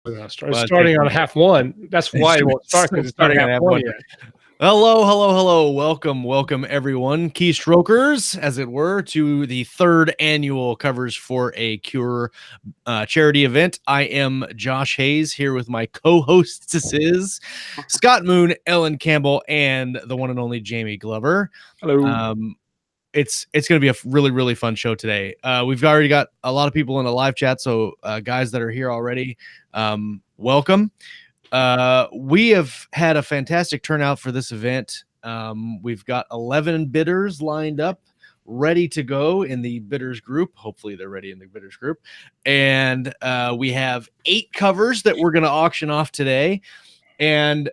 It's starting on half one. That's why it won't start, because it's not half one yet. Hello. Welcome everyone, Keystrokers, as it were, to the third annual Covers for a Cure charity event. I am Josh Hayes, here with my co-hostesses, Scott Moon, Ellen Campbell, and the one and only Jamie Glover. Hello. It's going to be a really fun show today. We've already got a lot of people in the live chat, so guys that are here already, welcome. We have had a fantastic turnout for this event. We've got 11 bidders lined up, ready to go in the bidders group. Hopefully they're ready in the bidders group. And we have 8 covers that we're going to auction off today. And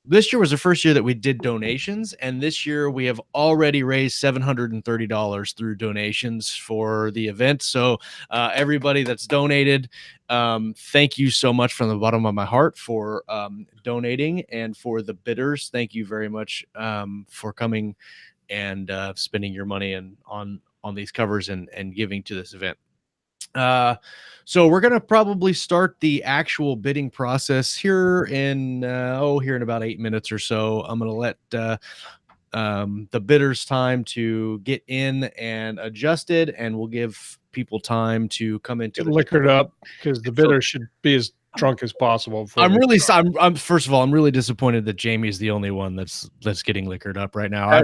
this year was the first year that we did donations, and this year we have already raised $730 through donations for the event. So everybody that's donated, thank you so much from the bottom of my heart for donating, and for the bidders, thank you very much for coming and spending your money on these covers and giving to this event. So we're going to probably start the actual bidding process here in about 8 minutes or so. I'm going to let the bidders time to get in and adjusted, and we'll give people time to come into Get liquored up, because the bidders should be as drunk as possible. I'm first of all, I'm really disappointed that Jamie's the only one that's getting liquored up right now.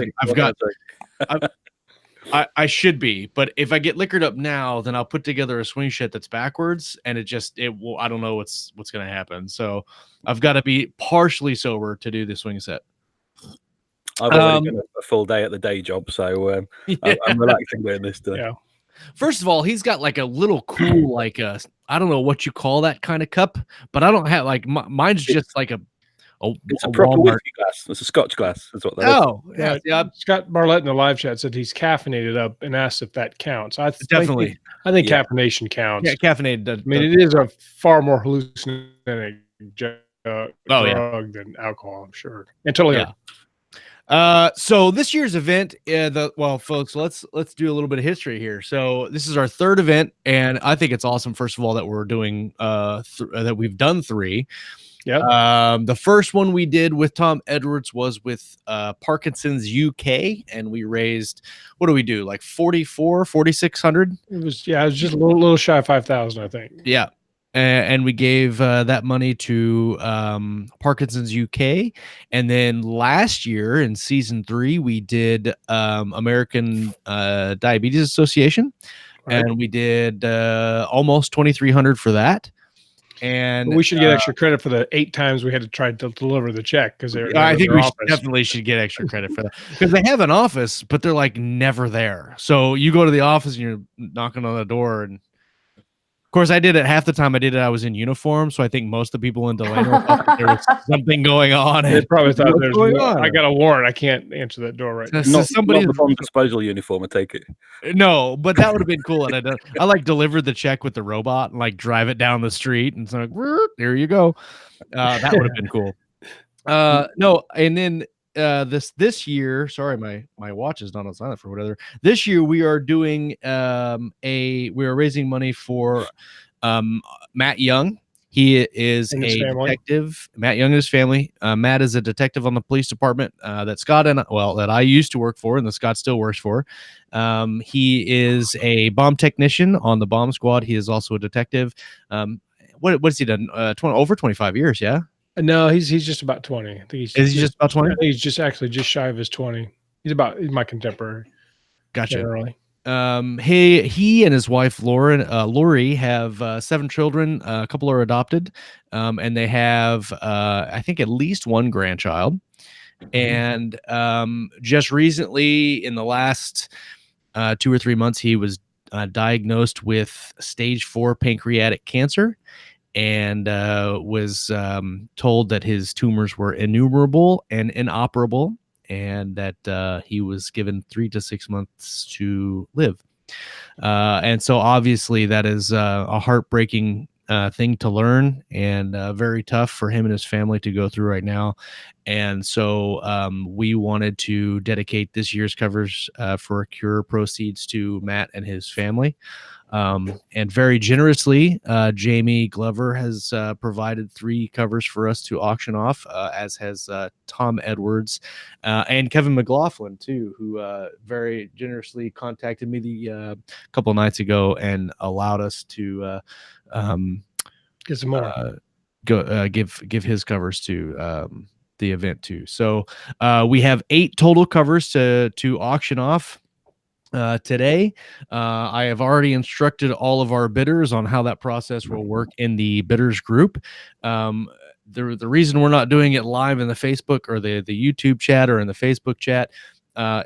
I should be, but if I get liquored up now, then I'll put together a swing set that's backwards, and it will. I don't know what's going to happen. So I've got to be partially sober to do the swing set. I've already done a full day at the day job, so I'm relaxing doing this today. Yeah. First of all, he's got like a little cool, like I don't know what you call that kind of cup, but I don't have mine's just like it's a proper whiskey glass. It's a Scotch glass. That's what that is. Yeah. Scott Barlett in the live chat said he's caffeinated up and asked if that counts. I think caffeination counts. Yeah, caffeinated does. I mean, it is a far more hallucinogenic drug than alcohol, I'm sure. So this year's event, folks, let's do a little bit of history here. So this is our third event, and I think it's awesome, first of all, that we're doing that we've done 3. Yeah. The first one we did with Tom Edwards was with Parkinson's UK, and we raised, what do we do, like 4,600? It was just a little shy of 5,000, I think. Yeah. And we gave that money to Parkinson's UK. And then last year in season 3, we did American Diabetes Association, and we did almost 2,300 for that. And we should get extra credit for the 8 times we had to try to deliver the check, because I think we definitely should get extra credit for that, because they have an office, but they're like never there. So you go to the office and you're knocking on the door, and of course, I did it half the time. I was in uniform, so I think most of the people in Delano thought that there was something going on. They probably thought there's I got a warrant. I can't answer that door right now. Not the bomb disposal uniform, I take it. No, but that would have been cool. And I like delivered the check with the robot and like drive it down the street, and so like, there you go. That would have been cool. No, and then this year, sorry, my watch is not on silent for whatever. This year we are doing we are raising money for Matt Young. He is a detective. Matt Young and his family. Matt is a detective on the police department that Scott that I used to work for, and that Scott still works for. He is a bomb technician on the bomb squad. He is also a detective. What's he done? Over 25 years, yeah. No, he's just about 20. I think he's just about 20. He's just shy of his 20. He's my contemporary. Gotcha. Generally. He and his wife Lori have 7 children. A couple are adopted, and they have I think at least 1 grandchild. And just recently, in the last 2 or 3 months, he was diagnosed with stage 4 pancreatic cancer, and was told that his tumors were innumerable and inoperable, and that he was given 3 to 6 months to live. And so obviously that is a heartbreaking thing to learn, and very tough for him and his family to go through right now. And so we wanted to dedicate this year's covers for Cure proceeds to Matt and his family. And very generously, Jamie Glover has provided 3 covers for us to auction off, as has Tom Edwards and Kevin McLaughlin too, who very generously contacted me the couple of nights ago and allowed us to get some more. Give his covers to the event too. So we have 8 total covers to auction off today. I have already instructed all of our bidders on how that process will work in the bidders group. The reason we're not doing it live in the Facebook or the YouTube chat or in the Facebook chat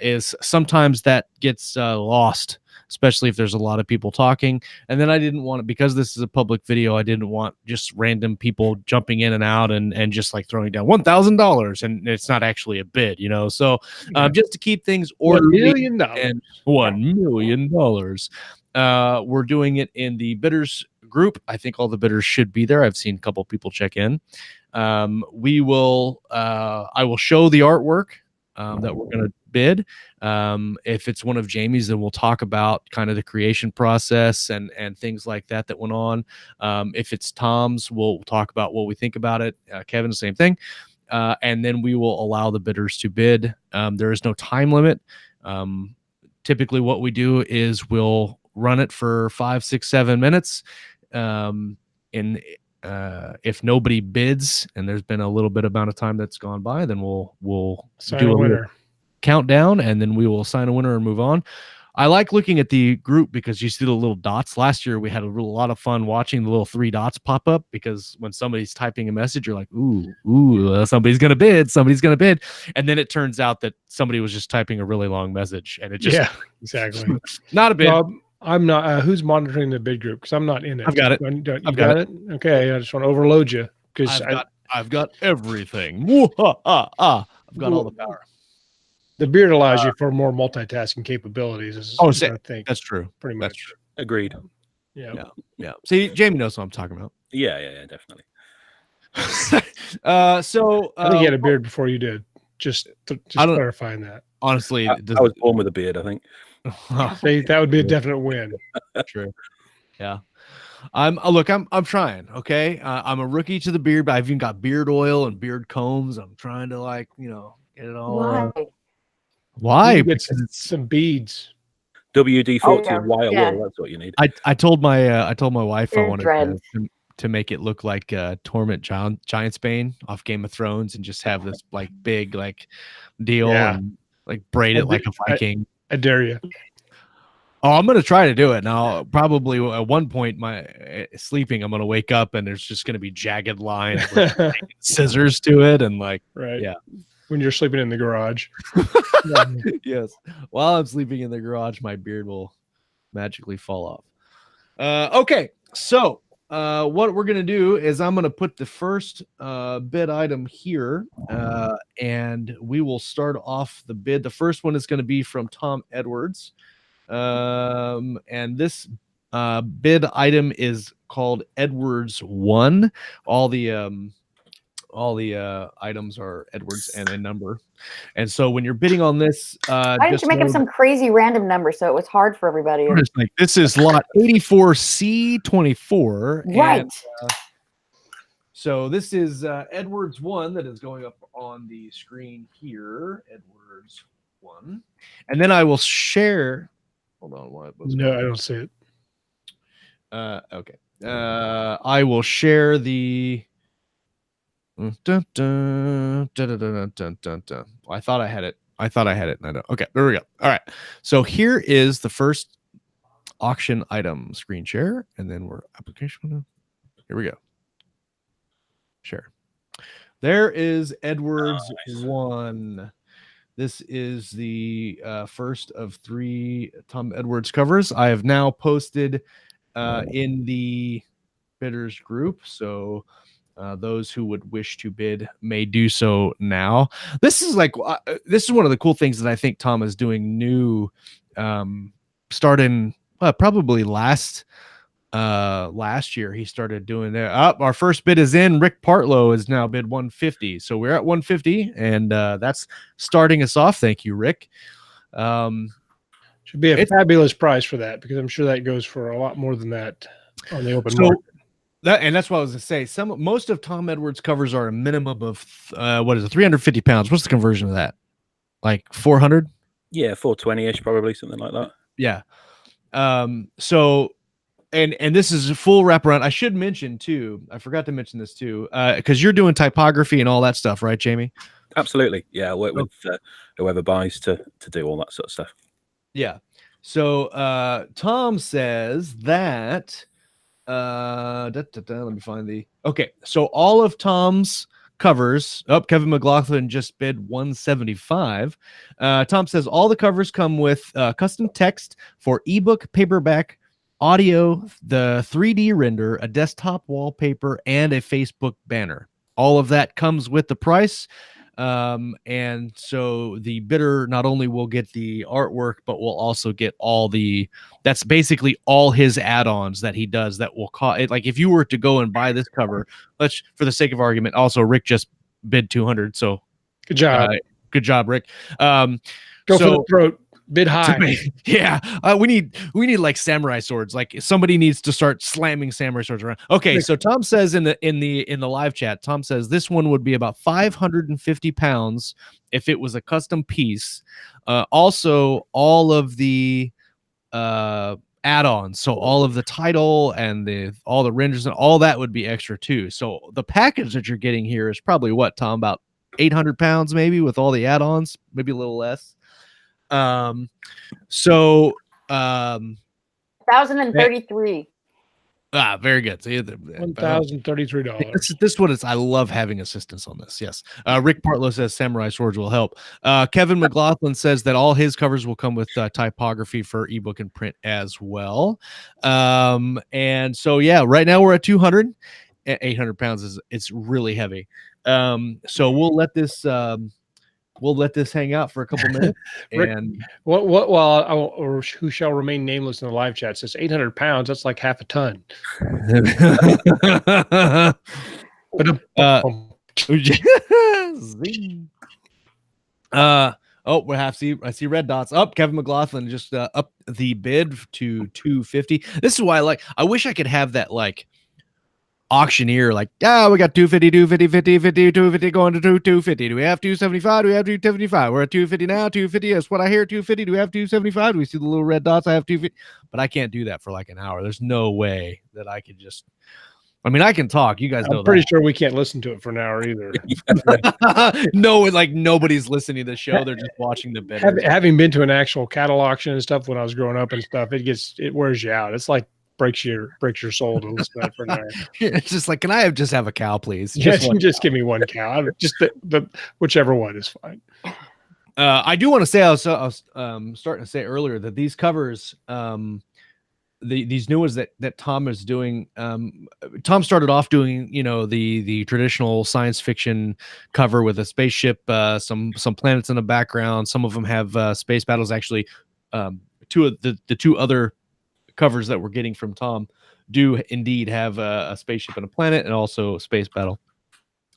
is sometimes that gets lost, especially if there's a lot of people talking. And then I didn't want it, because this is a public video, I didn't want just random people jumping in and out and just like throwing down $1,000 and it's not actually a bid, you know. So just to keep things orderly, $1 million and $1 million. We're doing it in the bidders group. I think all the bidders should be there. I've seen a couple people check in. I will show the artwork that we're going to bid. If it's one of Jamie's, then we'll talk about kind of the creation process and things like that went on. If it's Tom's, we'll talk about what we think about it. Kevin, the same thing. And then we will allow the bidders to bid. There is no time limit. Typically what we do is we'll run it for 5, 6, 7 minutes. If nobody bids and there's been a little bit amount of time that's gone by, then we'll do a winner countdown, and then we will assign a winner and move on. I like looking at the group because you see the little dots. Last year we had a lot of fun watching the little 3 dots pop up, because when somebody's typing a message, you're like, ooh, somebody's gonna bid, and then it turns out that somebody was just typing a really long message, and it just exactly not a bid. I'm not. Who's monitoring the bid group? Because I'm not in it. I've got it. I've got it. Okay, I just want to overload you because I've got everything. I've got all the power. The beard allows you for more multitasking capabilities. I think that's true. Pretty much. That's agreed. Yeah. See, Jamie knows what I'm talking about. Yeah, definitely. So I think he had a beard before you did. Just clarifying that. Honestly, I was born with a beard, I think. That would be a definite win. True. Yeah. I'm trying. Okay. I'm a rookie to the beard, but I've even got beard oil and beard combs. I'm trying to get it all. Why? Because it's some beads. WD-40 wire wool. That's what you need. I told my wife beard I wanted to make it look like Torment Giantsbane off Game of Thrones, and just have this big deal and braid it like a Viking. I dare you. Oh, I'm gonna try to do it now. Probably at one point, sleeping, I'm gonna wake up and there's just gonna be jagged lines with scissors to it, and right. Yeah. When you're sleeping in the garage. Yes. While I'm sleeping in the garage, my beard will magically fall off. Okay. So what we're going to do is I'm going to put the first bid item here, and we will start off the bid. The first one is going to be from Tom Edwards. And this bid item is called Edwards 1. All the items are Edwards and a number. And so when you're bidding on this, why didn't you make up some crazy random number so it was hard for everybody? This is lot 84C24. Right. And, so this is Edwards 1 that is going up on the screen here. Edwards 1. And then I will share. Hold on. No, I don't see it. Okay. I will share the. Dun, dun, dun, dun, dun, dun, dun. I thought I had it. And I don't. Okay, there we go. All right. So here is the first auction item. Screen share, and then we're application. Here we go. Share. There is Edwards 1. This is the first of 3 Tom Edwards covers. I have now posted in the bidders group. So those who would wish to bid may do so now. This is this is one of the cool things that I think Tom is doing new, starting probably last year. He started doing that. Our first bid is in. Rick Partlow is now bid 150. So we're at 150, and that's starting us off. Thank you, Rick. Should be a fabulous price for that, because I'm sure that goes for a lot more than that on the open market. That's what I was gonna say. Most of Tom Edwards covers are a minimum of 350 pounds. What's the conversion of that? Like 400? Yeah, 420-ish, probably something like that. Yeah. So, and this is a full wraparound. I should mention too. I forgot to mention this too, because you're doing typography and all that stuff, right, Jamie? Absolutely. Yeah, I work with whoever buys to do all that sort of stuff. Yeah. So Tom says that let me find the okay. So all of Tom's covers Kevin McLaughlin just bid 175. Tom says all the covers come with custom text for ebook, paperback, audio, the 3D render, a desktop wallpaper, and a Facebook banner. All of that comes with the price. And so the bidder not only will get the artwork, but will also get that's basically all his add-ons that he does that will cost it. Like if you were to go and buy this cover, let's, for the sake of argument, also Rick just bid 200. So good job. Good job, Rick. Go for the throat. Bid high. Yeah. We need like samurai swords. Like somebody needs to start slamming samurai swords around. Okay. So Tom says in the live chat, Tom says this one would be about 550 pounds if it was a custom piece. Also all of the add-ons. So all of the title and all the renders and all that would be extra too. So the package that you're getting here is probably what, Tom, about 800 pounds maybe with all the add-ons, maybe a little less. 1,033. Very good. So $1,033. This one is. I love having assistance on this. Yes. Rick Partlow says samurai swords will help. Kevin McLaughlin says that all his covers will come with typography for ebook and print as well. And so yeah, right now we're at 200. 800 pounds it's really heavy. So we'll let this hang out for a couple minutes. And or who shall remain nameless in the live chat says 800 pounds. That's like half a ton. I see red dots. Kevin McLaughlin just up the bid to 250. This is why I wish I could have that like auctioneer, like, we got 250, 250, 50, 50, 250 going to 250. Do we have 275? Do we have 275? We're at 250 now. 250 is what I hear. 250. Do we have 275? Do we see the little red dots? I have 250, but I can't do that for like an hour. There's no way that I could just. I mean, I can talk. You guys know. I'm pretty sure we can't listen to it for an hour either. No, like nobody's listening to the show. They're just watching the bid. Having been to an actual cattle auction and stuff when I was growing up and stuff, it wears you out. It's like breaks your soul to listen to that for an hour. It's just like, can I just have a cow, please? Just give me one cow. Just the whichever one is fine. I do want to say, I was starting to say earlier that these covers, these new ones that Tom is doing, Tom started off doing, the traditional science fiction cover with a spaceship, some planets in the background. Some of them have space battles. Actually, two of the two other covers that we're getting from Tom do indeed have a spaceship and a planet and also a space battle.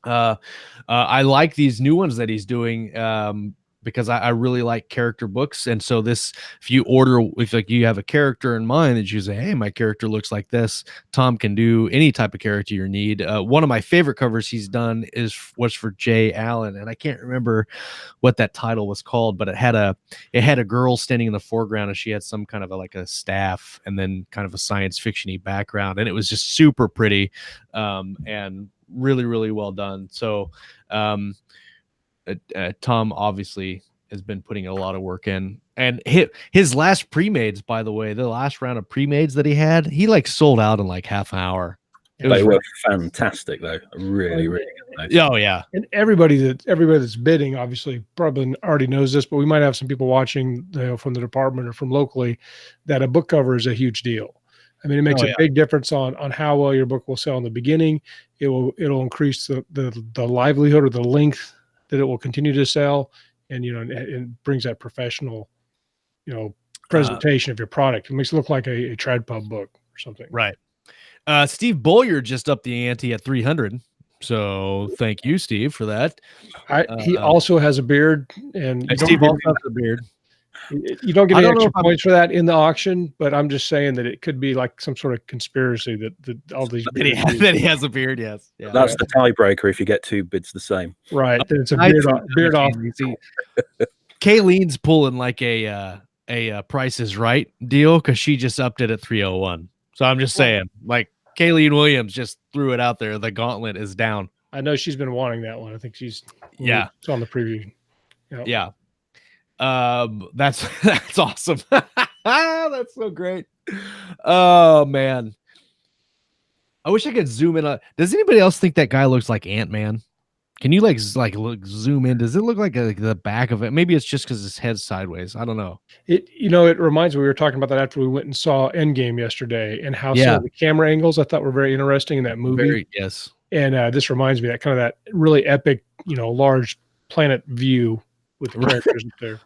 I like these new ones that he's doing because I really like character books. And so if you have a character in mind that you say, hey, my character looks like this, Tom can do any type of character you need. One of my favorite covers he's done was for Jay Allen. And I can't remember what that title was called, but it had a girl standing in the foreground and she had some kind of a staff and then kind of a science fiction-y background. And it was just super pretty and really, really well done. So, Tom obviously has been putting a lot of work in, and his last pre-mades, by the way, the last round of pre-mades that he had, he sold out in like half an hour. They were fantastic though. Really, really good. Oh yeah. And everybody that's bidding obviously probably already knows this, but we might have some people watching from the department or from locally that a book cover is a huge deal. I mean, it makes a big difference on how well your book will sell in the beginning. It'll increase the livelihood or the length that it will continue to sell, and it brings that professional, presentation of your product. It makes it look like a trad pub book or something. Right. Steve Boyer just upped the ante at 300. So thank you, Steve, for that. He also has a beard, and Steve also has a beard. You don't get any extra points for that in the auction, but I'm just saying that it could be like some sort of conspiracy that all these that he has a beard. Yes, yeah. That's the tiebreaker if you get two bids the same. Right, then it's a beard off. See, Kayleen's pulling like a Price is Right deal because she just upped it at 301. So I'm just saying, like Kayleen Williams just threw it out there. The gauntlet is down. I know she's been wanting that one. I think she's it's on the preview. Yep. Yeah. That's awesome. That's so great. Oh man. I wish I could zoom in on. Does anybody else think that guy looks like Ant-Man? Can you like zoom in? Does it look like the back of it? Maybe it's just because his head's sideways. I don't know. It reminds me, we were talking about that after we went and saw Endgame yesterday, and how some of the camera angles I thought were very interesting in that movie. Yes. And this reminds me of that really epic, large planet view with the characters up there.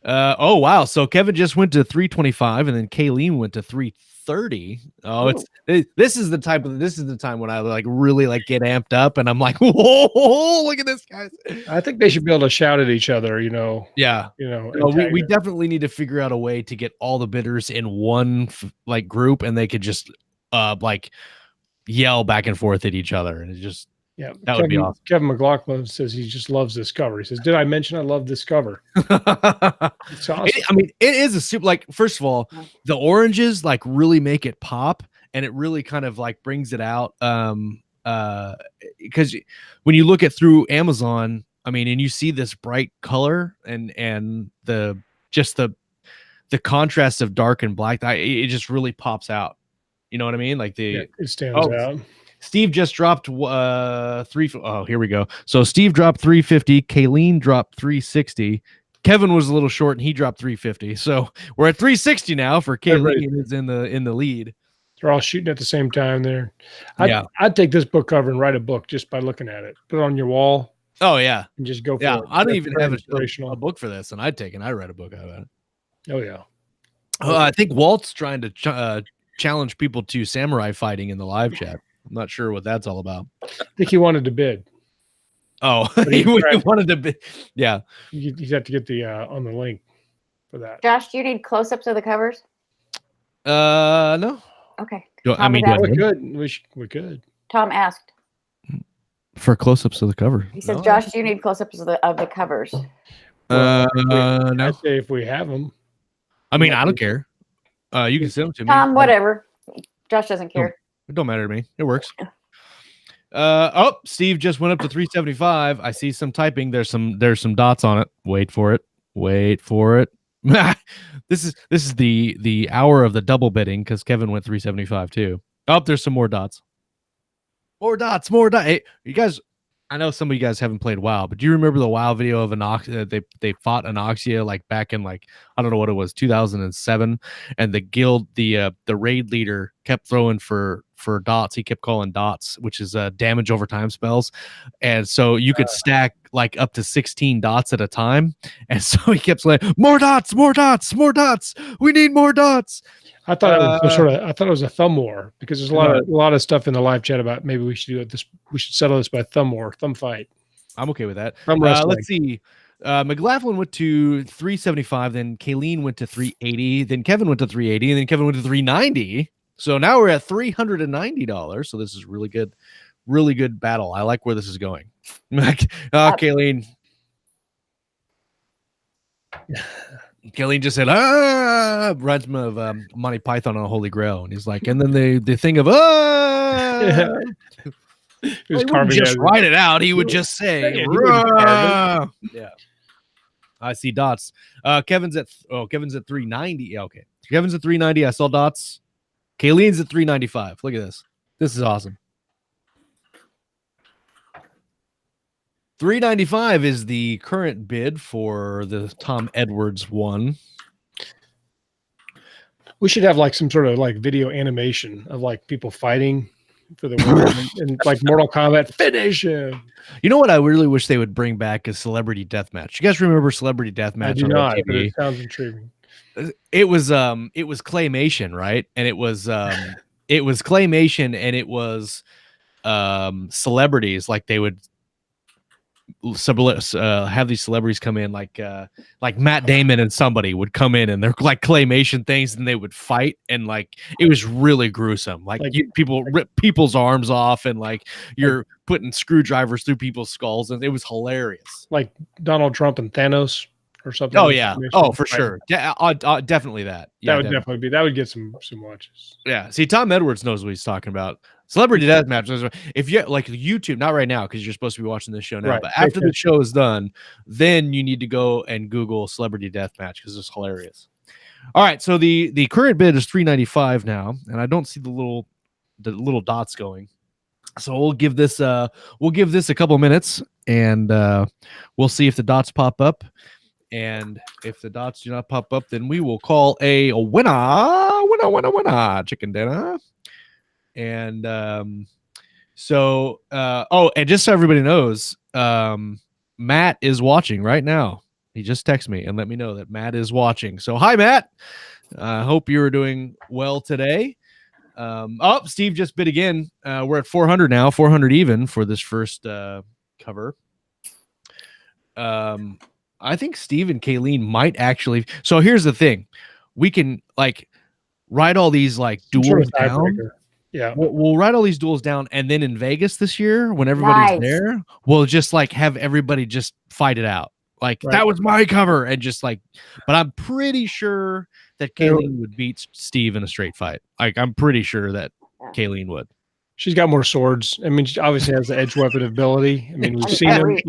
Oh wow! So Kevin just went to 325, and then Kayleen went to 330. Oh, this is the time when I really get amped up, and I'm like, whoa, look at this, guys! I think they should be able to shout at each other, Yeah, we definitely need to figure out a way to get all the bidders in one group, and they could just yell back and forth at each other, and it just. Yeah, that would be awesome. Kevin McLaughlin says he just loves this cover. He says, "Did I mention I love this cover?" It's awesome. It is a super. First of all, the oranges really make it pop, and it really kind of brings it out. Because when you look at through Amazon, and you see this bright color and the contrast of dark and black, it just really pops out. You know what I mean? It stands out. Steve just dropped 3. Oh, here we go. So Steve dropped 350. Kayleen dropped 360. Kevin was a little short, and he dropped 350. So we're at 360 now for Kayleen is in the lead. They're all shooting at the same time there. I'd take this book cover and write a book just by looking at it. Put it on your wall. Oh yeah, and just go for it. I don't even have a book for this, and I write a book out of it. Oh yeah. I think Walt's trying to challenge people to samurai fighting in the live chat. I'm not sure what that's all about. I think he wanted to bid. Oh, he wanted to bid. Yeah. You have to get the on the link for that. Josh, do you need close-ups of the covers? No. Okay. We could. Tom asked. For close-ups of the cover. He said, Josh, do you need close-ups of the covers? No. I'd say if we have them. I don't care. You can send them to me. Tom, whatever. Josh doesn't care. It don't matter to me. It works. Steve just went up to 375. I see some typing. There's some dots on it. Wait for it. This is the hour of the double bidding because Kevin went 375 too. Oh, there's some more dots. More dots. Hey, you guys, I know some of you guys haven't played WoW, but do you remember the WoW video of Anoxia? They fought Anoxia back in I don't know what it was, 2007, and the guild, the raid leader kept throwing for dots. He kept calling dots, which is damage over time spells, and so you could stack up to 16 dots at a time, and so he kept saying, more dots. We need more dots. I thought it was I thought it was a thumb war because there's a lot of stuff in the live chat about maybe we should do this. We should settle this by thumb war, thumb fight. I'm okay with that. Let's see. McLaughlin went to 375, then Kayleen went to 380, then Kevin went to 380, and then Kevin went to 390. So now we're at $390. So this is really good battle. I like where this is going. Kayleen. Kayleen just said, reminds me of Monty Python on the Holy Grail. And he's like, and then the thing of, he was carving just write it out. He would just say, yeah. I see dots. Kevin's at 390. Yeah, okay. Kevin's at 390. I saw dots. Kayleen's at 395. Look at this. This is awesome. 395 is the current bid for the Tom Edwards one. We should have some sort of video animation of people fighting for the win and Mortal Kombat finish him. You know what I really wish they would bring back is Celebrity Deathmatch. You guys remember Celebrity Deathmatch? I do not, but it sounds intriguing. It was claymation, right? And it was claymation, and it was celebrities they would have these celebrities come in, like Matt Damon and somebody would come in, and they're like claymation things, and they would fight, and like it was really gruesome. Like people rip people's arms off, and like you're putting screwdrivers through people's skulls, and it was hilarious. Like Donald Trump and Thanos or something. Oh yeah. Oh, for sure. Yeah, definitely that. Yeah, that would definitely be. That would get some watches. Yeah. See, Tom Edwards knows what he's talking about. Celebrity Deathmatch. If you like YouTube, not right now because you're supposed to be watching this show now, but after the show is done, then you need to go and Google Celebrity Deathmatch because it's hilarious. All right, so the current bid is $395 now, and I don't see the little dots going. So we'll give this a couple minutes, and we'll see if the dots pop up. And if the dots do not pop up, then we will call a winner, chicken dinner. And and just so everybody knows, Matt is watching right now. He just texted me and let me know that Matt is watching. So hi, Matt. I hope you're doing well today. Steve just bid again. We're at 400 now, 400 even for this first cover. I think Steve and Kayleen might actually. So here's the thing: we can like write all these like duels down. Yeah, we'll write all these duels down, and then in Vegas this year, when everybody's there, we'll just like have everybody just fight it out. Like that was my cover, and just like, but I'm pretty sure that Kayleen would beat Steve in a straight fight. Like I'm pretty sure that Kayleen would. She's got more swords. I mean, she obviously has the edge weapon ability. I mean, we've seen him.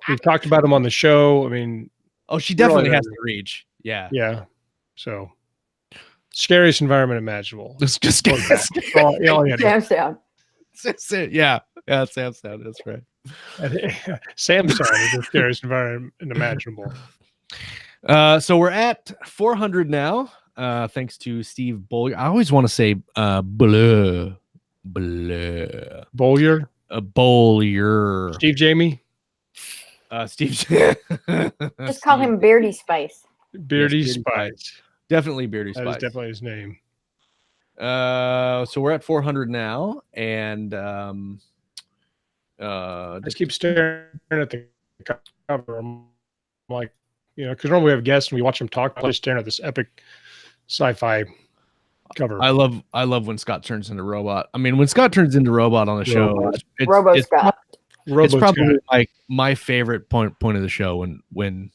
We've talked about him on the show. I mean, she definitely has the reach. Yeah. Yeah. So scariest environment imaginable. It's just Sam's down. Yeah. Yeah, Sam's down. That's right. Sam's down is the scariest environment imaginable. So we're at 400 now. Thanks to Steve Bollier. I always want to say Bollier. Bollier. Steve Jamie. Steve. Just call him Beardy Spice. Beardy Spice. Definitely Beardy Spice. That is definitely his name. So we're at 400 now, and I just keep staring at the cover. I'm like, because normally we have guests and we watch them talk. I'm just staring at this epic sci-fi cover. I love when Scott turns into robot. I mean, when Scott turns into robot on the show, it's probably like my favorite point of the show when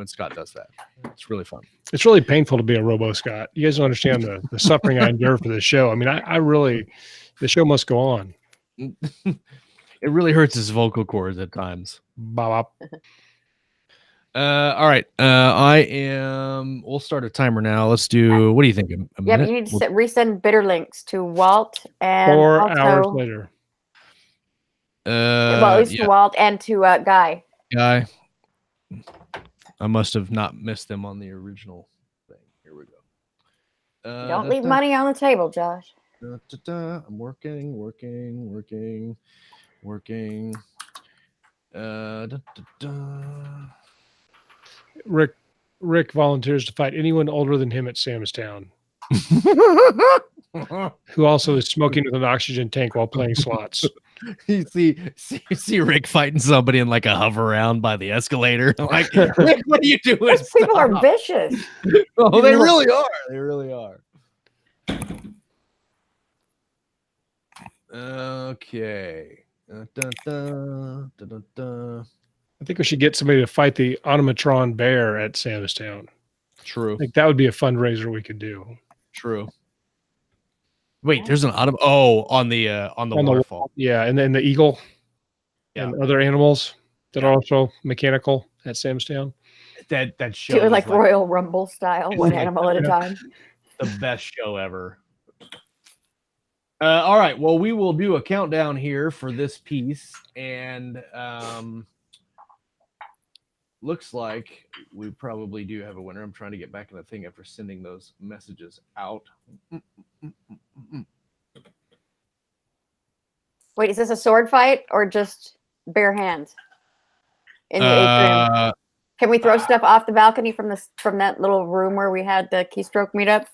Scott does that. It's really fun. It's really painful to be a Robo Scott. You guys don't understand the suffering I endure for this show. I mean, I really, the show must go on. It really hurts his vocal cords at times. Bop. All right. We'll start a timer now. Let's do, what do you think? A minute? But you need to resend bidder links to Walt and 4 hours later. Well, at least to Walt and to Guy. Guy. I must have not missed them on the original thing. Here we go. Don't leave money on the table, Josh. I'm working. Rick volunteers to fight anyone older than him at Sam's Town, who also is smoking with an oxygen tank while playing slots. You see Rick fighting somebody in like a hover around by the escalator. Like, Rick, what are you doing? Those people are vicious. Oh, they really are. They really are. Okay. I think we should get somebody to fight the Automatron bear at Sam's Town. True. I think that would be a fundraiser we could do. True. Wait, there's an on the waterfall. Yeah, and then the eagle and other animals that are also mechanical at Sam's Town. That show do like Royal Rumble style, one animal at a time. The best show ever. All right, well, we will do a countdown here for this piece, and looks like we probably do have a winner. I'm trying to get back in the thing after sending those messages out. Wait, is this a sword fight or just bare hands in the atrium? Can we throw stuff off the balcony from that little room where we had the Keystroke meetup?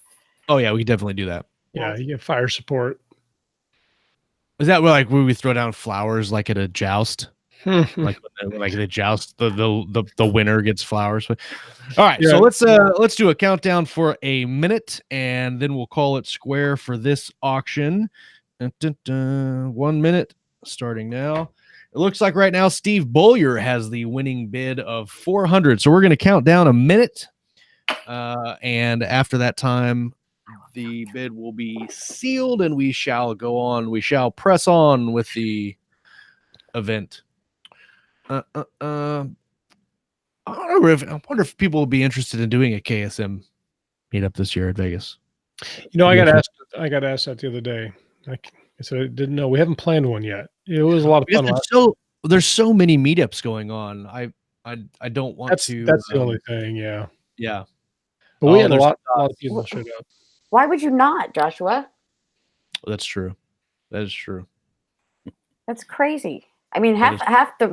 Oh yeah, we can definitely do that. Yeah, you get fire support. Is that where we throw down flowers like at a joust? like the joust, the winner gets flowers. All right, so let's do a countdown for a minute, and then we'll call it square for this auction. 1 minute starting now. It looks like right now Steve Bowyer has the winning bid of 400. So we're going to count down a minute, and after that time, the bid will be sealed, and we shall go on. We shall press on with the event. I wonder if people will be interested in doing a KSM meetup this year at Vegas. I got asked that the other day. I said I didn't know. We haven't planned one yet. It was a lot of fun. There's so many meetups going on. I don't want to. That's the only thing. Yeah. Yeah. But we had a lot of people showed up. Why would you not, Joshua? That's true. That is true. That's crazy. I mean,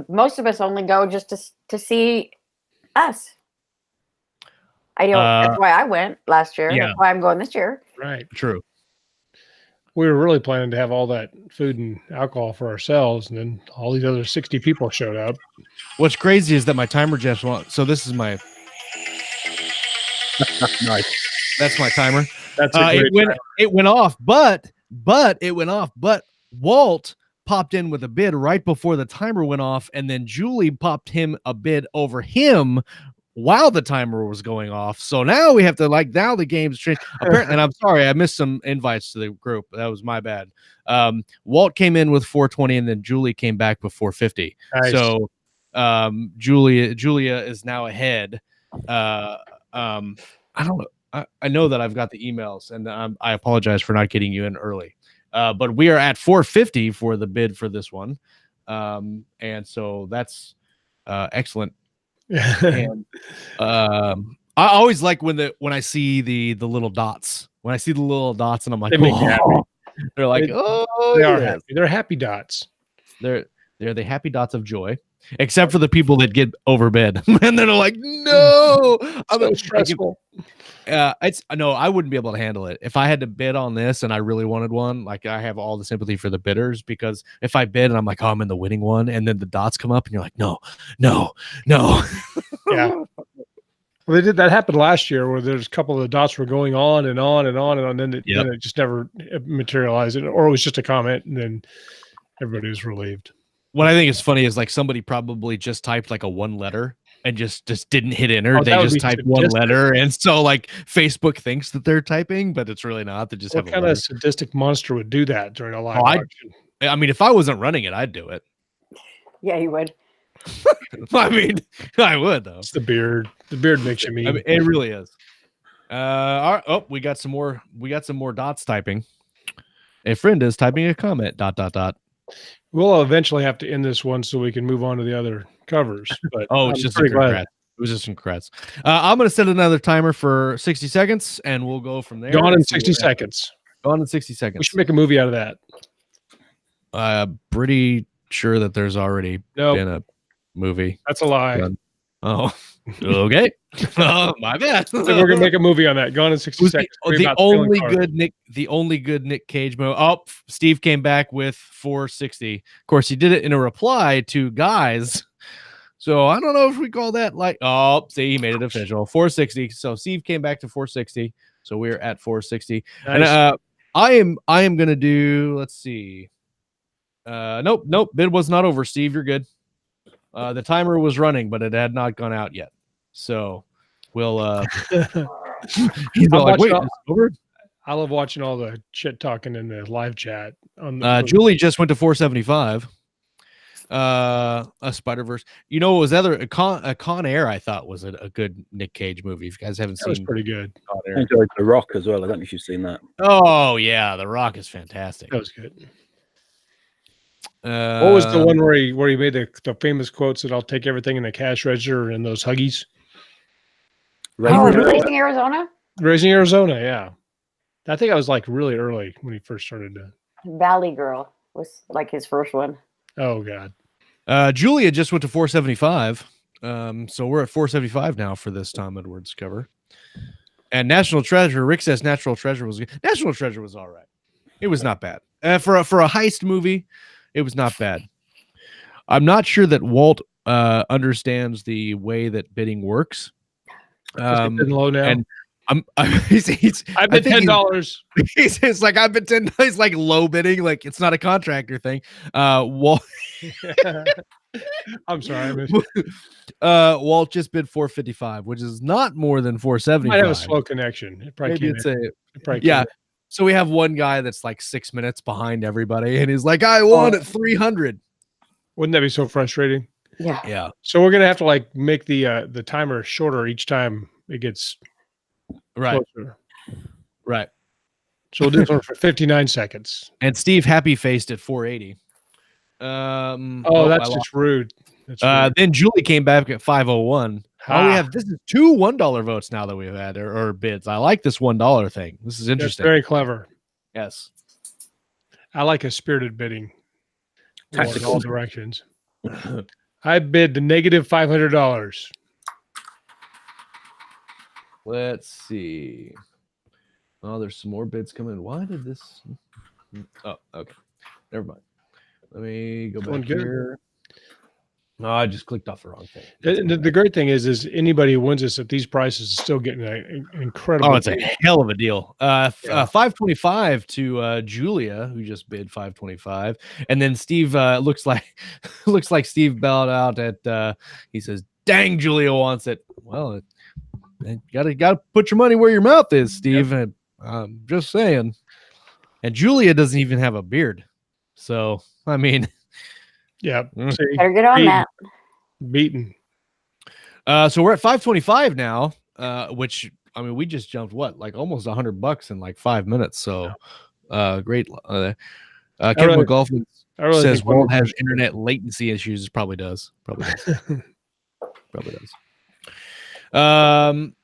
most of us only go just to see us. I know that's why I went last year. Yeah. That's why I'm going this year. Right. True. We were really planning to have all that food and alcohol for ourselves, and then all these other 60 people showed up. What's crazy is that my timer just went. So this is my. Nice. That's my timer. That's it went off, but Walt popped in with a bid right before the timer went off, and then Julie popped him a bid over him while the timer was going off. So now we have to now the game's changed. Apparently, and I'm sorry, I missed some invites to the group. That was my bad. Walt came in with 420, and then Julie came back with 450. Nice. So Julia is now ahead. I don't know. I know that I've got the emails, and I apologize for not getting you in early. But we are at 450 for the bid for this one. And so that's excellent. And, I always like when I see the little dots. When I see the little dots, and I'm like, they're like, they are happy. They're happy dots. They're the happy dots of joy. Except for the people that get overbid, and they're like, "No, I'm so stressful." No, I wouldn't be able to handle it if I had to bid on this, and I really wanted one. Like, I have all the sympathy for the bidders, because if I bid and I'm like, "Oh, I'm in the winning one," and then the dots come up, and you're like, "No." Yeah. Well, that happened last year, where there's a couple of the dots were going on and on and on, and then it just never materialized, or it was just a comment, and then everybody was relieved. What I think is funny is somebody probably just typed a one letter and just didn't hit enter. They just typed one letter, and so Facebook thinks that they're typing, but it's really not. They just have. What kind of sadistic monster would do that during a live auction? I mean, if I wasn't running it, I'd do it. Yeah, you would. I mean, I would though. It's the beard. The beard makes you mean. I mean, it really is. All right. Oh, we got some more. We got some more dots typing. A friend is typing a comment. ... We'll eventually have to end this one so we can move on to the other covers. But it's just a congrats. It was just some congrats. I'm going to set another timer for 60 seconds, and we'll go from there. Gone in 60 seconds. Gone in 60 seconds. We should make a movie out of that. Pretty sure that there's already been a movie. That's a lie. Done. Oh, okay. Oh, my bad. So we're gonna make a movie on that. Gone in 60 seconds. The only good Nick Cage movie. Oh, Steve came back with 460. Of course, he did it in a reply to guys. So I don't know if we call that see, he made it official. 460. So Steve came back to 460. So we're at 460. Nice. And I am gonna do. Let's see. Nope. Bid was not over. Steve, you're good. The timer was running, but it had not gone out yet. So we'll he's like, wait, it's over? I love watching all the shit talking in the live chat. Julie just went to 475. A Spider-Verse. You know, it was a Con Air, I thought was a good Nick Cage movie. If you guys haven't seen, it was pretty good. I enjoyed The Rock as well. I don't know if you've seen that. Oh yeah, The Rock is fantastic. That was good. What was the one where he made the famous quotes that I'll take everything in the cash register and those Huggies? Raising Arizona? Raising Arizona, yeah. I think I was really early when he first started to. Valley Girl was his first one. Oh God. Julia just went to 475. So we're at 475 now for this Tom Edwards cover. And National Treasure, Rick says National Treasure was good. National Treasure was all right. It was not bad. For a heist movie, it was not bad. I'm not sure that Walt understands the way that bidding works. Low now. And he's I bet $10. He's like, I've been 10. He's like low bidding, like it's not a contractor thing. Walt. I'm sorry. Walt just bid 455, which is not more than 475. Might have a slow connection. It probably Maybe can't. Yeah. So we have one guy that's like 6 minutes behind everybody, and he's like, I won at 300. Wouldn't that be so frustrating? Yeah. Yeah. So we're gonna have to like make the timer shorter each time it gets closer. Right. So we'll do this one for 59 seconds. And Steve happy faced at 480. That's just rude. Then Julie came back at 501. Oh, we have this is 2 $1 votes now that we've had or bids. I like this $1 thing. This is interesting. That's very clever. Yes. I like a spirited bidding. In all directions. I bid the negative $500. Let's see. Oh, there's some more bids coming. Why did this? Oh, okay. Never mind. Let me go back here. No, I just clicked off the wrong thing. The great thing is anybody who wins this at these prices is still getting an incredible. Oh, it's a hell of a deal. 525 to Julia, who just bid 525, and then Steve looks like Steve bailed out at. He says, "Dang, Julia wants it." Well, you gotta put your money where your mouth is, Steve. Yep. I'm just saying. And Julia doesn't even have a beard, so I mean. Yeah. Better get on that. Beaten. So we're at 525 now, which I mean, we just jumped like almost $100 in like 5 minutes. So great. Kevin McGolfin says Walt has internet latency issues. Probably does. Probably does.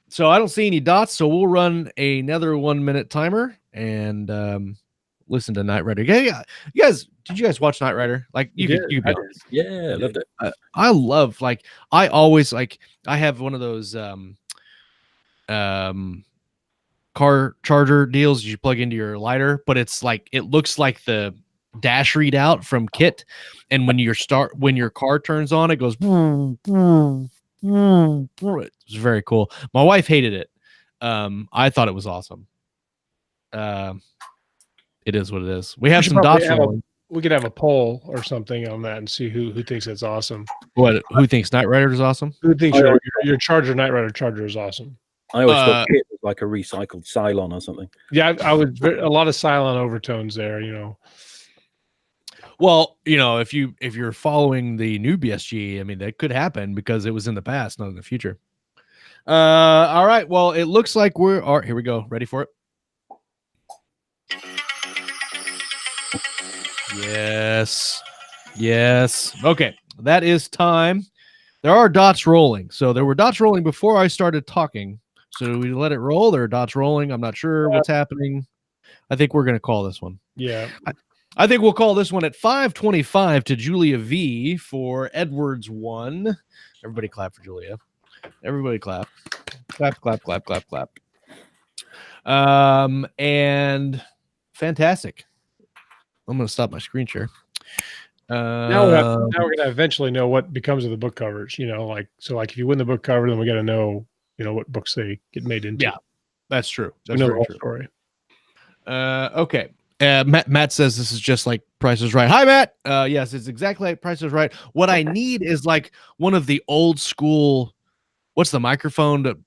So I don't see any dots. So we'll run another 1 minute timer and listen to Knight Rider. Yeah. Did you guys watch Knight Rider? Like you could be honest. Yeah, I loved it. I love I always I have one of those car charger deals you plug into your lighter, but it's like it looks like the dash readout from Kit, and when your car turns on, it goes it's very cool. My wife hated it. I thought it was awesome. It is what it is. We have some dots rolling. We could have a poll or something on that and see who thinks it's awesome. Who thinks Knight Rider is awesome? Who thinks your charger Knight Rider charger is awesome? I always thought it was like a recycled Cylon or something. Yeah, I would a lot of Cylon overtones there, Well, if you're following the new BSG, I mean that could happen because it was in the past, not in the future. All right. Well, it looks like here we go. Ready for it? Yes. Okay. That is time. There are dots rolling. So there were dots rolling before I started talking. So do we let it roll? There are dots rolling. I'm not sure what's happening. I think we're going to call this one. Yeah. I think we'll call this one at 525 to Julia V for Edwards 1. Everybody clap for Julia. Everybody clap. Clap, clap, clap, clap, clap. And fantastic. I'm going to stop my screen share. Now we're going to eventually know what becomes of the book covers, so if you win the book cover, then we got to know, what books they get made into. Yeah, that's true. That's the very whole true. Story. Okay. Matt says this is just like Price is Right. Hi, Matt. Yes, it's exactly like Price is Right. What I need is like one of the old school. What's the microphone that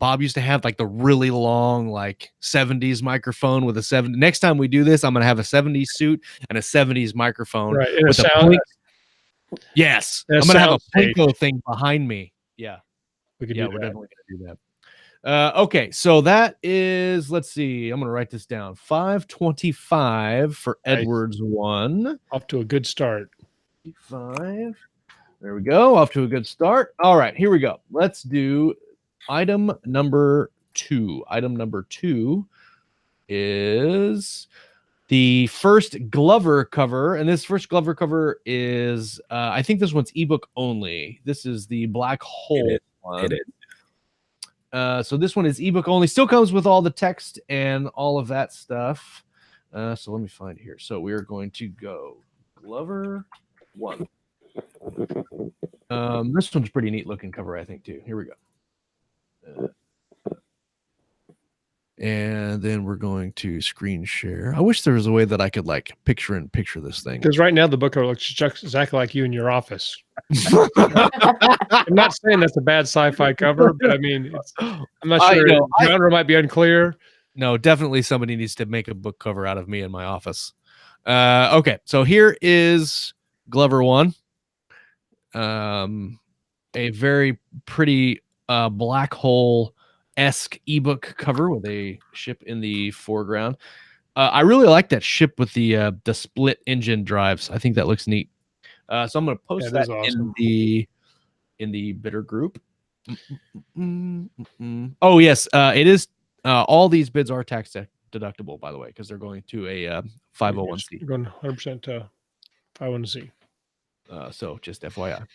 Bob used to have? Like the really long, like 70s microphone with a 70. Next time we do this, I'm going to have a 70s suit and a 70s microphone. Right. With a sound. Yes. I'm going to have a Plinko thing behind me. Yeah. We're definitely going to do that. Okay. So that is, let's see. I'm going to write this down. 525 for Edwards 1. Off to a good start. 5. There we go. Off to a good start. All right, here we go. Let's do item number 2. Item number 2 is the first Glover cover. And this first Glover cover is, I think this one's ebook only. This is the Black Hole one. It is. So this one is ebook only. Still comes with all the text and all of that stuff. So let me find it here. So we are going to go Glover 1. This one's pretty neat looking cover, I think, too. Here we go. And then we're going to screen share. I wish there was a way that I could like picture this thing. Because right now the book cover looks exactly like you in your office. I'm not saying that's a bad sci-fi cover, but I mean, I'm not sure. The genre might be unclear. No, definitely somebody needs to make a book cover out of me in my office. Okay, so here is Glover 1. A very pretty black hole-esque ebook cover with a ship in the foreground. I really like that ship with the split engine drives. I think that looks neat. So I'm going to post that awesome. in the bidder group. Oh yes, it is. All these bids are tax deductible, by the way, because they're going to a 501c. You're going 100% to 501c. So just FYI.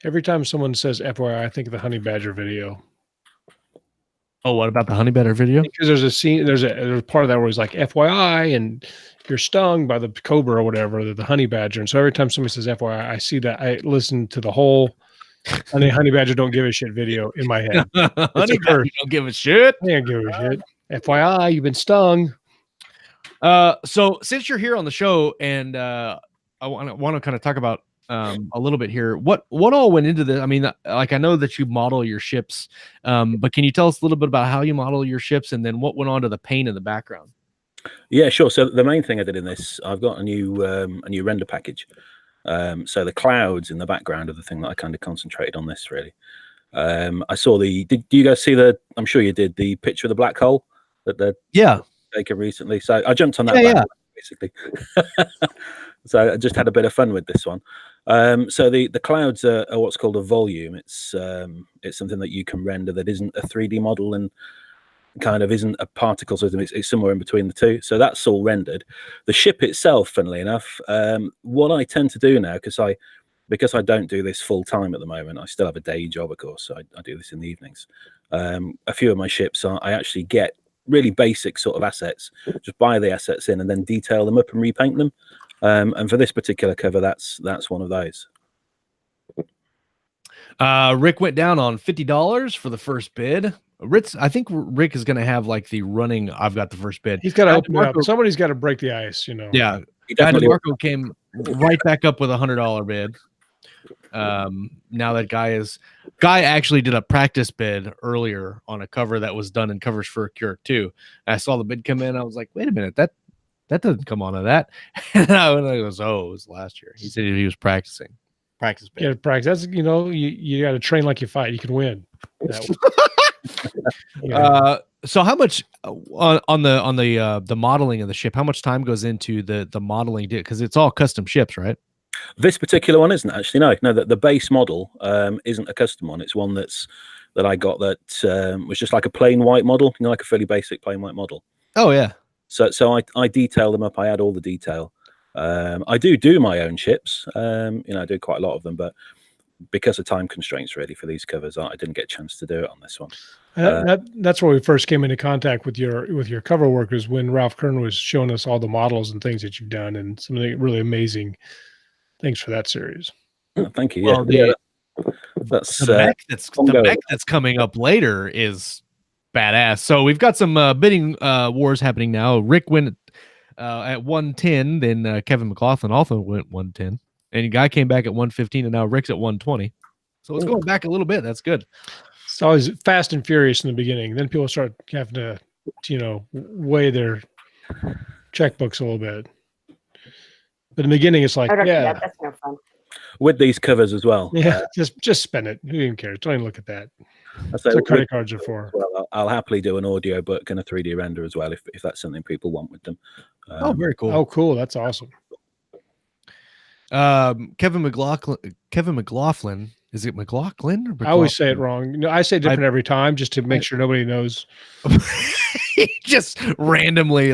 Every time someone says FYI, I think of the Honey Badger video. Oh, what about the Honey Badger video? Because there's a scene, there's a part of that where he's like FYI, and you're stung by the cobra or whatever, the honey badger. And so every time somebody says FYI, I see that. I listen to the whole honey badger don't give a shit video in my head. Honey badger don't give a shit. They don't give a shit. FYI, you've been stung. So since you're here on the show, and I want to kind of talk about a little bit here, what all went into this? I mean, like, I know that you model your ships, but can you tell us a little bit about how you model your ships, and then what went on to the paint in the background? Yeah, sure. So the main thing I did in this, I've got a new render package. So the clouds in the background are the thing that I kind of concentrated on this, really. I saw did you guys see I'm sure you did, the picture of the black hole that they're taken recently. So I jumped on that basically. So I just had a bit of fun with this one. So the clouds are what's called a volume. It's something that you can render that isn't a 3D model and kind of isn't a particle system. It's somewhere in between the two. So that's all rendered. The ship itself, funnily enough, what I tend to do now, because I don't do this full time at the moment, I still have a day job, of course. So I do this in the evenings. A few of my ships, I actually get really basic sort of assets, just buy the assets in and then detail them up and repaint them. And for this particular cover, that's one of those. Rick went down on $50 for the first bid. I think Rick is going to have like the running. I've got the first bid. He's got to open up. Somebody's got to break the ice, you know. Yeah, DeMarco came right back up with $100 bid. Now that guy actually did a practice bid earlier on a cover that was done in Covers for a Cure too. And I saw the bid come in. I was like, wait a minute, that doesn't come onto that. And I goes, it was last year. He said he was practicing. Practice bid. Yeah, practice. That's, you got to train like you fight. You can win. So how much on the modeling of the ship? How much time goes into the modeling? Because it's all custom ships, right? This particular one isn't actually. No. The base model isn't a custom one. It's one that I got that was just like a plain white model, like a fairly basic plain white model. Oh yeah. So I detail them up. I add all the detail. I do my own ships. I do quite a lot of them, but because of time constraints, really, for these covers, I didn't get a chance to do it on this one. That's where we first came into contact with your cover work, is when Ralph Kern was showing us all the models and things that you've done, and some of the really amazing things for that series. Oh, thank you. Well, that's the mech that's coming up later is badass. So we've got some bidding wars happening now. Rick went at 110, then Kevin McLaughlin also went 110. And the guy came back at 115, and now Rick's at 120. So it's going back a little bit. That's good. It's always fast and furious in the beginning. Then people start having to, weigh their checkbooks a little bit. But in the beginning, it's like, that's no fun. With these covers as well. Yeah, just spend it. Who even cares? Don't even look at that. That's what credit cards are for. Well, I'll happily do an audio book and a 3D render as well if that's something people want with them. Very cool. Oh, cool. That's awesome. Kevin McLaughlin. Is it McLaughlin? Or McLaughlin? I always say it wrong. I say it different every time just to make sure nobody knows. Just randomly,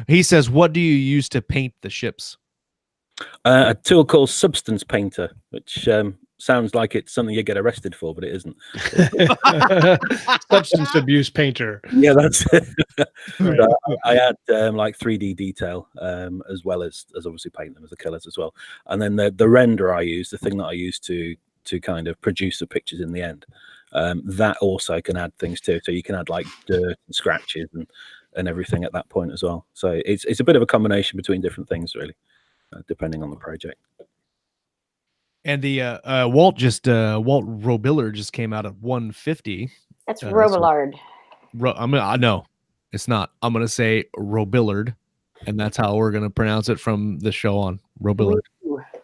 he says, what do you use to paint the ships? A tool called Substance Painter, which sounds like it's something you get arrested for, but it isn't. Substance abuse painter. Yeah, that's it. Right. So I had like 3D detail as well as obviously paint them as the colors as well. And then the render I use, the thing that I use to kind of produce the pictures in the end, that also can add things too. So you can add like dirt and scratches and everything at that point as well. So it's a bit of a combination between different things, really, depending on the project. And the Walt Robillard just came out at 150. That's Robillard. No, it's not. I'm gonna say Robillard, and that's how we're gonna pronounce it from the show on. Robillard.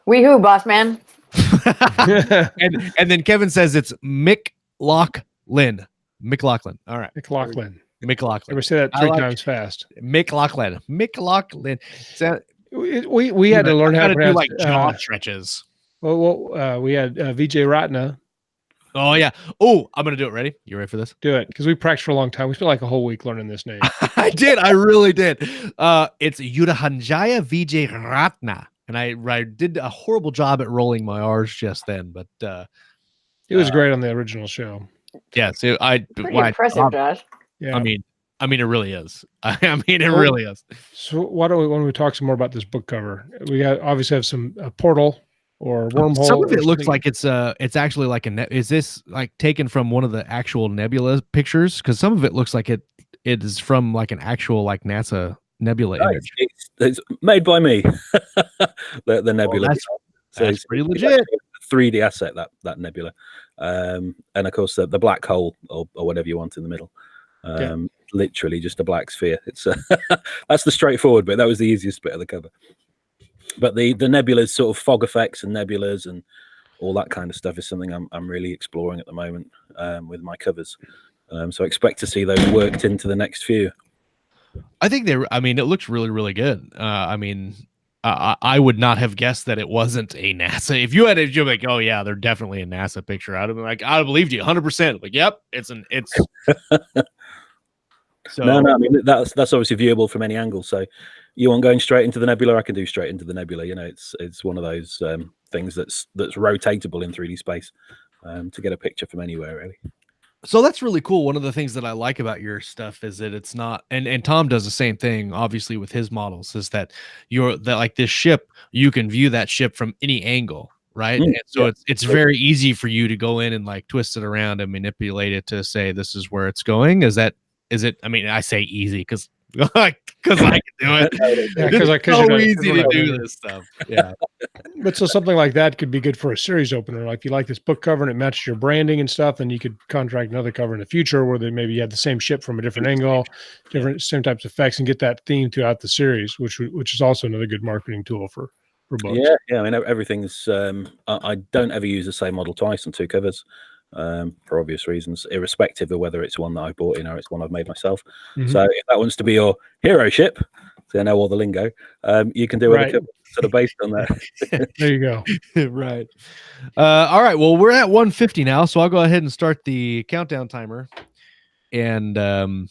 Wee-hoo, boss man. and then Kevin says it's McLaughlin. All right. McLaughlin. We say that three times fast. McLaughlin. So, we had to learn how to do like jaw stretches. Well, we had Vijay Ratna. Oh yeah. Oh, I'm gonna do it. Ready? You ready for this? Do it, because we practiced for a long time. We spent like a whole week learning this name. I did. I really did. It's Yudahanjaya Vijay Ratna, and I did a horrible job at rolling my R's just then, but it was great on the original show. Yes, Pretty impressive, Josh. Yeah. I mean, it really is. Really is. So why don't we talk some more about this book cover? We obviously have some portal or wormhole. Some of it looks like it's actually like is this like taken from one of the actual nebula pictures? Because some of it looks like it is from like an actual like NASA nebula image. It's made by me. the nebula. That's pretty legit. 3D asset, that nebula, and of course the black hole or whatever you want in the middle. Literally just a black sphere. It's that's the straightforward bit. That was the easiest bit of the cover. But the nebulas, sort of fog effects and nebulas and all that kind of stuff, is something I'm really exploring at the moment with my covers. So expect to see those worked into the next few. I think it looks really, really good. I would not have guessed that it wasn't a NASA. If you're like, oh yeah, they're definitely a NASA picture, I'd have been like, I'd have believed you 100%. Like, yep, it's. So no, I mean that's obviously viewable from any angle. So you want going straight into the nebula, I can do straight into the nebula. You know, it's one of those things that's rotatable in 3D space to get a picture from anywhere, really. So that's really cool. One of the things that I like about your stuff is that it's not, and Tom does the same thing, obviously, with his models, is that like this ship, you can view that ship from any angle, right? And so it's very easy for you to go in and like twist it around and manipulate it to say this is where it's going. Is it? I mean, I say easy because I can do it. Because it's so easy to do this stuff. Yeah. But so something like that could be good for a series opener. Like if you like this book cover and it matches your branding and stuff, then you could contract another cover in the future where they maybe had the same ship from a different angle, same types of effects, and get that theme throughout the series, which is also another good marketing tool for books. Yeah. I mean, everything's. I don't ever use the same model twice on two covers. For obvious reasons, irrespective of whether it's one that I bought in or it's one I've made myself. So if that wants to be your hero ship, so I know all the lingo, you can do it sort of based on that. There you go. Right. All right. Well, we're at 150 now, so I'll go ahead and start the countdown timer. And I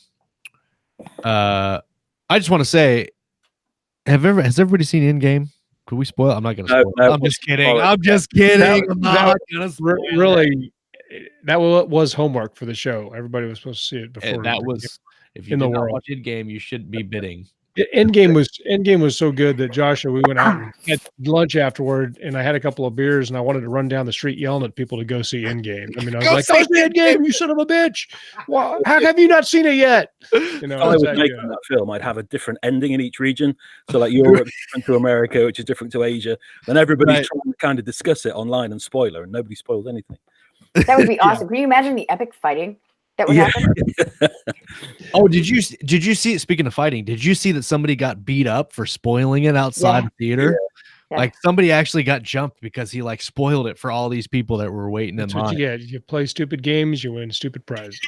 just want to say, has everybody seen Endgame? Could we spoil? I'm not going to spoil. No, I'm just kidding. I'm just kidding. Really, that was homework for the show. Everybody was supposed to see it before. And that was, if you did not watch Endgame, you shouldn't be bidding. Endgame was so good that Josh and we went out and had lunch afterward, and I had a couple of beers, and I wanted to run down the street yelling at people to go see Endgame. I mean, I was like, "Go see Endgame, you son of a bitch! Well, how have you not seen it yet?" You know, I was making that film. I'd have a different ending in each region. So, like Europe, different to America, which is different to Asia. Then everybody's trying to kind of discuss it online and spoiler, and nobody spoils anything. That would be awesome. Can you imagine the epic fighting that would happen? Oh, did you see it? Speaking of fighting, did you see that somebody got beat up for spoiling it outside the theater? Yeah. Like somebody actually got jumped because he like spoiled it for all these people that were waiting in line. Yeah, you play stupid games, you win stupid prizes.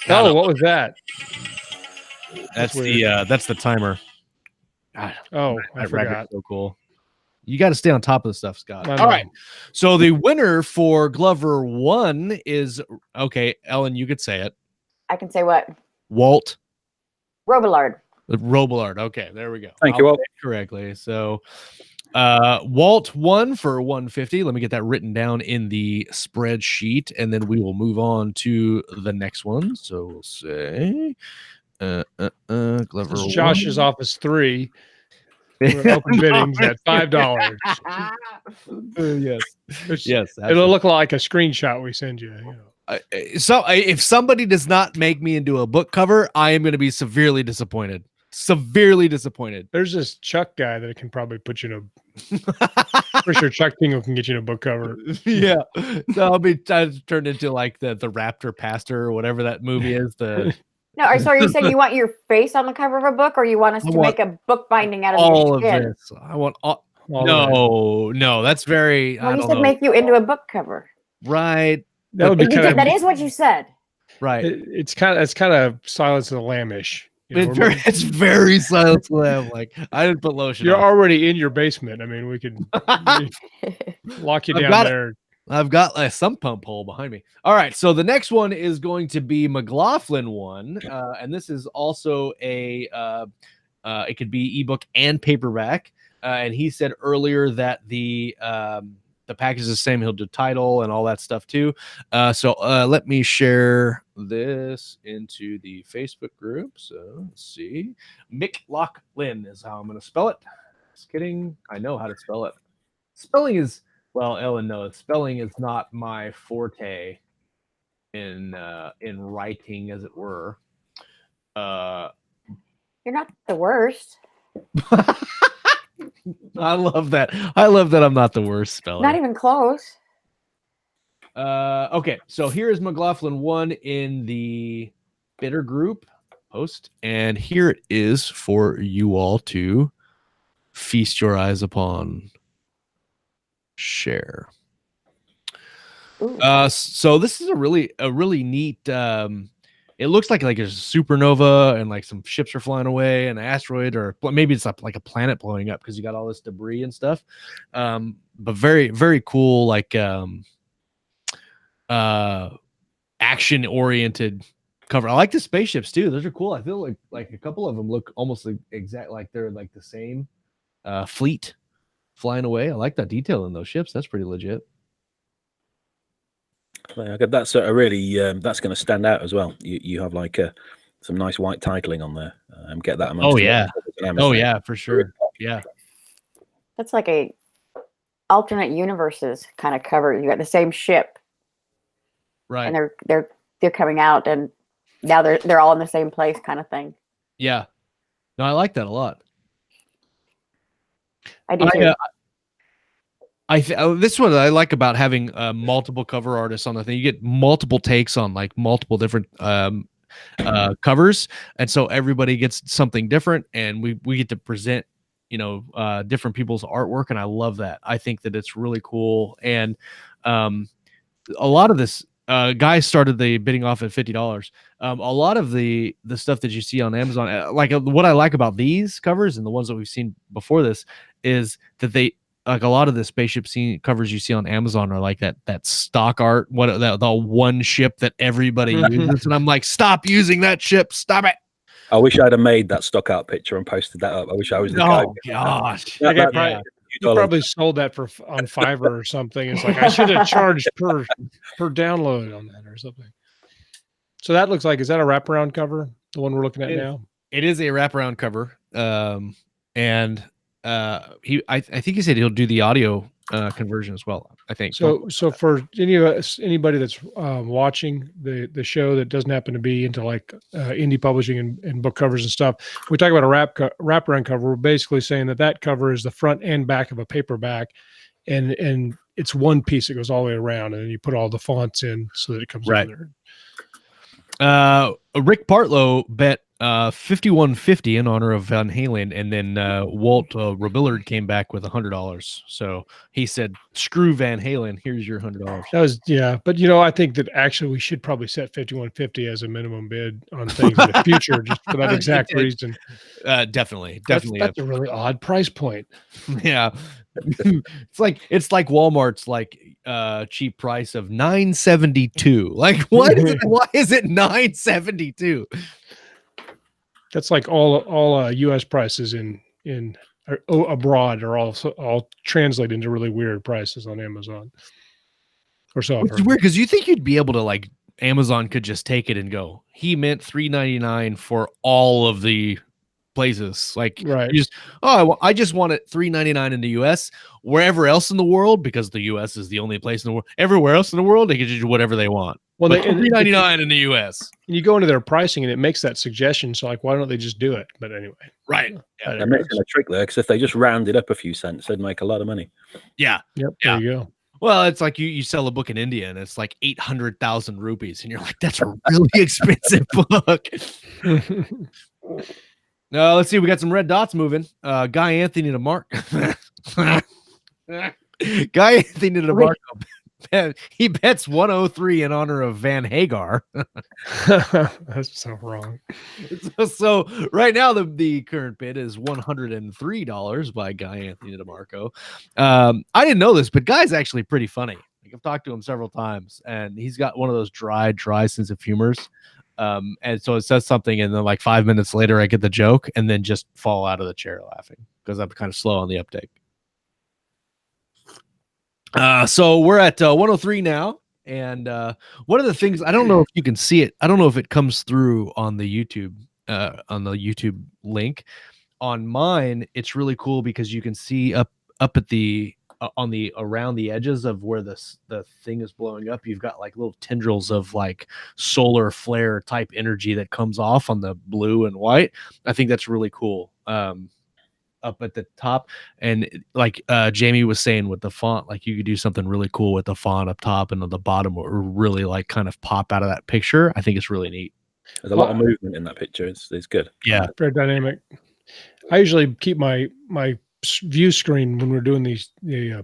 Oh, what was that? That's the timer. Oh, I forgot. So cool. You got to stay on top of the stuff, Scott. All right. So the winner for Glover 1 is, okay, Ellen, you could say it. I can say what? Walt Robillard. Robillard. Okay, there we go. Thank you, Walt. Correctly. So Walt won for 150. Let me get that written down in the spreadsheet, and then we will move on to the next one. So we'll say, Glover. Josh's office 3. Open biddings at $5. Yes, yes. It'll look like a screenshot we send you. So if somebody does not make me into a book cover, I am going to be severely disappointed. Severely disappointed. There's this Chuck guy that can probably put you in a. For sure, Chuck Tingle can get you in a book cover. Yeah, so I'll be turned into like the Raptor Pastor or whatever that movie is. The No, so are you saying you want your face on the cover of a book, or you want us to make a book binding out of all your of skin? this? I want all. No, that's very. Well, you said make you into a book cover, right? That would be that is what you said, right? It's kind of Silence of the Lamb-ish. It's very Silence of the Lamb. Like I didn't put lotion. You're already in your basement. I mean, we could lock you down there. I've got a sump pump hole behind me. All right, so the next one is going to be McLaughlin one, and this is also a it could be ebook and paperback. And he said earlier that the package is the same. He'll do title and all that stuff too. So let me share this into the Facebook group. So let's see. McLaughlin is how I'm going to spell it. Just kidding. I know how to spell it. Spelling is, well, Ellen knows. Spelling is not my forte in writing, as it were. You're not the worst. I love that. I love that I'm not the worst speller. Not even close. Okay, so here's McLaughlin 1 in the bidder group post, and here it is for you all to feast your eyes upon. Share. So this is a really neat. It looks like there's a supernova and like some ships are flying away, an asteroid, or maybe it's like a planet blowing up because you got all this debris and stuff. But very, very cool, like action oriented cover. I like the spaceships too. Those are cool. I feel like a couple of them look almost exact like they're like the same fleet flying away. I like that detail in those ships. That's pretty legit. That's a really that's going to stand out as well. You have like some nice white titling on there. Get that. Oh yeah. Oh yeah, for sure. Yeah. That's like a alternate universes kind of cover. You got the same ship, right? And they're coming out, and now they're all in the same place, kind of thing. Yeah. No, I like that a lot. I do too. This is what I like about having multiple cover artists on the thing. You get multiple takes on like multiple different covers, and so everybody gets something different, and we get to present different people's artwork, and I love that. I think that it's really cool, and a lot of this guys started the bidding off at $50. A lot of the stuff that you see on Amazon, like what I like about these covers and the ones that we've seen before this, is that they. Like a lot of the spaceship scene covers you see on Amazon are like that stock art, the one ship that everybody uses, and I'm like, stop using that ship, stop it. I wish I'd have made that stock art picture and posted that up. I wish I was the guy. Oh gosh, you probably sold that on Fiverr or something. It's like I should have charged per download on that or something. So that looks like, is that a wraparound cover? The one we're looking at now? It is a wraparound cover, and. I think he said he'll do the audio conversion as well. I think so. So for anybody that's watching the show that doesn't happen to be into like indie publishing and book covers and stuff, we talk about a wraparound cover. We're basically saying that cover is the front and back of a paperback, and it's one piece that goes all the way around, and then you put all the fonts in so that it comes right there. Rick Partlow bet $51.50 in honor of Van Halen, and then Walt Robillard came back with $100. So he said, "Screw Van Halen, here's your $100." That was but I think that actually we should probably set $51.50 as a minimum bid on things in the future, just for that exact reason. Definitely. That's a really odd price point. Yeah, it's like Walmart's like cheap price of $9.72. Like what? Why is it $9.72? That's like all U.S. prices in abroad are also all translated into really weird prices on Amazon. Or so I've heard. It's weird because you think you'd be able to, like, Amazon could just take it and go, he meant $3.99 for all of the places. Like, right. I just want it $3.99 in the US. Wherever else in the world, because the US is the only place in the world, everywhere else in the world, they can do whatever they want. Well, they $3.99 in the US. And you go into their pricing and it makes that suggestion. So, like, why don't they just do it? But anyway. Right. Yeah, they're missing a trick there, because if they just rounded up a few cents, they'd make a lot of money. Yeah. Yep. There you go. Well, it's like you sell a book in India and it's like 800,000 rupees, and you're like, that's a really expensive book. No, let's see. We got some red dots moving. Guy Anthony DeMarco. Guy Anthony DeMarco. He bets 103 in honor of Van Hagar. That's so wrong. So right now the current bid is $103 by Guy Anthony DeMarco. I didn't know this, but Guy's actually pretty funny. Like, I've talked to him several times, and he's got one of those dry sense of humors. And so it says something, and then like 5 minutes later I get the joke and then just fall out of the chair laughing because I'm kind of slow on the uptake. So we're at 103 now, and one of the things, I don't know if you can see it, I don't know if it comes through on the YouTube link. On mine, it's really cool because you can see up at the on the around the edges of where the thing is blowing up, you've got like little tendrils of like solar flare type energy that comes off on the blue and white. I think that's really cool. Up at the top, and like Jamie was saying with the font, like you could do something really cool with the font up top and on the bottom, or really like kind of pop out of that picture. I think it's really neat. There's a lot of movement in that picture. It's good. Yeah, very dynamic. I usually keep my view screen when we're doing the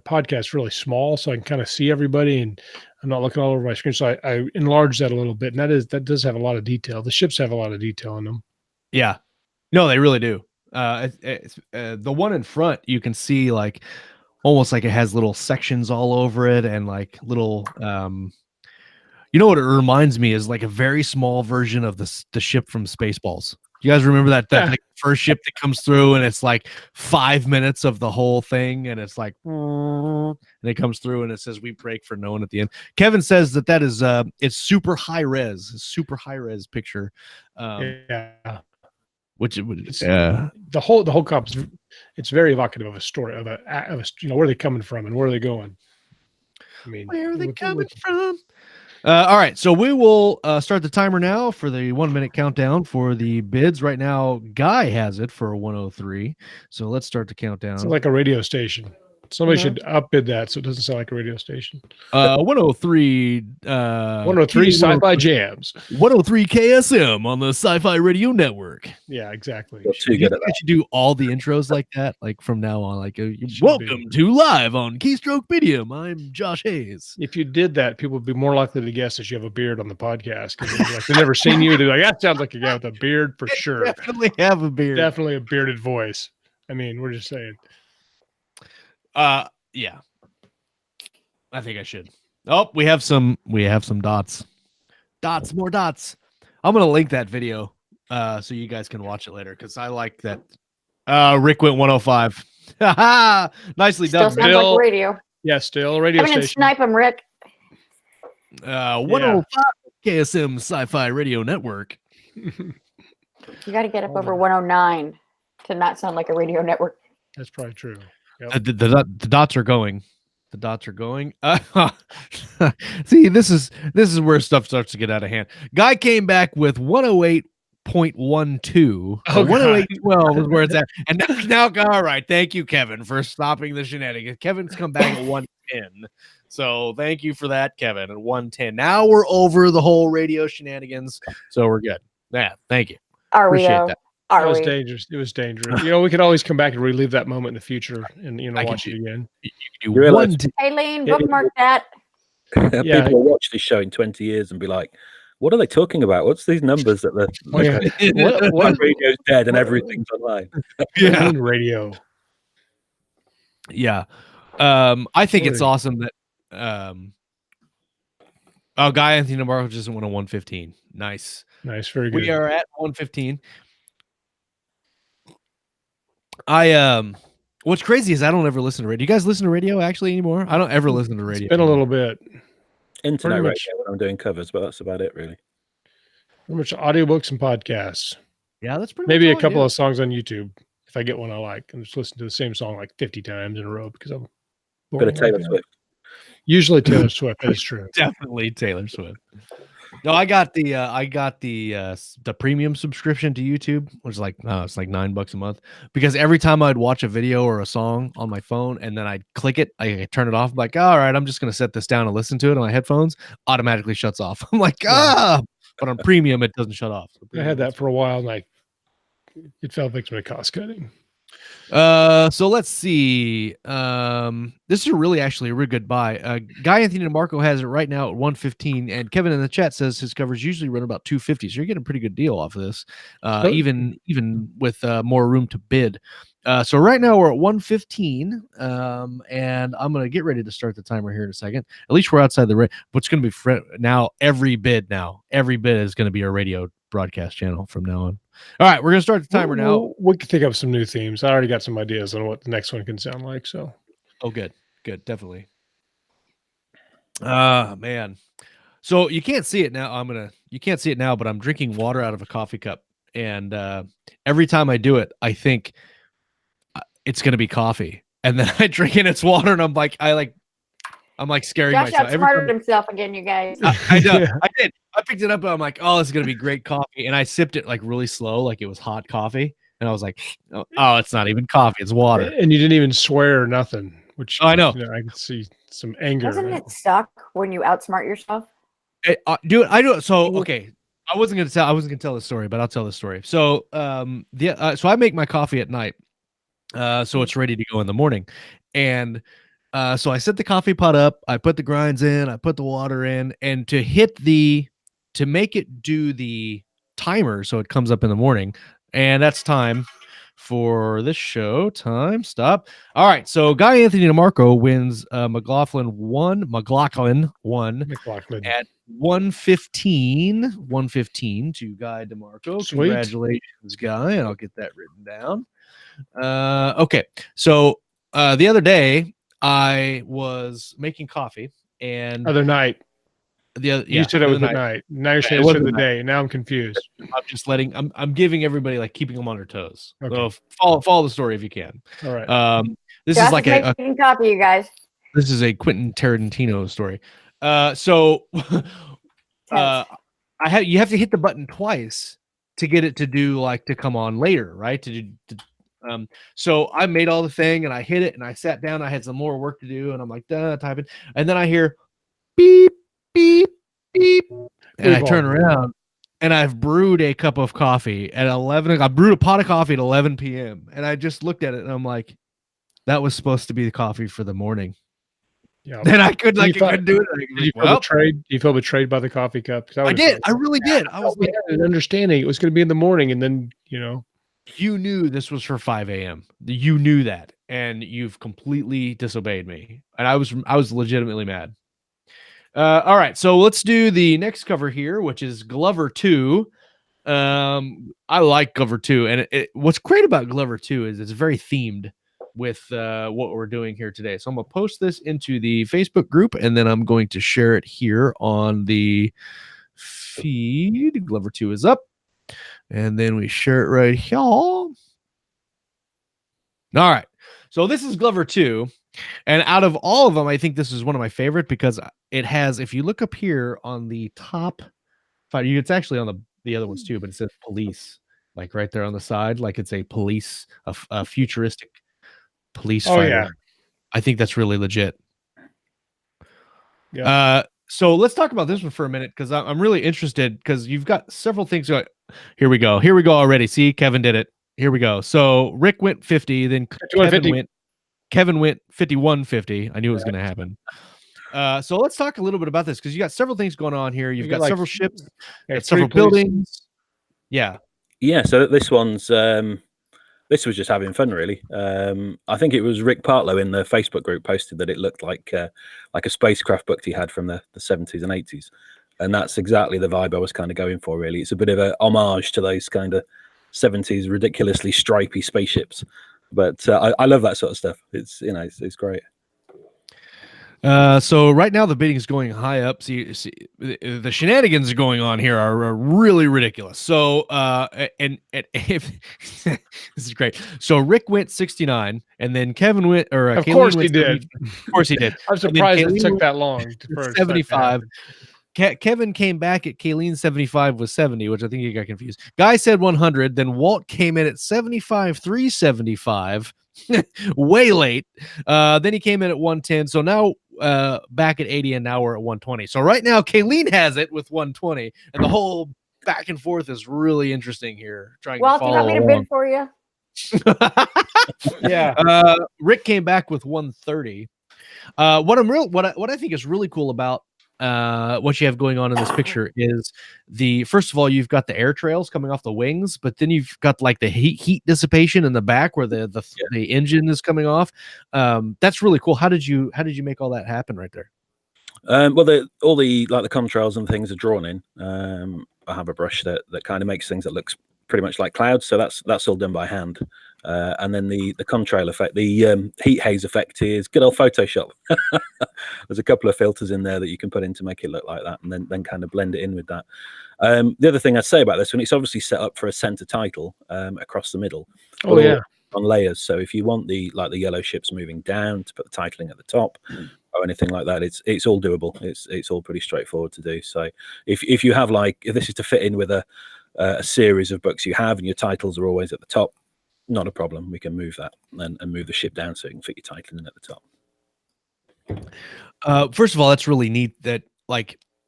podcast really small, so I can kind of see everybody, and I'm not looking all over my screen. So I enlarge that a little bit, and that does have a lot of detail. The ships have a lot of detail in them. Yeah, no, they really do. The one in front, you can see like almost like it has little sections all over it, and like little you know what it reminds me is like a very small version of the ship from Spaceballs. You guys remember that like first ship that comes through, and it's like 5 minutes of the whole thing, and it's like, and it comes through and it says "we break for no one" at the end. Kevin says that is it's super high res picture. Yeah. Which it would, the whole cup is, it's very evocative of a story of a where are they coming from and where are they going? I mean, where are they coming from? All right, so we will start the timer now for the 1 minute countdown for the bids. Right now, Guy has it for 103. So let's start the countdown. It's like a radio station. Somebody should upbid that so it doesn't sound like a radio station. 103. 103 Sci-Fi Jams. 103 KSM on the Sci-Fi Radio Network. Yeah, exactly. You should do all the intros like that, like from now on. Like, welcome to Live on Keystroke Medium. I'm Josh Hayes. If you did that, people would be more likely to guess that you have a beard on the podcast. Like, they've never seen you. They're like, that sounds like a guy with a beard for sure. Definitely have a beard. Definitely a bearded voice. I mean, we're just saying. Yeah, I think I should. Oh, we have some dots, more dots. I'm gonna link that video so you guys can watch it later, because I like that. Rick went 105. Nicely done, Still sounds like radio. Yeah, still radio station. Snipe him, Rick. 105 KSM Sci-Fi Radio Network. You got to get up over 109 to not sound like a radio network. That's probably true. Yep. The dots are going. The dots are going. See, this is where stuff starts to get out of hand. Guy came back with 108.12. 108.12 is where it's at. And now, all right. Thank you, Kevin, for stopping the shenanigans. Kevin's come back at 110. So thank you for that, Kevin, at 110. Now we're over the whole radio shenanigans. So we're good. Yeah, thank you. Appreciate that. It was dangerous. It was dangerous. We could always come back and relive that moment in the future and watch it again. Hey, Lane, bookmark that. People will watch this show in 20 years and be like, what are they talking about? What's these numbers that what radio's dead and everything's online? Yeah, radio. Yeah. I think it's awesome that Guy Anthony DeMarco just went on 115. Nice, very good. We are at 115. What's crazy is I don't ever listen to radio. You guys listen to radio actually anymore? I don't ever listen to radio. It's been a little bit. Internet radio when I'm doing covers, but that's about it, really. Pretty much audiobooks and podcasts. Yeah, that's pretty maybe much a couple of songs on YouTube if I get one I like, and just listen to the same song like 50 times in a row because I'm bored. Bit of Taylor Swift. Usually Taylor Swift. That is true. Definitely Taylor Swift. No, I got the premium subscription to YouTube, which is like it's like $9 a month, because every time I'd watch a video or a song on my phone and then I'd click it, I turn it off. I'm like, all right, I'm just gonna set this down and listen to it on my headphones. Automatically shuts off. I'm like, but on premium it doesn't shut off. I had that for a while, and it felt victim to cost cutting. So let's see. This is really actually a really good buy. Guy Anthony DeMarco has it right now at 115, and Kevin in the chat says his covers usually run about 250. So you're getting a pretty good deal off of this, even with more room to bid. So right now we're at 115, and I'm gonna get ready to start the timer here in a second. At least we're outside the rate. What's gonna be now? Every bid is gonna be a radio broadcast channel from now on. All right, we're gonna start the timer now. We can think of some new themes. I already got some ideas on what the next one can sound like. So, good, definitely. Man. So you can't see it now. You can't see it now, but I'm drinking water out of a coffee cup, and every time I do it, I think it's gonna be coffee, and then I drink it, it's water, and I'm like scaring Josh myself. outsmarted himself again, you guys. I know. I did. I picked it up and I'm like, oh, this is gonna be great coffee. And I sipped it like really slow, like it was hot coffee. And I was like, oh, it's not even coffee, it's water. And you didn't even swear or nothing, which I know. I can see some anger. Doesn't it suck when you outsmart yourself? Dude, I do it. So okay. I wasn't gonna tell the story, but I'll tell the story. So so I make my coffee at night. So it's ready to go in the morning. And so I set the coffee pot up, I put the grinds in, I put the water in, and to make it do the timer so it comes up in the morning. And that's time for this show. Time. Stop. All right. So Guy Anthony DeMarco wins McLaughlin won at 115. 115 to Guy DeMarco. Sweet. Congratulations, Guy. And I'll get that written down. Okay. So the other day I was making coffee, and other night. You said it was the night. Now you're saying it's the day. Now I'm confused. I'm just I'm giving everybody, like, keeping them on their toes. Okay. So follow the story if you can. All right. This is like a copy, you guys. This is a Quentin Tarantino story. You have to hit the button twice to get it to do, like, to come on later, right? So I made all the thing and I hit it and I sat down. I had some more work to do and I'm like, typing, and then I hear beep, beep, beep, and I turn around and I've brewed a cup of coffee at 11. I brewed a pot of coffee at 11 p.m. and I just looked at it and I'm like, that was supposed to be the coffee for the morning. Yeah. Then I couldn't do it. Did you feel betrayed? Do you feel betrayed by the coffee cup? I did. I really did. I was like, an understanding it was going to be in the morning, and then you knew this was for 5 a.m. You knew that, and you've completely disobeyed me. And I was legitimately mad. All right, so let's do the next cover here, which is Glover 2. I like Glover 2, and what's great about Glover 2 is it's very themed with what we're doing here today. So I'm gonna post this into the Facebook group, and then I'm going to share it here on the feed. Glover 2 is up. And then we share it right here. All right. So this is Glover 2. And out of all of them, I think this is one of my favorite because it has, if you look up here on the top, it's actually on the other ones too, but it says police, like right there on the side, like it's a police, a futuristic police fighter. Yeah. I think that's really legit. Yeah. So let's talk about this one for a minute because I'm really interested because you've got several things going. Here we go already. See, Kevin did it. Here we go. So Rick went 50, then Kevin went 51.50. I knew it was going to happen. So let's talk a little bit about this because you got several things going on here. You've got several ships, several buildings. Yeah. So this one's this was just having fun, really. I think it was Rick Partlow in the Facebook group posted that it looked like a spacecraft book he had from the 70s and 80s. And that's exactly the vibe I was kind of going for, really. It's a bit of a homage to those kind of 70s ridiculously stripy spaceships. But I love that sort of stuff. It's it's great. So right now the bidding is going high up. See, the shenanigans going on here are really ridiculous. So and if this is great. So Rick went 69, and then Kevin went, or of Kayleen course he went did. Of course he did. I'm surprised it took that long for 75. Kevin came back at Kayleen 75 was 70, which I think he got confused. Guy said 100. Then Walt came in at 75, 375. Way late. Then he came in at 110. So now back at 80, and now we're at 120. So right now Kayleen has it with 120, and the whole back and forth is really interesting here. Trying to follow do you want me to along. bid for you? Yeah. Rick came back with 130. What I think is really cool about what you have going on in this picture is first of all, you've got the air trails coming off the wings, but then you've got like the heat dissipation in the back where the engine is coming off. That's really cool. How did you make all that happen right there? Well, all the contrails and things are drawn in. I have a brush that kind of makes things that looks pretty much like clouds, so that's all done by hand. And then the contrail effect, the heat haze effect is good old Photoshop. There's a couple of filters in there that you can put in to make it look like that, and then kind of blend it in with that. The other thing I'd say about this one, it's obviously set up for a center title across the middle. Oh yeah, on layers. So if you want the yellow ships moving down to put the titling at the top or anything like that, it's all doable. It's all pretty straightforward to do. So if you have if this is to fit in with a series of books you have and your titles are always at the top, not a problem. We can move that and move the ship down so you can fit your title in at the top. First of all, that's really neat that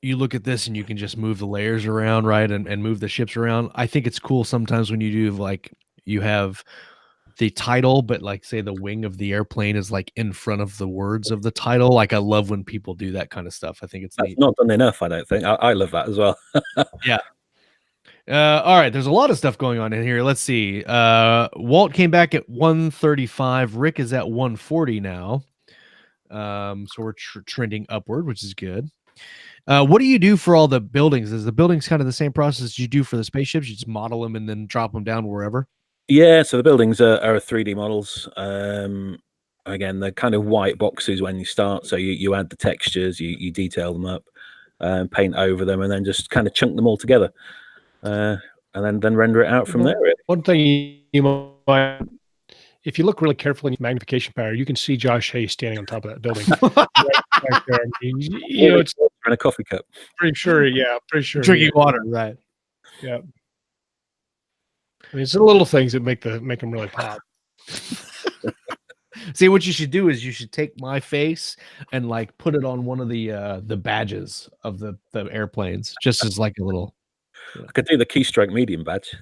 you look at this and you can just move the layers around, right? And move the ships around. I think it's cool sometimes when you do you have the title, but say the wing of the airplane is in front of the words of the title. I love when people do that kind of stuff. I think that's neat. Not done enough, I don't think. I love that as well. Yeah. All right, there's a lot of stuff going on in here. Let's see. Walt came back at 135. Rick is at 140 now. So we're trending upward, which is good. What do you do for all the buildings? Is the buildings kind of the same process you do for the spaceships? You just model them and then drop them down wherever? Yeah, so the buildings are 3D models. Again, they're kind of white boxes when you start. So you add the textures, you detail them up, paint over them, and then just kind of chunk them all together. And then render it out from there. Really. One thing you might, if you look really carefully in magnification power, you can see Josh Hayes standing on top of that building. right there. It's in a coffee cup. Pretty sure, yeah, pretty sure. Drinking water, right? Yeah. I mean, it's the little things that make them really pop. See, what you should do is you should take my face and put it on one of the badges of the airplanes, just as a little. I could do the Keystroke Medium badge.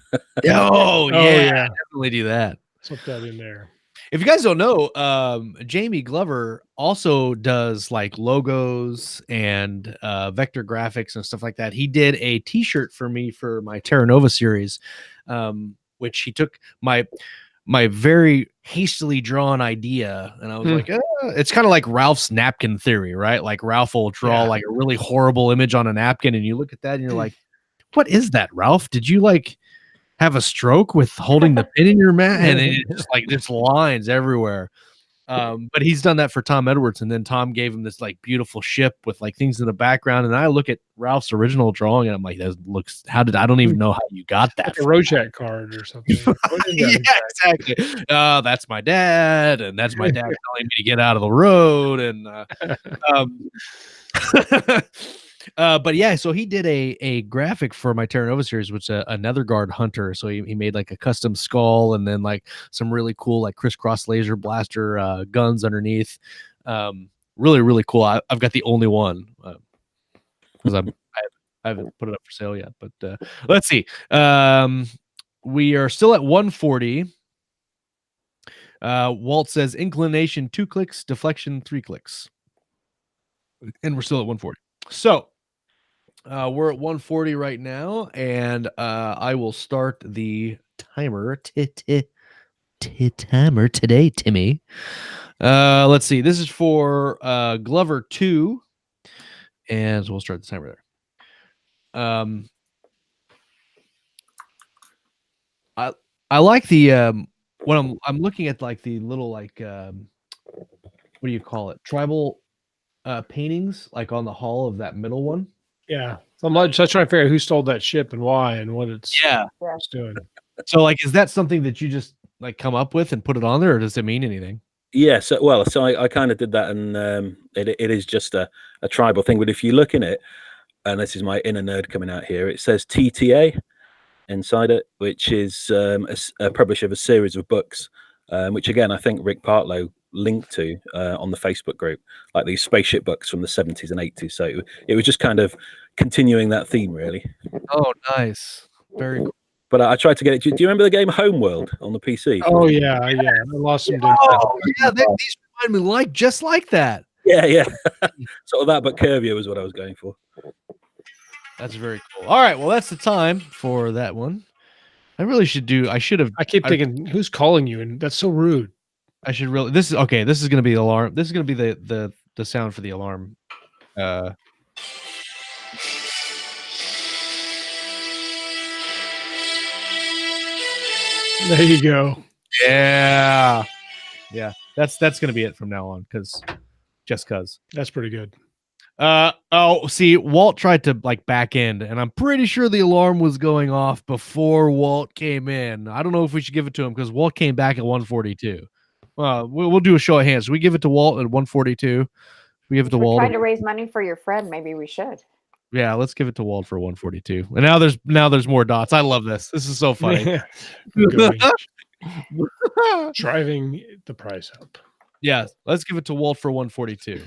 Oh yeah, definitely do that. Slip that in there. If you guys don't know, Jamie Glover also does logos and vector graphics and stuff like that. He did a T-shirt for me for my Terra Nova series, which he took my very hastily drawn idea, and I was like, it's kind of like Ralph's napkin theory, right? Ralph will draw a really horrible image on a napkin, and you look at that and you're like, what is that, Ralph? Did you have a stroke with holding the pin in your mouth? And it's just lines everywhere. But he's done that for Tom Edwards, and then Tom gave him this beautiful ship with things in the background. And I look at Ralph's original drawing, and I'm like, that looks. I don't even know how you got that. A Rojak card or something. Yeah, exactly. That's my dad, and that's my dad telling me to get out of the road, and but yeah, so he did a graphic for my Terra Nova series, which a Nether Guard hunter. So he made a custom skull, and then some really cool crisscross laser blaster guns underneath. Really, really cool. I've got the only one because I haven't put it up for sale yet. But let's see. We are still at 140. Walt says inclination 2 clicks, deflection 3 clicks, and we're still at 140. So we're at 140 right now, and I will start the timer. Timer today, Timmy. Let's see. This is for Glover 2, and so we'll start the timer there. I like the what I'm looking at, like the little like what do you call it? Tribal paintings, like on the hull of that middle one. Yeah. So I'm just trying to figure out who stole that ship and why and what it's doing. So like, is that something that you just like come up with and put it on there, or does it mean anything? Yeah, so I kind of did that, and it is just a tribal thing. But if you look in it, and this is my inner nerd coming out here, it says TTA inside it, which is a publisher of a series of books, which again I think Rick Partlow linked to on the Facebook group, like these spaceship books from the 70s and 80s. So it was just kind of continuing that theme, really. Oh, nice, very cool. But I tried to get it. Do you remember the game Homeworld on the PC? Oh yeah. I lost some. Oh yeah, these remind me just like that. Yeah. Sort of that, but curvier was what I was going for. That's very cool. All right, well, that's the time for that one. I should have. I keep thinking, who's calling you? And that's so rude. I should really. This is okay. This is going to be the alarm. This is going to be the sound for the alarm. There you go. Yeah. That's going to be it from now on, because that's pretty good. See, Walt tried to like back end, and I'm pretty sure the alarm was going off before Walt came in. I don't know if we should give it to him, because Walt came back at 142. We'll do a show of hands. Should we give it to Walt at 142? We give it to Walt. Trying to raise money for your friend. Maybe we should. Yeah, let's give it to Walt for 142. And now there's more dots. I love this. This is so funny. Driving the price up. Yeah, let's give it to Walt for 142.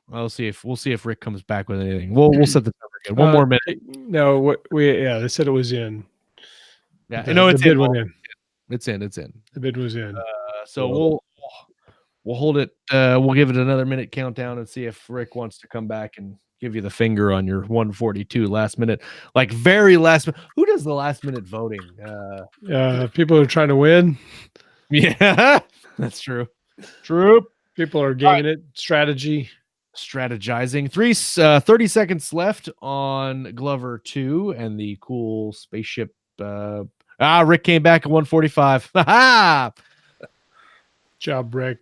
We'll see if Rick comes back with anything. We'll set the number again. One more minute. No, they said it was in. Yeah, it's bid in. Went in. It's in. The bid was in. So we'll hold it. We'll give it another minute countdown and see if Rick wants to come back and give you the finger on your 142 last minute, like very last minute. Who does the last minute voting? People are trying to win. Yeah, that's true. People are gaming it. Strategizing. 30 seconds left on Glover 2 and the cool spaceship. Rick came back at 145. Ha! Job, Rick.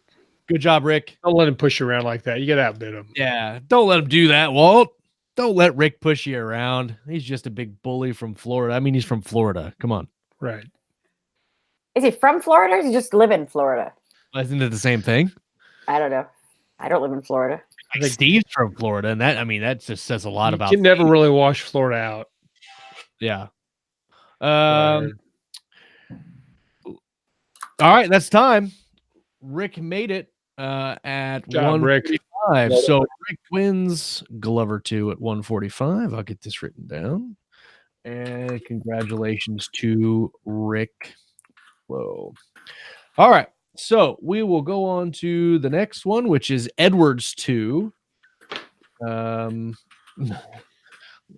Good job, Rick. Don't let him push you around like that. You got to outbid him. Yeah, don't let him do that, Walt. Don't let Rick push you around. He's just a big bully from Florida. I mean, he's from Florida. Come on. Right. Is he from Florida, or does he just live in Florida? Isn't it the same thing? I don't know. I don't live in Florida. I think Steve's from Florida, and that just says a lot about. You can never really wash Florida out. Yeah. All right, that's time. Rick made it at 145. So Rick wins Glover 2 at 145. I'll get this written down. And congratulations to Rick. Whoa. All right. So we will go on to the next one, which is Edwards 2. And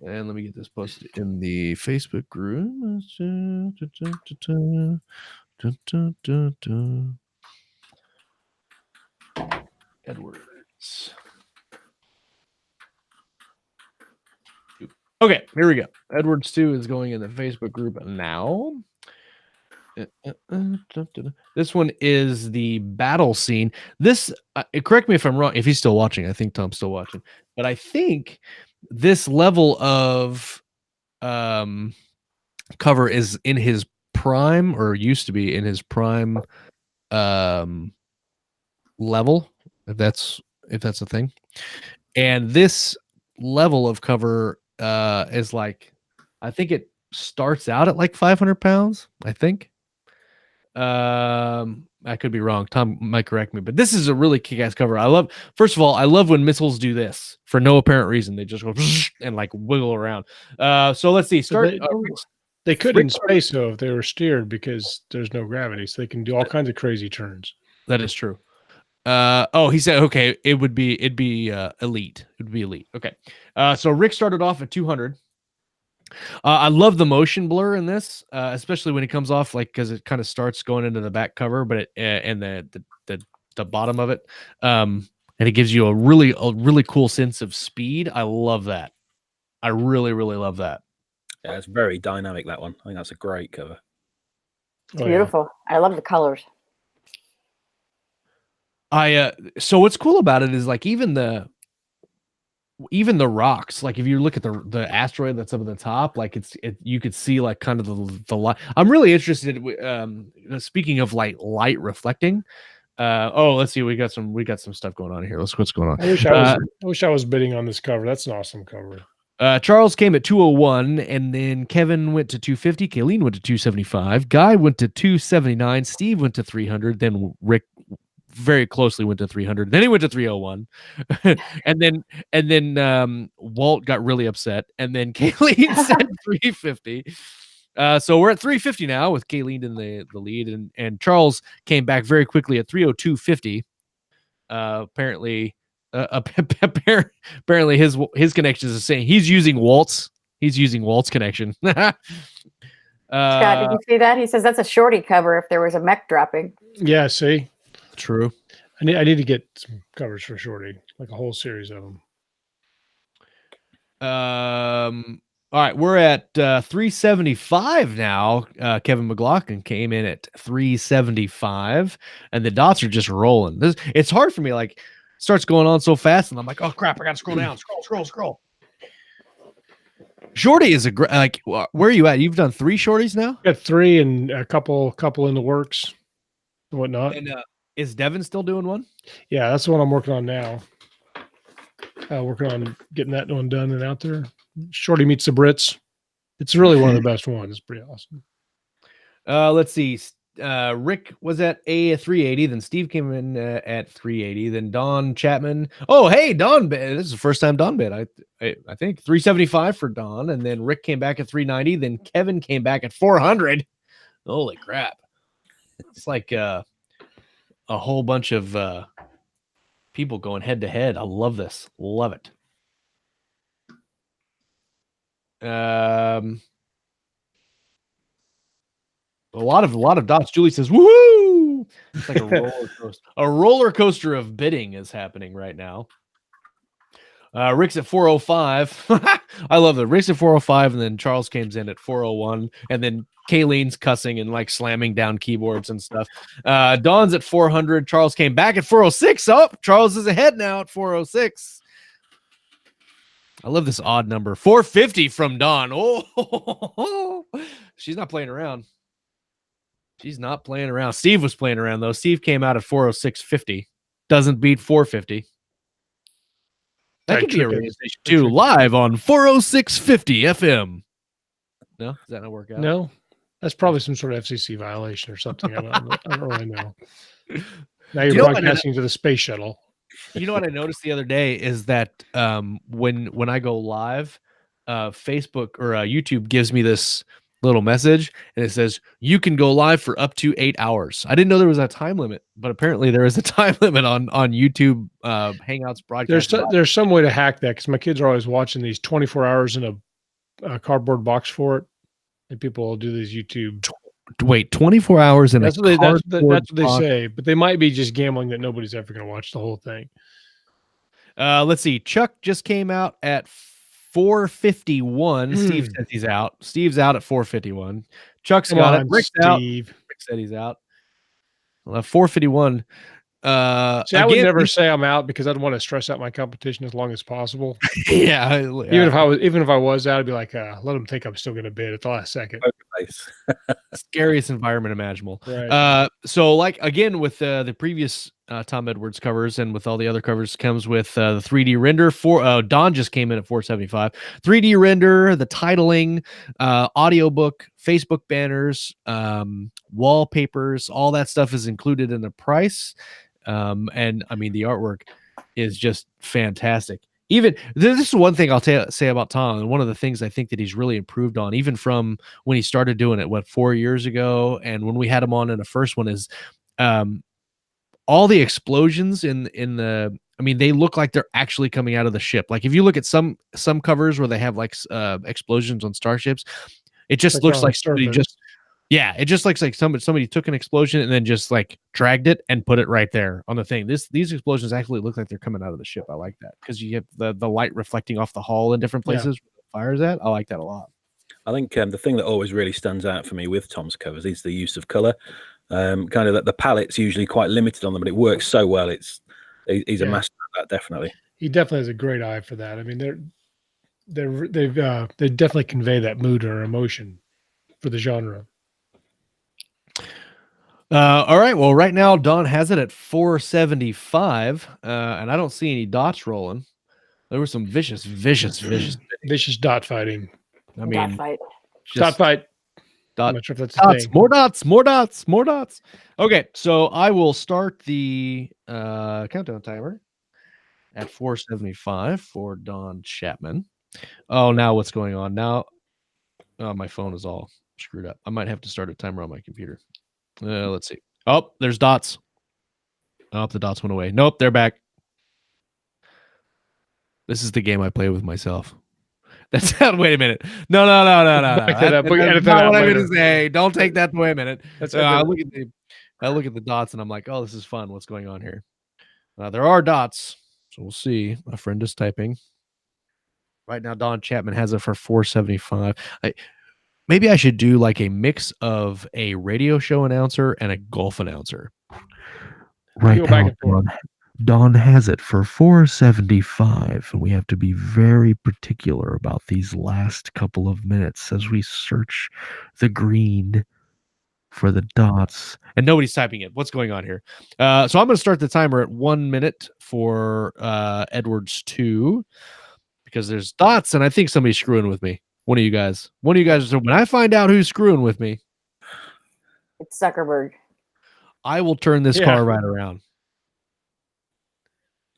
let me get this posted in the Facebook group. Edwards. Okay, here we go. Edwards 2 is going in the Facebook group now. This one is the battle scene. This, correct me if I'm wrong, if he's still watching. I think Tom's still watching. But I think this level of cover is in his prime, or used to be in his prime level, if that's a thing. And this level of cover is like, I think it starts out at like 500 pounds, I think. I could be wrong. Tom might correct me, but this is a really kick-ass cover. First of all, I love when missiles do this for no apparent reason. They just go and like wiggle around. So let's see. They could in space though if they were steered, because there's no gravity, so they can do all kinds of crazy turns. That is true. He said, okay, it'd be elite. It would be elite. Okay. So Rick started off at 200. I love the motion blur in this, especially when it comes off, like, because it kind of starts going into the back cover, but and the bottom of it, and it gives you a really cool sense of speed. I love that. I really love that. Yeah, it's very dynamic, that one. I think that's a great cover. It's beautiful. Yeah. I love the colors. So what's cool about it is like even the rocks, like if you look at the asteroid that's up at the top, like you could see like kind of the light. I'm really interested. Speaking of light reflecting. Let's see. We got some stuff going on here. What's going on? I wish I was bidding on this cover. That's an awesome cover. Charles came at 201, and then Kevin went to 250. Kayleen went to 275. Guy went to 279. Steve went to 300. Then Rick very closely went to 300. Then he went to 301, and then Walt got really upset, and then Kayleen said 350. So we're at 350 now with Kayleen in the lead, and Charles came back very quickly at 302.50. Apparently his connection is the same. He's using Walt's connection. Scott, did you see that? He says that's a shorty cover if there was a mech dropping. Yeah, see? True. I need to get some covers for shorty, like a whole series of them. All right, we're at 375 now. Kevin McLaughlin came in at 375, and the dots are just rolling. It's hard for me. Like, starts going on so fast, and I'm like, oh crap, I got to scroll down. Scroll. Shorty is like, where are you at? You've done 3 shorties now? Got 3 and a couple in the works and whatnot. And is Devin still doing one? Yeah, that's the one I'm working on now. Working on getting that one done and out there. Shorty Meets the Brits. It's really one of the best ones. It's pretty awesome. Let's see. Rick was at a 380. Then Steve came in at 380. Then Don Chapman. Oh, hey, Don. This is the first time Don bid. I think 375 for Don. And then Rick came back at 390. Then Kevin came back at 400. Holy crap. It's like a whole bunch of people going head to head. I love this. Love it. A lot of dots. Julie says, "Woohoo!" It's like a roller coaster. A roller coaster of bidding is happening right now. Rick's at 405. I love that. Rick's at 405, and then Charles comes in at 401, and then Kayleen's cussing and like slamming down keyboards and stuff. Dawn's at 400. Charles came back at 406. Oh, Charles is ahead now at 406. I love this odd number. 450 from Dawn. Oh, she's not playing around. She's not playing around. Steve was playing around, though. Steve came out at 406.50. Doesn't beat 450. That could be a radio station, too. Live on 406.50 FM. No? Does that not work out? No. That's probably some sort of FCC violation or something. I don't really know. Now you're broadcasting to the space shuttle. You know what I noticed the other day is that when I go live, Facebook or YouTube gives me this little message, and it says you can go live for up to 8 hours. I didn't know there was a time limit, but apparently there is a time limit on YouTube Hangouts broadcast. There's some way to hack that, because my kids are always watching these 24 hours in a cardboard box for it, and people will do these YouTube. Wait, 24 hours in that's what they say, but they might be just gambling that nobody's ever going to watch the whole thing. Let's see. Chuck just came out at 451. Steve says he's out. Steve's out at 451. Chuck's got it. Rick's out. Rick said he's out. 451. See, I would never say I'm out, because I'd want to stress out my competition as long as possible. Yeah. Even if I was out, I'd be like, let them think I'm still going to bid at the last second. Scariest environment imaginable. Right. So like again with the previous Tom Edwards covers, and with all the other covers, comes with the 3D render. Don just came in at 475. 3D render, the titling, audiobook, Facebook banners, wallpapers, all that stuff is included in the price. And I mean, the artwork is just fantastic. Even this is one thing I'll say about Tom, and one of the things I think that he's really improved on, even from when he started doing it, 4 years ago, and when we had him on in the first one, is all the explosions in the. I mean, they look like they're actually coming out of the ship. Like if you look at some covers where they have like explosions on starships, it just looks like somebody just. Yeah, it just looks like somebody took an explosion and then just like dragged it and put it right there on the thing. These explosions actually look like they're coming out of the ship. I like that, because you have the light reflecting off the hull in different places where the fire's at. I like that a lot. I think the thing that always really stands out for me with Tom's covers is the use of color. Kind of that the palette's usually quite limited on them, but it works so well. He's a master of that, definitely. He definitely has a great eye for that. I mean, they definitely convey that mood or emotion for the genre. All right. Well, right now Don has it at 475, and I don't see any dots rolling. There was some vicious dot fighting. I mean, dot fight. Dot fight. Dot, I'm not sure if that's dots, more dots. Okay, so I will start the countdown timer at 475 for Don Chapman. Oh, now what's going on now? Oh, my phone is all screwed up. I might have to start a timer on my computer. Let's see. Oh, there's dots. Oh, the dots went away. Nope, they're back. This is the game I play with myself. That's not. Wait a minute. No. That's not what I'm going to say. Don't take that. Wait a minute. I look at the dots and I'm like, oh, this is fun. What's going on here? There are dots, so we'll see. My friend is typing. Right now, Don Chapman has it for 475. Maybe I should do like a mix of a radio show announcer and a golf announcer. Right now, Don has it for 475, and we have to be very particular about these last couple of minutes as we search the green for the dots. And nobody's typing it. What's going on here? So I'm going to start the timer at 1 minute for Edwards 2 because there's dots, and I think somebody's screwing with me. One of you guys. When I find out who's screwing with me, it's Zuckerberg. I will turn this car right around.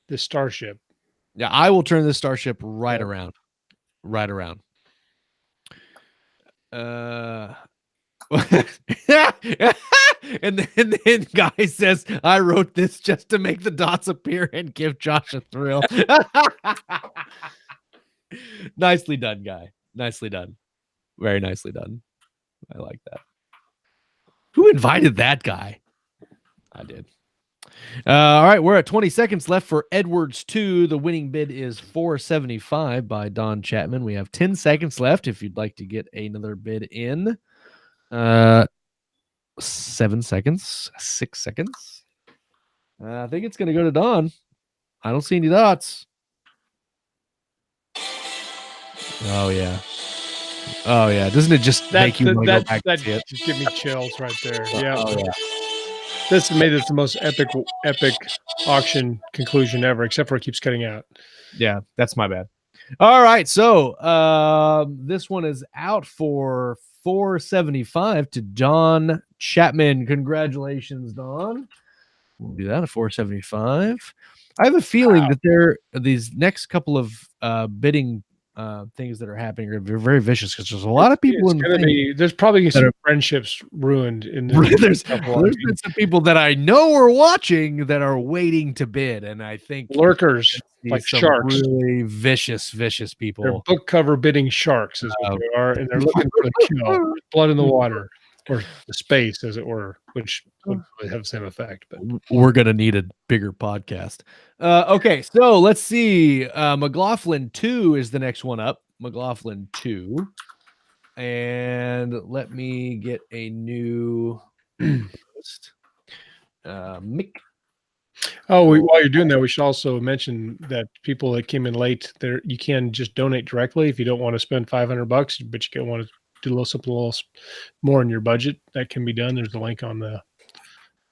The Starship. Yeah, I will turn this Starship right around. Right around. And then guy says, I wrote this just to make the dots appear and give Josh a thrill. Nicely done, guy. Nicely done. Very nicely done. I like that. Who invited that guy? I did. All right, we're at 20 seconds left for Edwards 2. The winning bid is 475 by Don Chapman. We have 10 seconds left if you'd like to get another bid in. 7 seconds, 6 seconds. I think it's going to go to Don. I don't see any dots. Oh, yeah. Oh, yeah. Doesn't it just make you want to go back to see it? Just give me chills right there. Yeah. Oh, yeah. This made it the most epic auction conclusion ever, except for it keeps cutting out. Yeah, that's my bad. All right, so this one is out for 475 to Don Chapman. Congratulations, Don. We'll do that at 475. I have a feeling that these next couple of bidding things that are happening are very vicious because there's a lot of people there's probably some friendships ruined in there's been some people that I know are watching that are waiting to bid, and I think lurkers like sharks, really vicious people. They're book cover bidding sharks is what they are, and they're looking for the kill, blood in the water or the space, as it were, which would really have the same effect. But we're gonna need a bigger podcast. Okay, so let's see. McLaughlin 2 is the next one up. McLaughlin 2, and let me get a new post. Mick. Oh, while you're doing that, we should also mention that people that came in late, there you can just donate directly if you don't want to spend $500, but you can want to do a little more in your budget. That can be done. There's a link on the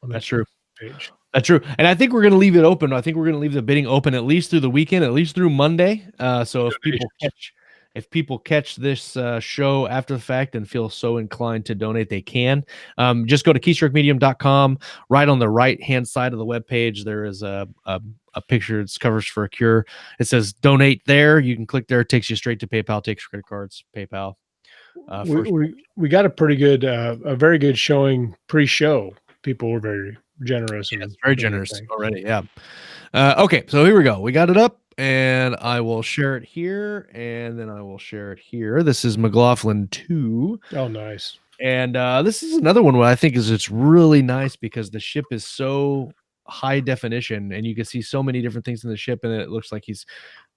That's true page. That's true, and I think we're going to leave it open. I think we're going to leave the bidding open at least through the weekend, at least through Monday. So if people catch this show after the fact and feel so inclined to donate, they can. Just go to KeystrokeMedium.com. Right on the right-hand side of the webpage, there is a picture. It's Covers for a Cure. It says donate there. You can click there. It takes you straight to PayPal. Takes credit cards, PayPal. We got a pretty good, a very good showing pre-show. People were very generous. Yeah, and very generous already. Yeah. Okay, so here we go. We got it up. And I will share it here, and then I will share it here. This is McLaughlin 2. Oh, nice. And this is another one where I think it's really nice because the ship is so high definition, and you can see so many different things in the ship, and it looks like he's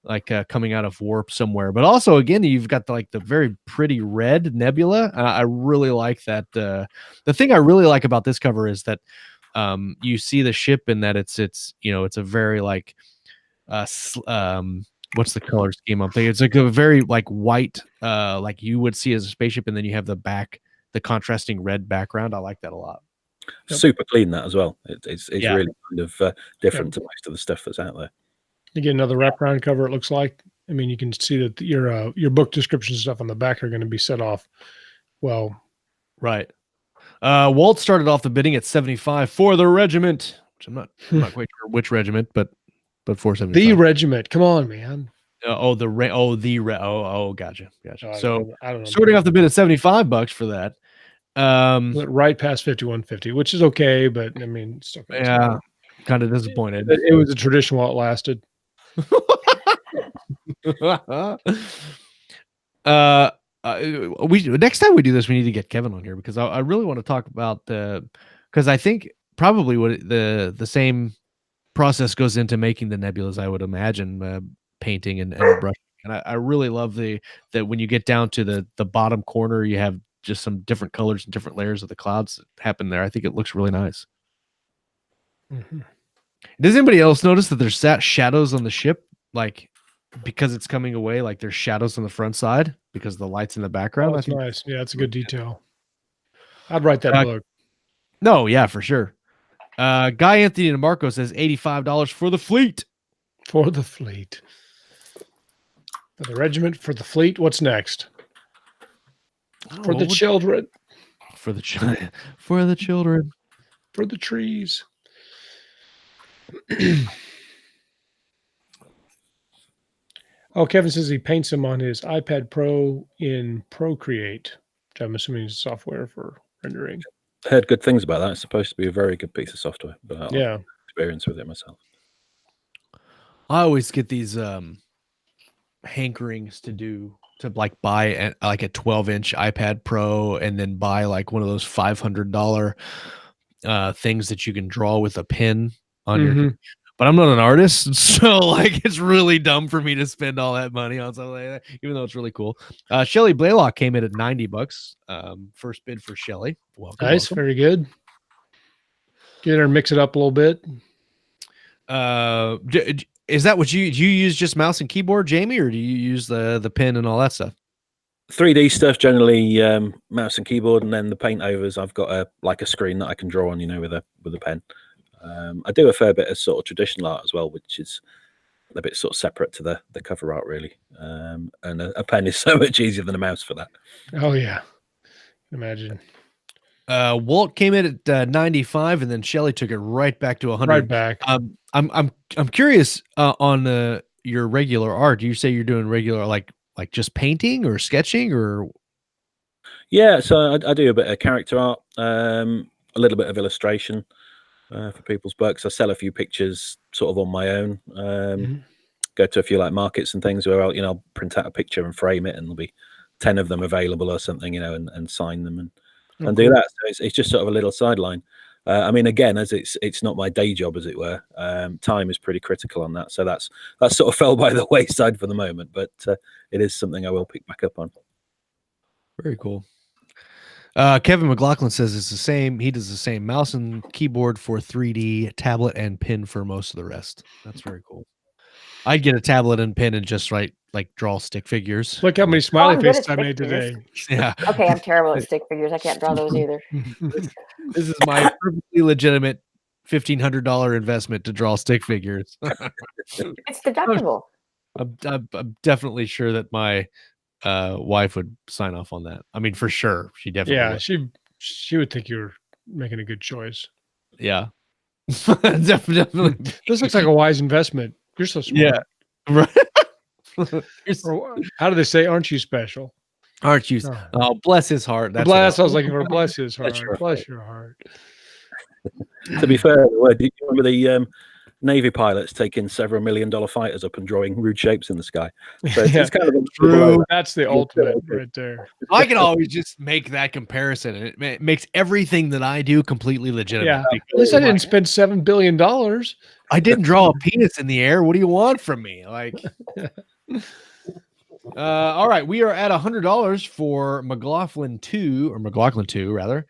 like coming out of warp somewhere. But also, again, you've got the very pretty red nebula. I really like that. The thing I really like about this cover is that you see the ship in that it's a very like what's the color scheme I'm thinking? It's like a very like white, like you would see as a spaceship, and then you have the contrasting red background. I like that a lot. Super clean that as well. It's really kind of different to most of the stuff that's out there. You get another wraparound cover, it looks like. I mean, you can see that your book description stuff on the back are going to be set off well. Right. Walt started off the bidding at 75 for the regiment, which I'm not quite sure which regiment, but 475. The regiment. Come on, man. Gotcha. So I don't know. Starting off the bid at $75 for that. Right past 5150, which is okay, but I mean, yeah, kind of disappointed. It was a tradition while it lasted. Next time we do this, we need to get Kevin on here, because I really want to talk about because I think probably what the same process goes into making the nebulas, I would imagine, painting and brushing. And I really love that when you get down to the bottom corner, you have just some different colors and different layers of the clouds that happen there. I think it looks really nice. Mm-hmm. Does anybody else notice that there's shadows on the ship, like because it's coming away, like there's shadows on the front side because of the lights in the background? That's nice. Yeah, it's a good detail. I'd write that book. No, yeah, for sure. Guy Anthony DeMarco says $85 for the fleet. For the fleet. For the regiment, for the fleet. What's next? For the children. For the for the children. For the trees. Oh, Kevin says he paints them on his iPad Pro in Procreate, which I'm assuming is software for rendering. I heard good things about that. It's supposed to be a very good piece of software, but I don't have experience with it myself. I always get these hankerings to like buy like a 12-inch iPad Pro, and then buy like one of those $500 things that you can draw with a pen on your. But I'm not an artist, so like it's really dumb for me to spend all that money on something like that, even though it's really cool. Shelly Blaylock came in at $90. First bid for Shelly. Welcome. Nice, very good. Get her and mix it up a little bit. Is that what you use, just mouse and keyboard, Jamie, or do you use the pen and all that stuff? 3D stuff generally, mouse and keyboard, and then the paint overs. I've got a screen that I can draw on, with a pen. I do a fair bit of sort of traditional art as well, which is a bit sort of separate to the cover art, really. And a pen is so much easier than a mouse for that. Oh yeah, imagine. Walt came in at 95, and then Shelly took it right back to 100. Right back. I'm curious on your regular art. Do you say you're doing regular like just painting or sketching or? Yeah, so I do a bit of character art, a little bit of illustration. For people's books. I sell a few pictures sort of on my own. Go to a few like markets and things where I'll print out a picture and frame it, and there'll be 10 of them available or something, and sign them and do that. So it's just sort of a little sideline. I mean, again, as it's not my day job, as it were. Time is pretty critical on that, so that's sort of fell by the wayside for the moment. But it is something I will pick back up on. Very cool. Kevin McLaughlin says it's the same. He does the same mouse and keyboard for 3D, tablet and pen for most of the rest. That's very cool. I'd get a tablet and pen and just draw stick figures. Look how many smiley faces I made today. Yeah. Okay, I'm terrible at stick figures. I can't draw those either. This is my perfectly legitimate $1,500 investment to draw stick figures. It's deductible. I'm definitely sure that my wife would sign off on that. I mean, for sure, she definitely. Yeah, would. she would think you're making a good choice. Yeah, definitely. This looks like a wise investment. You're so smart. Yeah, right. How do they say? Aren't you special? Aren't you? Oh, bless his heart. That's bless. I was looking for bless his heart. Bless your heart. To be fair, do you remember the Navy pilots taking several $1 million fighters up and drawing rude shapes in the sky. So it's kind of true. That's the ultimate right there. I can always just make that comparison, and it makes everything that I do completely legitimate. Yeah. At least I didn't spend $7 billion. I didn't draw a penis in the air. What do you want from me? Like, all right, we are at $100 for McLaughlin 2 rather.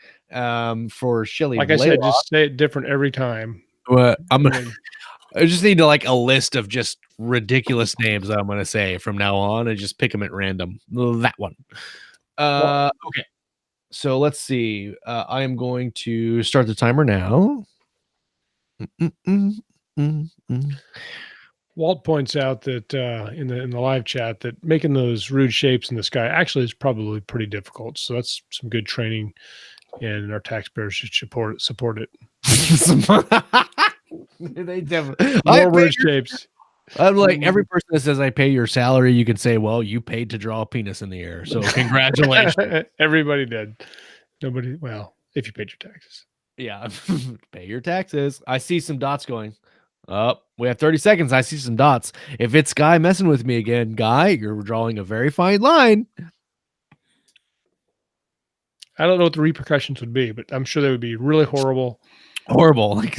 For Shelley. Like I said, just say it different every time. I just need to like a list of just ridiculous names that I'm going to say from now on and just pick them at random. That one. Okay. So let's see. I am going to start the timer now. Walt points out that in the live chat that making those rude shapes in the sky actually is probably pretty difficult. So that's some good training, and our taxpayers should support it. They definitely more rude shapes. I'm like, every person that says I pay your salary, you can say, well, you paid to draw a penis in the air. So congratulations. Everybody did. Nobody, well, if you paid your taxes. Yeah. Pay your taxes. I see some dots going. Oh, we have 30 seconds. I see some dots. If it's Guy messing with me again, Guy, you're drawing a very fine line. I don't know what the repercussions would be, but I'm sure they would be really horrible. Horrible. Like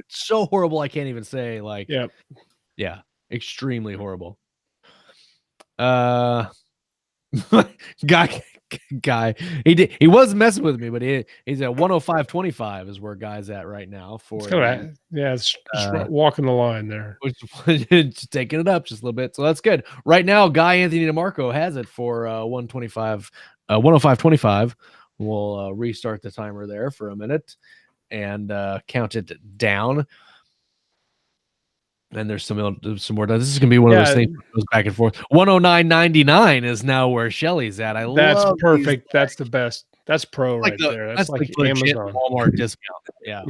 so horrible. I can't even say like, yeah, extremely horrible. Guy, he was messing with me, but he's at 105.25 is where Guy's at right now for it's walking the line there. Just taking it up just a little bit. So that's good. Right now, Guy Anthony DeMarco has it for 105.25. We'll restart the timer there for a minute and count it down. And there's some more. This is gonna be one of those things that goes back and forth. 109.99 is now where Shelley's at. That's perfect. That's the best. That's pro right there. That's like Amazon Walmart discount. Yeah.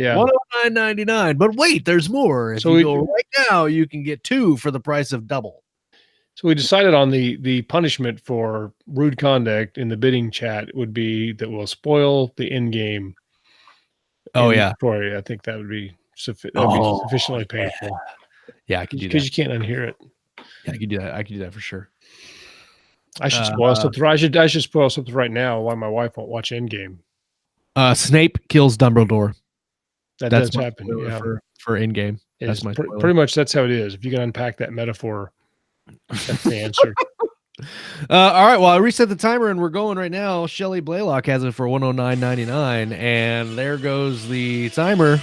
109.99. But wait, there's more. If you go right now, you can get 2 for the price of double. So we decided on the punishment for rude conduct in the bidding chat would be that we'll spoil the in-game. Inventory. I think that would be sufficiently painful. Yeah, I could do that because you can't unhear it. Yeah, I could do that. I could do that for sure. I should spoil something. I should spoil something right now. Why my wife won't watch Endgame? Snape kills Dumbledore. That's does happen. Yeah, for Endgame. That's my pretty much. That's how it is. If you can unpack that metaphor, that's the answer. All right. Well, I reset the timer and we're going right now. Shelley Blaylock has it for 109.99, and there goes the timer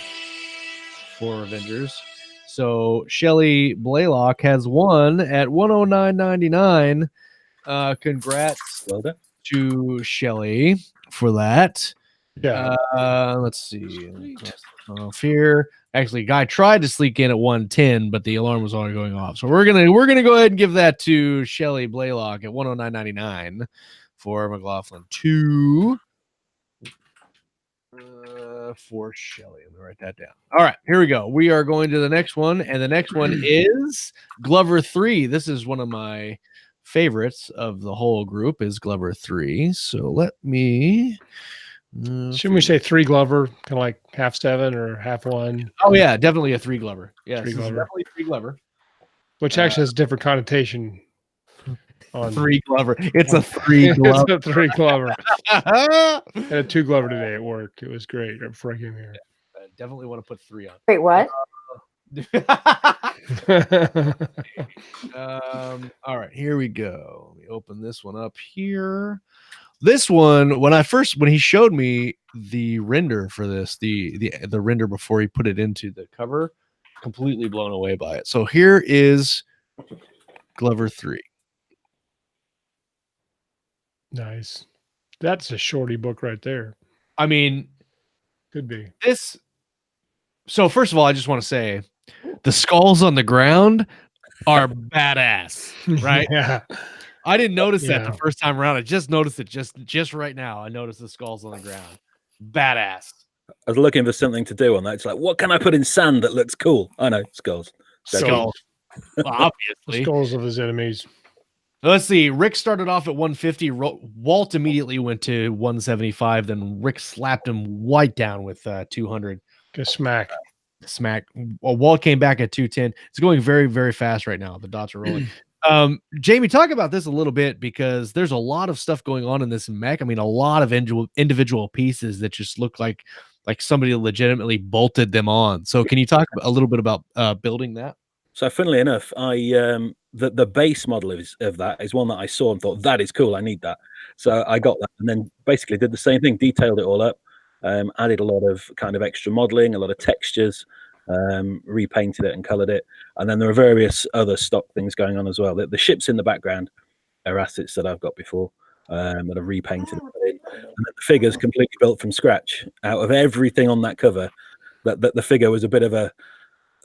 for Avengers. So Shelley Blaylock has won at 109.99. Congrats to Shelley for that. Yeah. Let's see. Off here. Actually, Guy tried to sneak in at 110, but the alarm was already going off. So we're gonna go ahead and give that to Shelley Blaylock at 109.99 for McLaughlin 2. For Shelley. Let me write that down. All right, here we go. We are going to the next one, and the next one is Glover 3. This is one of my favorites of the whole group is Glover 3. So let me shouldn't we say 3 Glover, kind of like half 7 or half 1? Oh yeah, definitely a 3 Glover. Yeah, definitely 3 Glover. Which actually has a different connotation. On 3 Glover. It's a 3 Glover. It's a 3 Glover. And a 2 Glover today at work. It was great. Right before I came here. I definitely want to put 3 on. Wait, what? All right, here we go. Let me open this one up here. This one, when he showed me the render for this, the render before he put it into the cover, completely blown away by it. So here is Glover 3. Nice. That's a shorty book right there. I mean, could be this. So first of all, I just want to say the skulls on the ground are badass, right? Yeah. I didn't notice that the first time around. I just noticed it just right now. I noticed the skulls on the ground. Badass. I was looking for something to do on that. It's like, what can I put in sand that looks cool? I know, skulls. Skulls. Well, obviously. The skulls of his enemies. Let's see. Rick started off at 150. Walt immediately went to 175. Then Rick slapped him right down with 200. Good smack. smack. Well, Walt came back at 210. It's going very, very fast right now. The dots are rolling. Jamie, talk about this a little bit, because there's a lot of stuff going on in this mech. I mean, a lot of individual pieces that just look like somebody legitimately bolted them on. So can you talk a little bit about building that? So funnily enough, the base model of that is one that I saw and thought, that is cool, I need that. So I got that, and then basically did the same thing, detailed it all up, added a lot of kind of extra modeling, a lot of textures, repainted it and colored it. And then there are various other stock things going on as well. The ships in the background are assets that I've got before, that I've repainted. And the figure's completely built from scratch out of everything on that cover. That the figure was a bit of a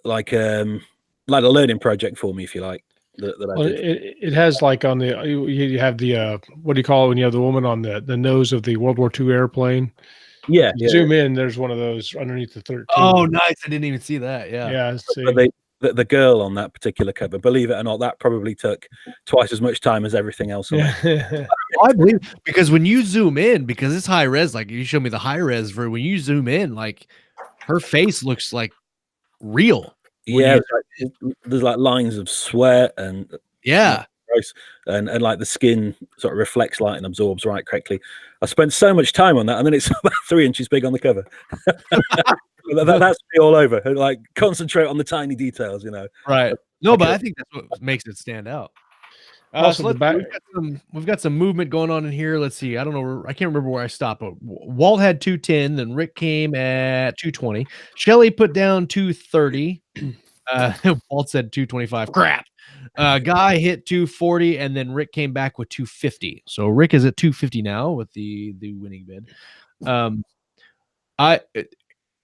like a learning project for me, if you like. Well, it has, like, on the you have the what do you call it when you have the woman on the nose of the World War II airplane? Yeah, zoom in. There's one of those underneath the 13. Oh, nice! I didn't even see that. Yeah. But the girl on that particular cover, believe it or not, that probably took twice as much time as everything else on it. I believe, because when you zoom in, because it's high res, like you showed me the high res for, when you zoom in, like her face looks like real. Yeah, there's like lines of sweat and and like the skin sort of reflects light and absorbs right correctly. I spent so much time on that, and then it's about 3 inches big on the cover. That's me all over. Like, concentrate on the tiny details, you know. Right. No, but I think that's what makes it stand out. Also, we've got some movement going on in here. Let's see. I don't know. I can't remember where I stopped. But Walt had 210, then Rick came at 220. Shelly put down 230. Walt said 225. Crap. Guy hit 240, and then Rick came back with 250. So Rick is at 250 now with the winning bid.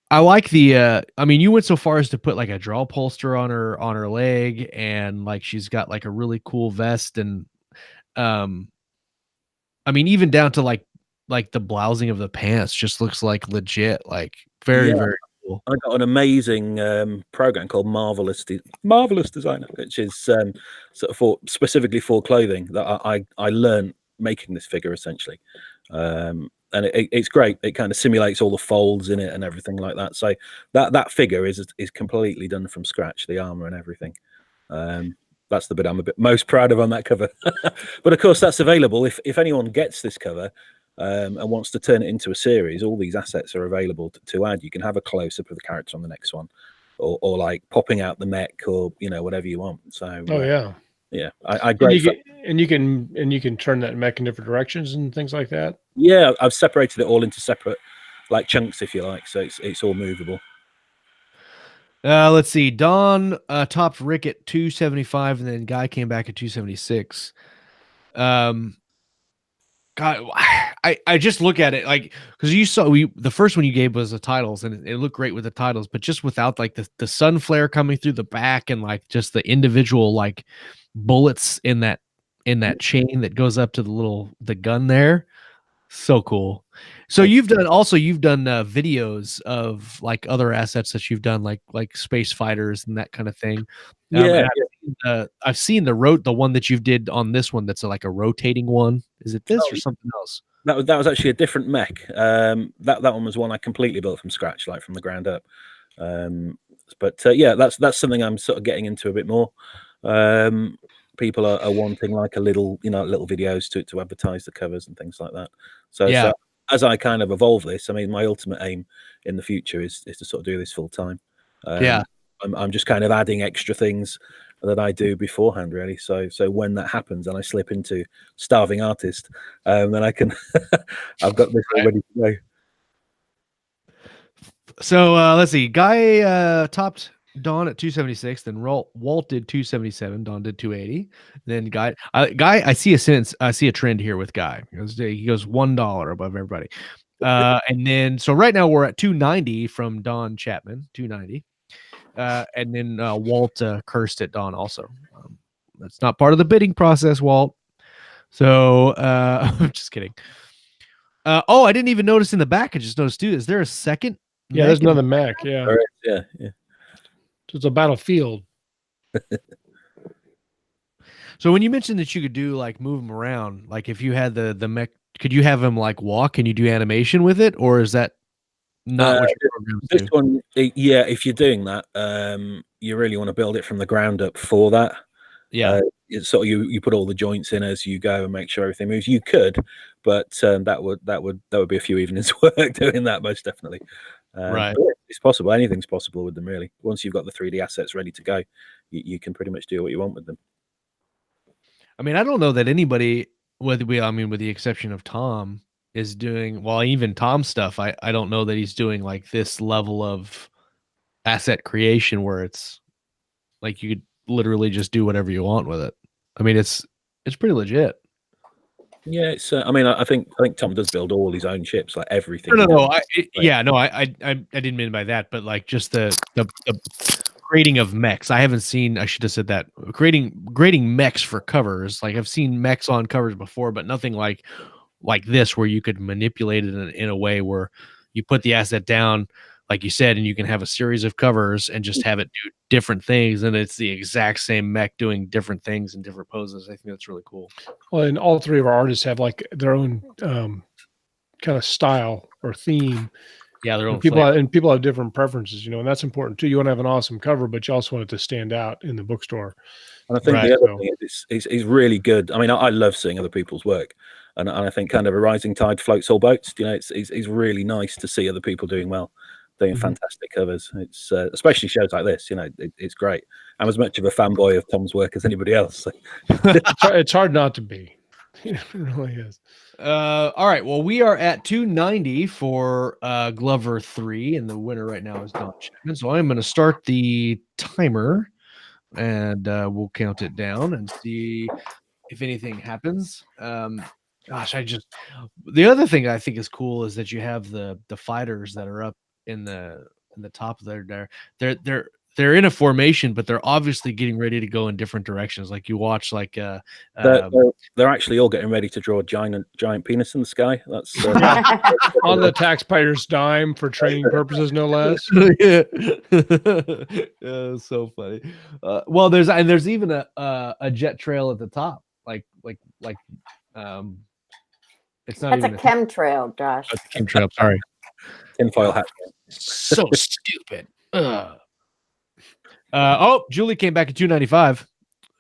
I like the I mean, you went so far as to put like a draw poster on her leg, and like she's got like a really cool vest, and I mean, even down to like the blousing of the pants just looks like legit, like very cool. I got an amazing program called Marvelous Designer, which is sort of specifically for clothing that I learned making this figure essentially. And it's great. It kind of simulates all the folds in it and everything like that. So that figure is completely done from scratch, the armor and everything. That's the bit I'm a bit most proud of on that cover. But of course, that's available if anyone gets this cover and wants to turn it into a series. All these assets are available to add. You can have a close up of the character on the next one, or like popping out the mech, or whatever you want. So yeah, and you can turn that mech in different directions and things like that. Yeah, I've separated it all into separate like chunks, if you like, so it's all movable. Let's see. Don topped Rick at 275, and then Guy came back at 276. God, I just look at it like, because you saw the first one you gave was the titles, and it looked great with the titles, but just without like the sun flare coming through the back, and like just the individual like bullets in that chain that goes up to the gun there. So cool. So you've done videos of like other assets that you've done, like space fighters and that kind of thing. I've seen the one that you've did on this one that's like a rotating one. Is it this or something else? That was actually a different mech. That one was one I completely built from scratch, like from the ground up. But yeah, that's something I'm sort of getting into a bit more. People are wanting like a little videos to advertise the covers and things like that. So as I kind of evolve this, I mean, my ultimate aim in the future is to sort of do this full time. I'm just kind of adding extra things that I do beforehand, really. So when that happens and I slip into starving artist, then I can I've got this all ready to go. So let's see. Guy topped Don at 276, then Walt did 277, Don did 280. Then Guy, I see a trend here with Guy. He goes $1 above everybody. And then so right now we're at 290 from Don Chapman, 290. And then Walt cursed at Don also. That's not part of the bidding process, Walt. So I'm just kidding. Oh, I didn't even notice in the back. I just noticed too. Is there a second? Yeah, there's another mech. Yeah. Right, yeah. So it's a battlefield. So when you mentioned that you could do like move them around, like if you had the mech, could you have him like walk? Can you do animation with it, or is that not what your programs this do. one, yeah, if you're doing that, you really want to build it from the ground up for that. Yeah. It's sort of you put all the joints in as you go and make sure everything moves. You could, but that would be a few evenings work doing that, most definitely. Right. But it's possible. Anything's possible with them, really. Once you've got the 3D assets ready to go, you can pretty much do what you want with them. I mean, I don't know that anybody, with the exception of Tom, is doing, well, even Tom's stuff. I don't know that he's doing like this level of asset creation where it's like you could literally just do whatever you want with it. I mean, it's pretty legit. Yeah, it's. I mean, I think Tom does build all his own ships, like everything. No. I didn't mean by that, but like just the creating of mechs. I haven't seen. I should have said that. Grading mechs for covers. Like I've seen mechs on covers before, but nothing like this where you could manipulate it in a way where you put the asset down, like you said, and you can have a series of covers and just have it do different things, and it's the exact same mech doing different things in different poses. I think that's really cool. Well, and all three of our artists have like their own kind of style or theme. Yeah, their own. People have different preferences, and that's important too. You want to have an awesome cover, but you also want it to stand out in the bookstore. And I think the other thing is he's really good. I mean, I love seeing other people's work, and I think kind of a rising tide floats all boats. It's really nice to see other people doing well. Doing fantastic covers. It's especially shows like this, it's great. I'm as much of a fanboy of Tom's work as anybody else. So. It's hard not to be. It really is. All right. Well, we are at 290 for Glover 3, and the winner right now is Don Chapman. So I'm going to start the timer, and we'll count it down and see if anything happens. Gosh, the other thing I think is cool is that you have the fighters that are up in the top of they're in a formation, but they're obviously getting ready to go in different directions. Like you watch, like they're actually all getting ready to draw a giant penis in the sky. That's on the taxpayer's dime for training purposes, no less. Yeah, so funny. Well, there's even a jet trail at the top, like it's not. That's even a chemtrail, Josh. That's a chemtrail. Sorry. Tinfoil hat. So stupid. Julie came back at 295.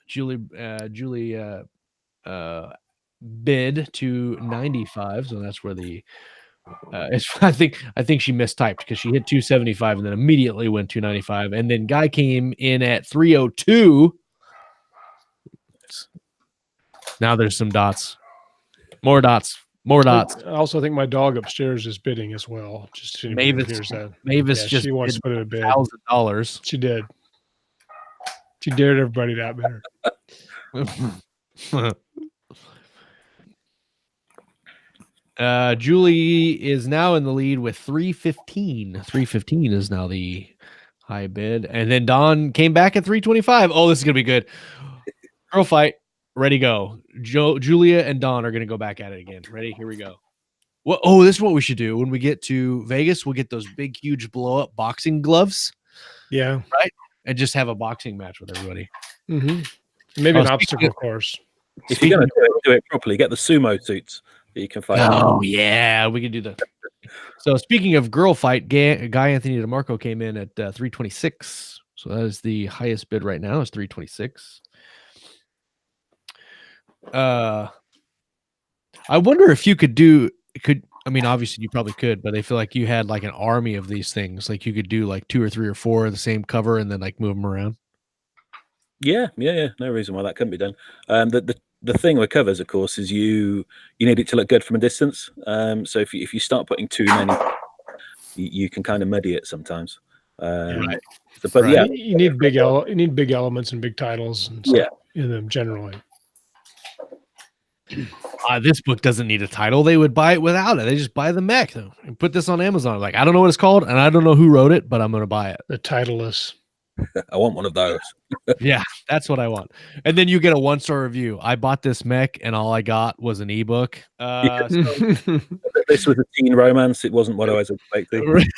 Julie bid to 95, so that's where the I think she mistyped because she hit 275 and then immediately went 295, and then Guy came in at 302. Now there's some dots. More dots. I also think my dog upstairs is bidding as well. Just so Mavis just she wants to put in a bid. $1,000. She did. She dared everybody to outbid her. Julie is now in the lead with 315. 315 is now the high bid, and then Don came back at 325. Oh, this is gonna be good. Girl fight. Ready, go. Julia and Don are going to go back at it again. Ready? Here we go. Well, this is what we should do. When we get to Vegas, we'll get those big, huge blow-up boxing gloves. Yeah. Right? And just have a boxing match with everybody. Mm-hmm. Maybe an obstacle course. If you're going to do it properly, get the sumo suits that you can fight. Oh, yeah. We can do that. So speaking of girl fight, Guy Anthony DeMarco came in at 326. So that is the highest bid right now, is 326. I wonder if you I mean, obviously you probably could, but I feel like you had like an army of these things. Like you could do like 2 or 3 or 4 of the same cover and then like move them around. Yeah. No reason why that couldn't be done. The thing with covers, of course, is you need it to look good from a distance. So if you start putting too many, you can kind of muddy it sometimes. Right. But yeah, you need big elements and big titles and stuff in them generally. This book doesn't need a title. They would buy it without it. They just buy the mech though and put this on Amazon. Like, I don't know what it's called and I don't know who wrote it, but I'm going to buy it. The titleless. I want one of those. Yeah, that's what I want. And then you get a 1-star review. I bought this mech and all I got was an ebook. This was a teen romance. It wasn't what I was expecting.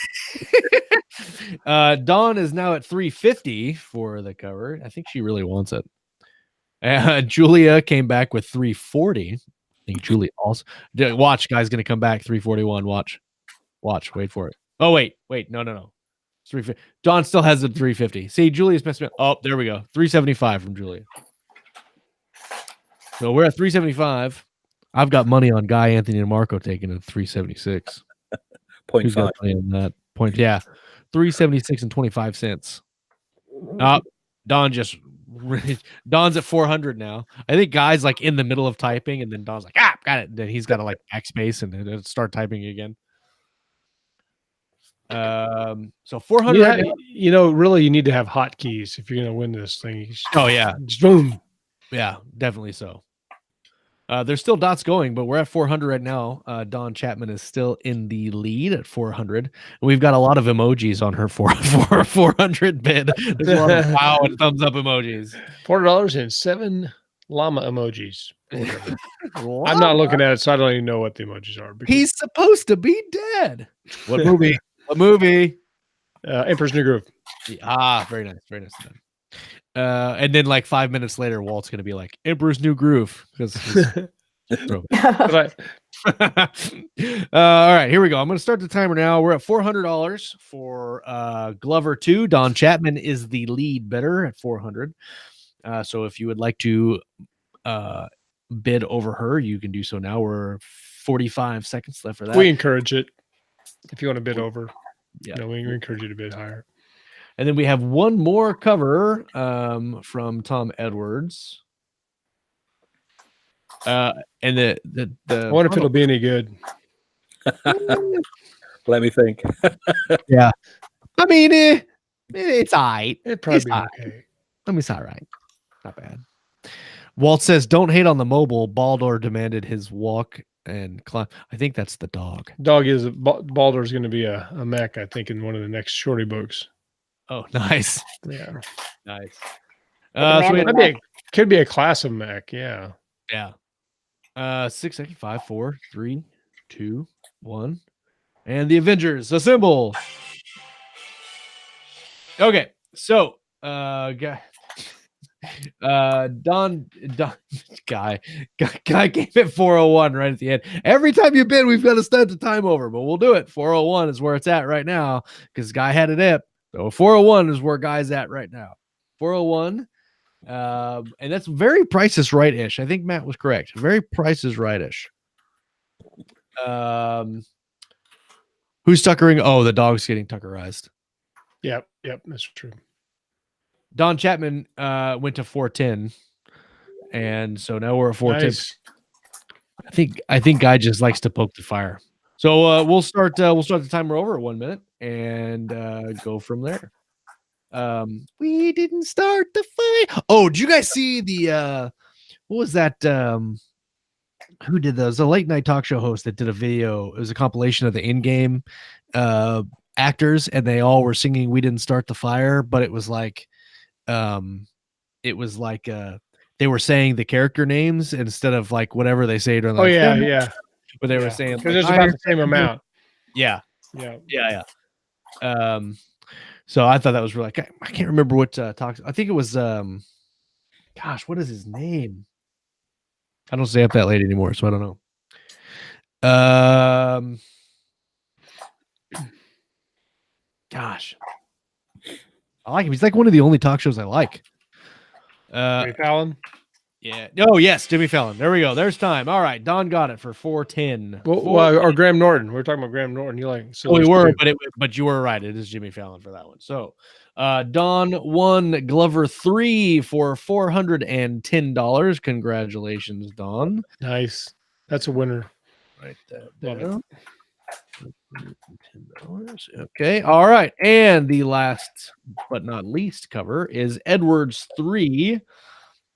Dawn is now at 350 for the cover. I think she really wants it. Julia came back with 340. I think Julie also. Watch, guy's going to come back 341. Watch. Wait for it. Oh, wait. No. 350. Don still has the 350. See, Julia's messed up. Oh, there we go. 375 from Julia. So we're at 375. I've got money on Guy, Anthony, and Marco taking a 376. 0.5 on that point. Yeah. 376 and 25 cents. Don Don's at 400 now. I think Guy's like in the middle of typing, and then Don's like, got it. And then he's got to like backspace and start typing again. So 400. Really, you need to have hotkeys if you're going to win this thing. Oh yeah, just boom. Yeah, definitely so. There's still dots going, but we're at 400 right now. Don Chapman is still in the lead at 400. And we've got a lot of emojis on her 400 bid. There's a lot of wow and thumbs up emojis. $4 and 7 llama emojis. I'm not looking at it, so I don't even know what the emojis are. He's supposed to be dead. What movie? What movie? Emperor's New Groove. Very nice. Very nice. And then like 5 minutes later, Walt's going to be like, Emperor's New Groove. All right, here we go. I'm going to start the timer now. We're at $400 for Glover 2. Don Chapman is the lead bidder at 400. So if you would like to bid over her, you can do so now. We're 45 seconds left for that. We encourage it. If you want to bid over, we encourage you to bid higher. And then we have one more cover from Tom Edwards. And the I wonder if it'll be any good. Let me think. Yeah. I mean, it's all right. It'd probably be okay. I mean, it's all right. Not bad. Walt says, don't hate on the mobile. Baldur demanded his walk and climb. I think that's the dog. Baldur's going to be a mech, I think, in one of the next shorty books. Oh, nice. Yeah. Nice. Could be a class of mech. Yeah. Yeah. 6, 5, 4, 3, 2, 1. And the Avengers assemble. Okay. So, Guy gave it 401 right at the end. Every time you bid, we've got to start the time over, but we'll do it. 401 is where it's at right now because Guy had it up. So 401 is where Guy's at right now. 401. And that's very Price is Right-ish. I think Matt was correct. Very Price is Right-ish. Who's tuckering? Oh, the dog's getting tuckerized. Yep, that's true. Don Chapman went to 410, and so now we're at 410. Nice. I think Guy just likes to poke the fire. So we'll start the timer over at 1 minute and go from there. We didn't start the fight. Oh, did you guys see the what was that? Who did those? A late night talk show host that did a video. It was a compilation of the in-game actors, and they all were singing "We Didn't Start the Fire," but it was like they were saying the character names instead of like whatever they say during. Yeah. But they were saying because it's about the same amount. Yeah. So I thought that was really. I can't remember what talks. I think it was. Gosh, what is his name? I don't stay up that late anymore, so I don't know. Gosh, I like him. He's like one of the only talk shows I like. Jimmy Fallon. Yeah. Oh, yes, Jimmy Fallon. There we go. There's time. All right, Don got it for 410. Or Graham Norton. We're talking about Graham Norton. We were, but you were right. It is Jimmy Fallon for that one. So, Don won Glover 3 for $410. Congratulations, Don. Nice. That's a winner. Right there. $10. Okay. All right. And the last but not least cover is Edwards 3.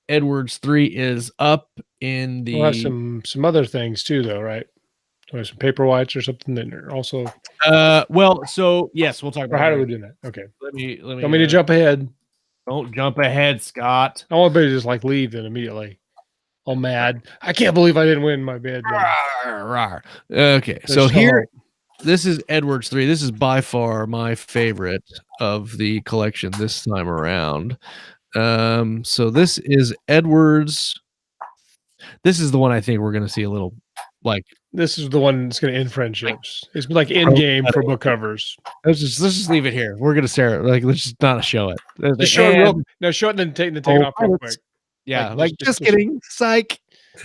Edwards 3 is up in the. We'll have some other things too, though, right? Some paper whites or something that are also. Well, so yes, we'll talk about. How do we do that? Okay. Let me. Want me to jump ahead? Don't jump ahead, Scott. I want to just like leave then immediately. All mad. I can't believe I didn't win my bid. Okay, so here, this is Edwards 3. This is by far my favorite of the collection this time around. So this is Edwards. This is the one I think we're going to see a little like this is the one that's going to end friendships. It's like end game for book covers. Let's just leave it here. We're gonna stare at like let's just not show it. Just show it real. No, show it and then take it off real quick. Yeah, like just kidding. Psych.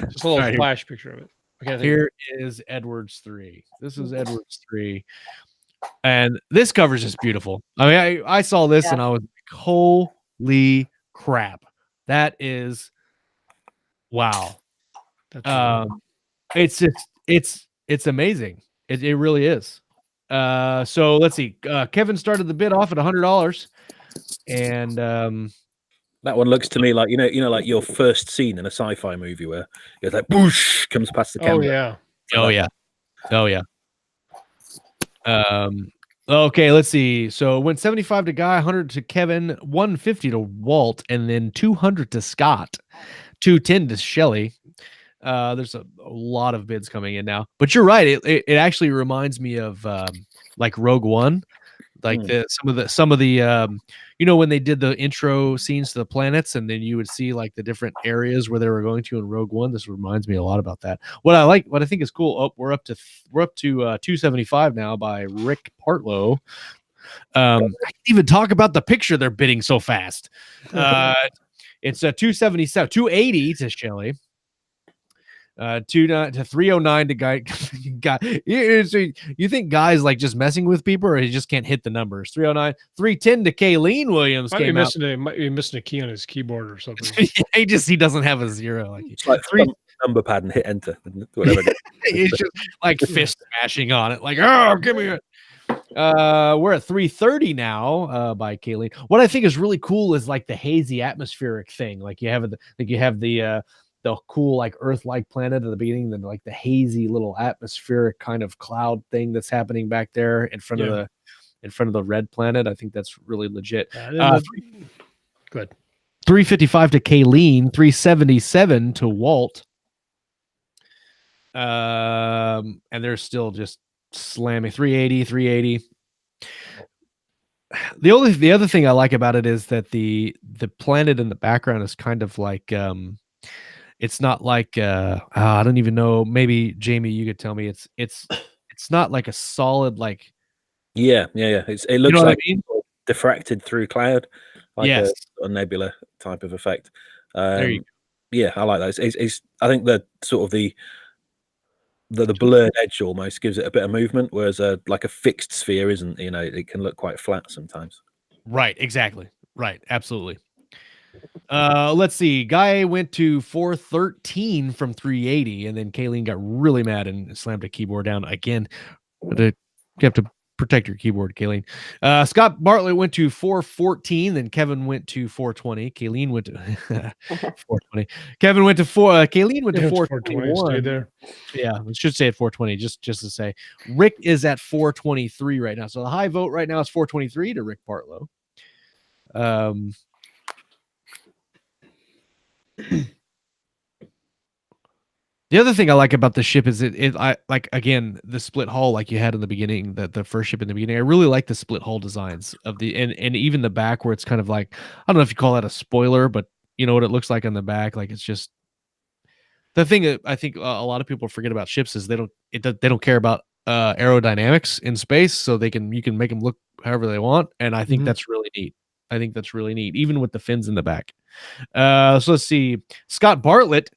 Just a little flash picture of it. Okay, here is Edwards 3. This is Edwards 3. And this cover is just beautiful. I mean, I saw this and I was like, holy crap. That is wow. It's just it's amazing. It really is. So let's see. Kevin started the bid off at $100. And that one looks to me like you know, like your first scene in a sci-fi movie where it's like whoosh comes past the camera. Oh yeah. Okay, let's see. So it went 75 to Guy, 100 to Kevin, 150 to Walt, and then 200 to Scott, 210 to Shelley. There's a lot of bids coming in now, but you're right. It actually reminds me of like Rogue One, like some of the you know, when they did the intro scenes to the planets, and then you would see like the different areas where they were going to in Rogue One. This reminds me a lot about that. What I think is cool. Oh, we're up to 275 now by Rick Partlow. I can't even talk about the picture. They're bidding so fast. It's a 277, 280 to Shelley. 309 to Guy. You think Guy's like just messing with people, or he just can't hit the numbers? 309, 310 to Kayleen Williams. Might be missing a key on his keyboard or something. he doesn't have a zero. Like it's like number pad and hit enter. Whatever. He's just like fist smashing on it. Like, oh, give me it. We're at 330 now by Kayleen. What I think is really cool is like the hazy atmospheric thing. Like you have the cool like Earth-like planet at the beginning, then like the hazy little atmospheric kind of cloud thing that's happening back there in front of the red planet. I think that's really legit. Good. 355 to Kayleen, 377 to Walt. And they're still just slamming 380. The other thing I like about it is that the planet in the background is kind of like it's not like I don't even know. Maybe Jamie, you could tell me. It's not like a solid like. Yeah. It looks like diffracted through cloud, like a nebula type of effect. There you go. Yeah, I like that. It's I think the sort of the blurred edge almost gives it a bit of movement, whereas like a fixed sphere isn't. You know, it can look quite flat sometimes. Right. Exactly. Right. Absolutely. Let's see. Guy went to 413 from 380, and then Kayleen got really mad and slammed a keyboard down again. You have to protect your keyboard, Kayleen. Scott Bartlett went to 414, then Kevin went to 420. Kayleen went to 420. Kevin went to Kayleen went to 421. Stay there. Yeah, we should say at 420, just to say. Rick is at 423 right now. So the high vote right now is 423 to Rick Partlow. The other thing I like about the ship is I like, again, the split hull like you had in the beginning, the first ship in the beginning. I really like the split hull designs of the and even the back where it's kind of like, I don't know if you call that a spoiler, but you know what it looks like on the back. Like it's just the thing that I think a lot of people forget about ships is they don't care about aerodynamics in space, so you can make them look however they want, and I think that's really neat. I think that's really neat, even with the fins in the back. So let's see, Scott Bartlett.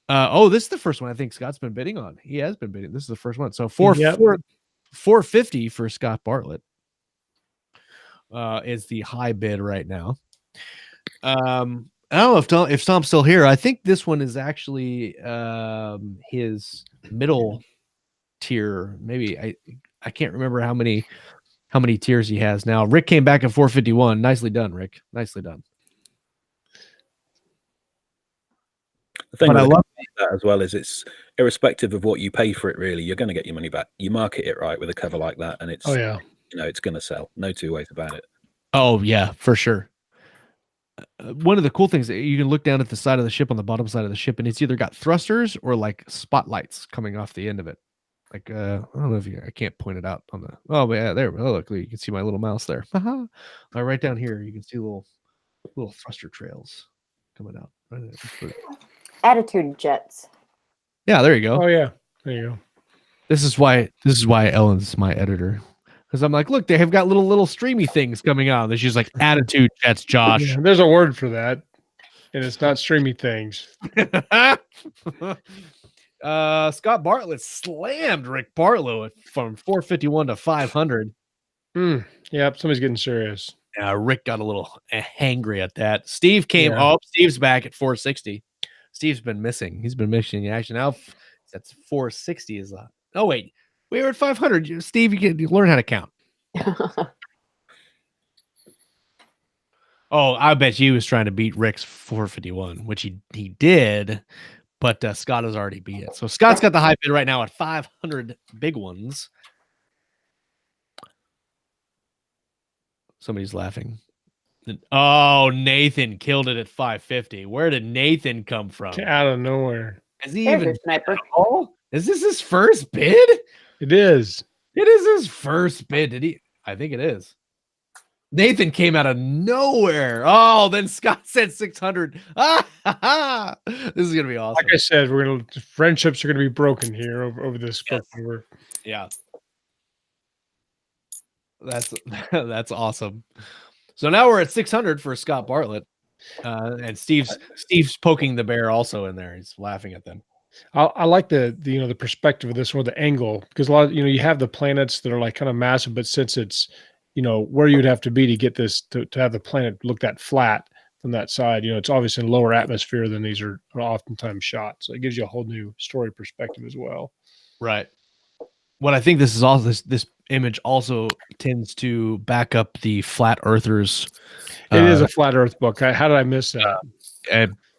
This is the first one I think Scott's been bidding on. He has been bidding. This is the first one. So 450 for Scott Bartlett is the high bid right now. I don't know if Tom's still here. I think this one is actually his middle tier. Maybe I can't remember how many tiers he has now. Rick came back at 451. Nicely done, Rick. Nicely done. The thing I love that as well is it's irrespective of what you pay for it. Really, you're going to get your money back. You market it right with a cover like that, and it's it's going to sell. No two ways about it. Oh yeah, for sure. One of the cool things that you can look down at the side of the ship on the bottom side of the ship, and it's either got thrusters or like spotlights coming off the end of it. Like I don't know if I can't point it out on the. Oh yeah, there. Oh look, you can see my little mouse there. Right down here, you can see little thruster trails coming out. Right there. Attitude jets. Yeah, there you go. Oh yeah. There you go. This is why Ellen's my editor. Because I'm like, look, they have got little streamy things coming out. And she's like, attitude jets, Josh. Yeah, there's a word for that, and it's not streamy things. Scott Bartlett slammed Rick Barlow from 451 to 500. Yep, somebody's getting serious. Rick got a little hangry at that. Steve came. Yeah. Oh, Steve's back at 460. Steve's been missing. He's been missing in action. Now that's 460 is a. Oh wait, we were at 500. Steve, you learn how to count. Oh, I bet you was trying to beat Rick's 451, which he did, but Scott has already beat it. So Scott's got the high bid right now at 500 big ones. Somebody's laughing. Oh, Nathan killed it at 550. Where did Nathan come from? Out of nowhere. Is he even sniper? Oh, is this his first bid? It is. It is his first bid. Did he? I think it is. Nathan came out of nowhere. Oh, then Scott said 600. This is gonna be awesome. Like I said, friendships are gonna be broken here over this book. Yeah. That's awesome. So now we're at 600 for Scott Bartlett, and Steve's poking the bear also in there. He's laughing at them. I like the perspective of this one, the angle, because a lot of, you have the planets that are like kind of massive, but since it's where you'd have to be to get this to have the planet look that flat from that side, it's obviously in lower atmosphere than these are oftentimes shot. So it gives you a whole new story perspective as well. Right. What I think this is also this image also tends to back up the flat earthers. It is a flat Earth book. How did I miss that?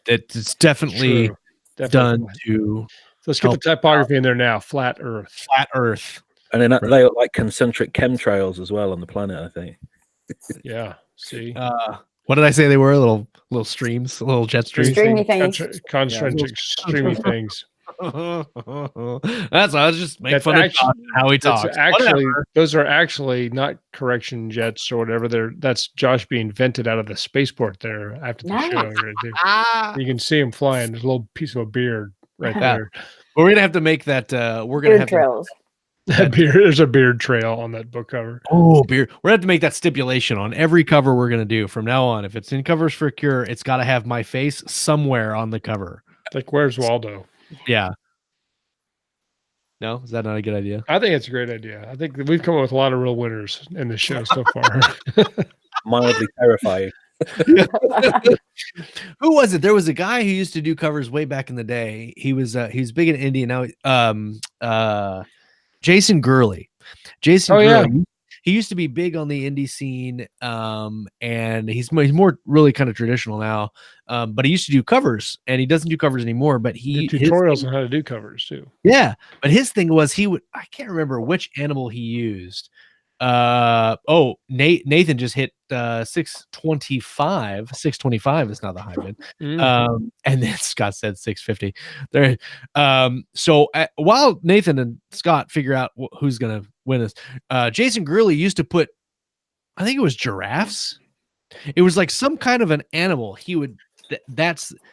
It's definitely done to. So let's get the typography in there now. Flat Earth. Flat Earth. And then they look like concentric chemtrails as well on the planet, I think. Yeah. See. What did I say they were? Little streams, little jet streams. Streamy things. Concentric streamy things. That's I was just making fun of how he talks. Actually, those are actually not correction jets or whatever. That's Josh being vented out of the spaceport there after the show. You can see him flying. There's a little piece of a beard right there. We're gonna have to make that. We're gonna have trails. There's a beard trail on that book cover. Oh, beard. We're gonna have to make that stipulation on every cover we're gonna do from now on. If it's in Covers for a Cure, it's got to have my face somewhere on the cover. Like, where's Waldo? Yeah. No, is that not a good idea? I think it's a great idea. I think we've come up with a lot of real winners in this show so far. Mildly terrifying. Who was it? There was a guy who used to do covers way back in the day. He was big in India now. Jason Gurley. Gurley. He used to be big on the indie scene, and he's more really kind of traditional now. But he used to do covers, and he doesn't do covers anymore. But he tutorials on how to do covers too. Yeah, but his thing was I can't remember which animal he used. Nathan just hit 625. 625 is not the high bid. And then Scott said 650. There. So while Nathan and Scott figure out who's gonna win this, Jason Gurley used to put, I think it was giraffes. It was like some kind of an animal. He would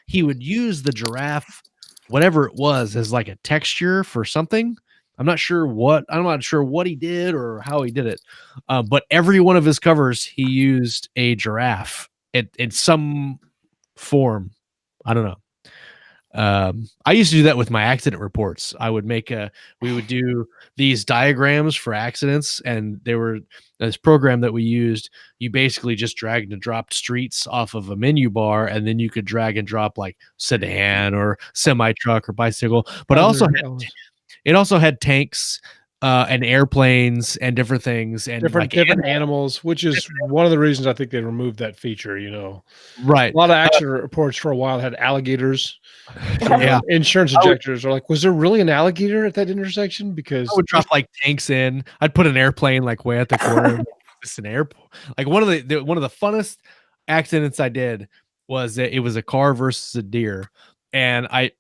use the giraffe, whatever it was, as like a texture for something. I'm not sure what he did or how he did it. But every one of his covers, he used a giraffe in some form. I don't know. I used to do that with my accident reports. We would do these diagrams for accidents, and they were this program that we used. You basically just dragged and dropped streets off of a menu bar, and then you could drag and drop like sedan or semi truck or bicycle. But it also had tanks and airplanes and different things and different animals, which is one of the reasons I think they removed that feature. Right? A lot of action reports for a while had alligators. Yeah, insurance injectors are like, was there really an alligator at that intersection? Because I would drop like tanks in. I'd put an airplane like way at the corner. It's an airport. Like one of the funnest accidents I did was that it was a car versus a deer. And I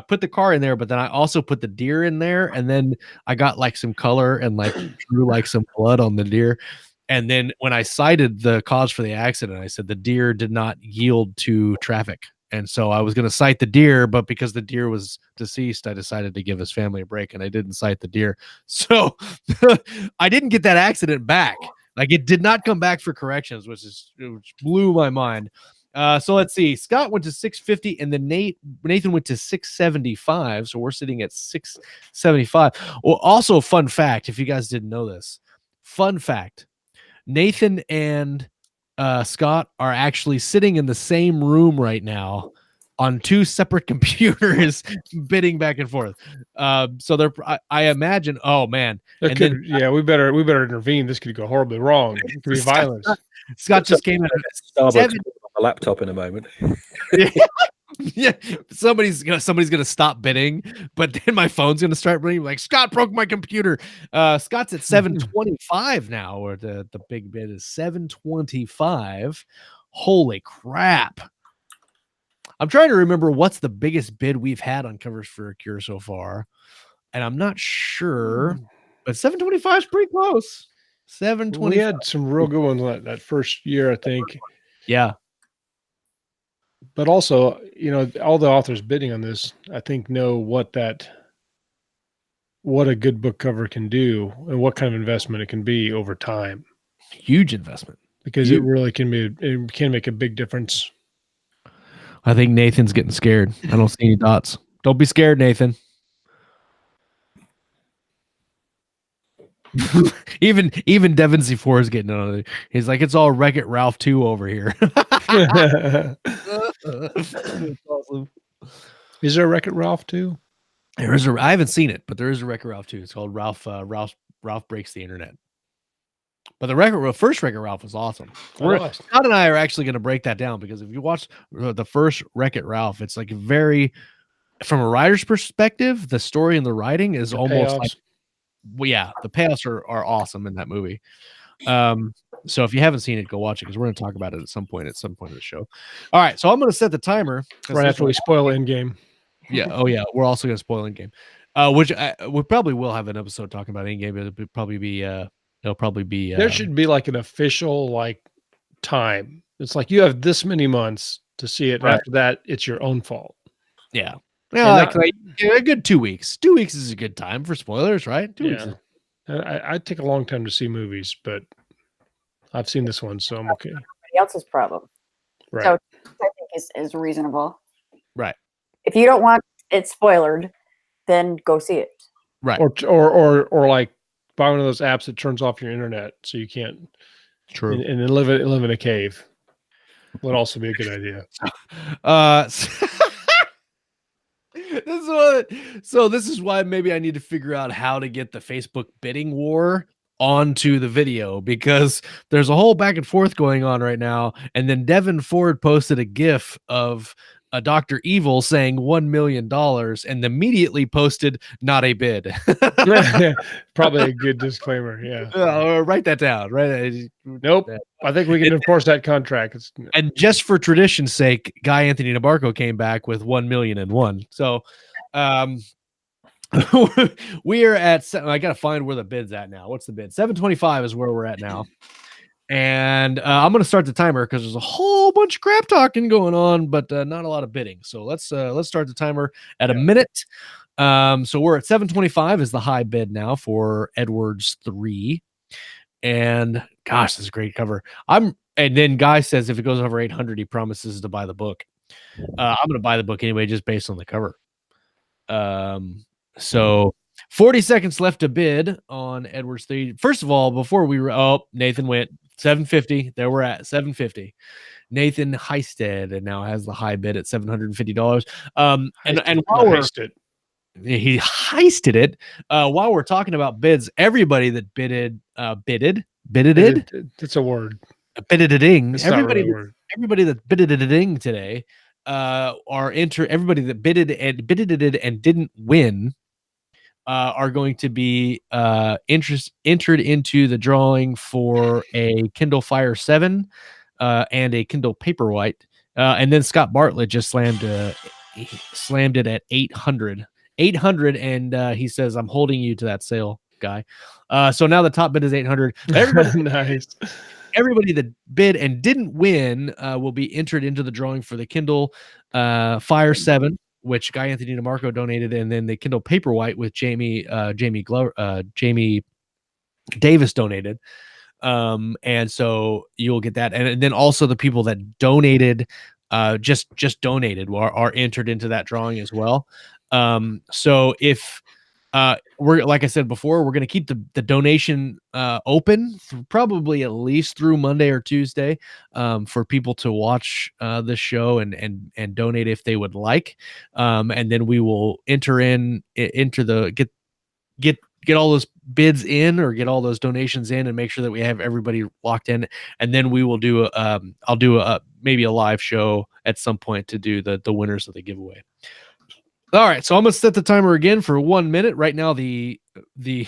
put the car in there, but then I also put the deer in there, and then I got like some color and like drew like some blood on the deer. And then when I cited the cause for the accident, I said the deer did not yield to traffic. And so I was going to cite the deer, but because the deer was deceased, I decided to give his family a break, and I didn't cite the deer. So I didn't get that accident back. Like, it did not come back for corrections, which blew my mind. So let's see. Scott went to 650, and then Nathan went to 675. So we're sitting at 675. Well, also, fun fact, if you guys didn't know this, fun fact, Nathan and Scott are actually sitting in the same room right now on two separate computers bidding back and forth. So they're, I imagine, oh man. We better intervene. This could go horribly wrong. It could be violence. Scott just came in Starbucks on a laptop in a moment. Yeah, somebody's gonna stop bidding, but then my phone's gonna start ringing like, Scott broke my computer. Scott's at 725 now, or the big bid is 725. Holy crap. I'm trying to remember what's the biggest bid we've had on covers for a cure so far, and I'm not sure, but 725 is pretty close. 720. We had some real good ones that first year, I think. Yeah. But also, all the authors bidding on this, I think, know what a good book cover can do and what kind of investment it can be over time. Huge investment, because it really can make a big difference. I think Nathan's getting scared. I don't see any dots. Don't be scared, Nathan. even Devin C4 is getting on it. He's like, it's all Wreck-It Ralph 2 over here. Awesome. Is there a Wreck-It Ralph 2? There is I haven't seen it, but there is a Wreck-It Ralph 2. It's called Ralph Breaks the Internet. But the first Wreck-It Ralph was awesome. Scott and I are actually going to break that down, because if you watch the first Wreck-It Ralph, it's like very, from a writer's perspective, the story and the writing is almost like, well, yeah, the payoffs are awesome in that movie. So if you haven't seen it, go watch it, because we're going to talk about it at some point of the show. All right, so I'm going to set the timer right after we spoil Endgame. Yeah. Oh yeah, we're also going to spoil Endgame, which we probably will have an episode talking about Endgame. It'll probably be there should be like an official time. It's like you have this many months to see it. Right. After that, it's your own fault. Yeah. Yeah, like a good 2 weeks. 2 weeks is a good time for spoilers, right? 2 weeks. I take a long time to see movies, but I've seen this one, so I'm okay. Somebody else's problem. Right. So I think is reasonable. Right. If you don't want it spoilered, then go see it. Right. Or like buy one of those apps that turns off your internet so you can't. True. And then live in a cave. Would also be a good idea. This is why maybe I need to figure out how to get the Facebook bidding war onto the video, because there's a whole back and forth going on right now. And then Devin Ford posted a GIF of a Dr. Evil saying $1 million and immediately posted not a bid. Probably a good disclaimer. Yeah. Write that down. Right. Nope. I think we can enforce that contract. And just for tradition's sake, Guy Anthony Nabarco came back with 1,000,001. So we are at, I got to find where the bid's at now. What's the bid? 725 is where we're at now. And I'm going to start the timer because there's a whole bunch of crap talking going on, but not a lot of bidding. So let's start the timer at a minute. So we're at 725 is the high bid now for Edwards 3. And gosh, this is a great cover. And then Guy says if it goes over 800, he promises to buy the book. I'm going to buy the book anyway, just based on the cover. So 40 seconds left to bid on Edwards 3. First of all, before Nathan went 750. There we're at 750. Nathan Heisted and now has the high bid at $750. And while he heisted it. While we're talking about bids, everybody that bidded. It's a word. Bidded a ding. Everybody that bidded a ding today everybody that bidded it and didn't win are going to be entered into the drawing for a Kindle Fire 7 and a Kindle Paperwhite. And then Scott Bartlett just slammed it at 800. 800, and he says, I'm holding you to that sale, Guy. So now the top bid is 800. Everybody, nice. everybody that bid and didn't win will be entered into the drawing for the Kindle Fire 7, which Guy Anthony DeMarco donated, and then the Kindle Paperwhite with Jamie Davis donated. And so you'll get that, and then also the people that donated, just donated, are entered into that drawing as well. So if we're, like I said before, we're going to keep the donation open probably at least through Monday or Tuesday, for people to watch this show and donate if they would like, and then we will enter into the get all those bids in, or get all those donations in, and make sure that we have everybody locked in, and then we will do I'll do maybe a live show at some point to do the winners of the giveaway. All right, so I'm gonna set the timer again for 1 minute. Right now, the the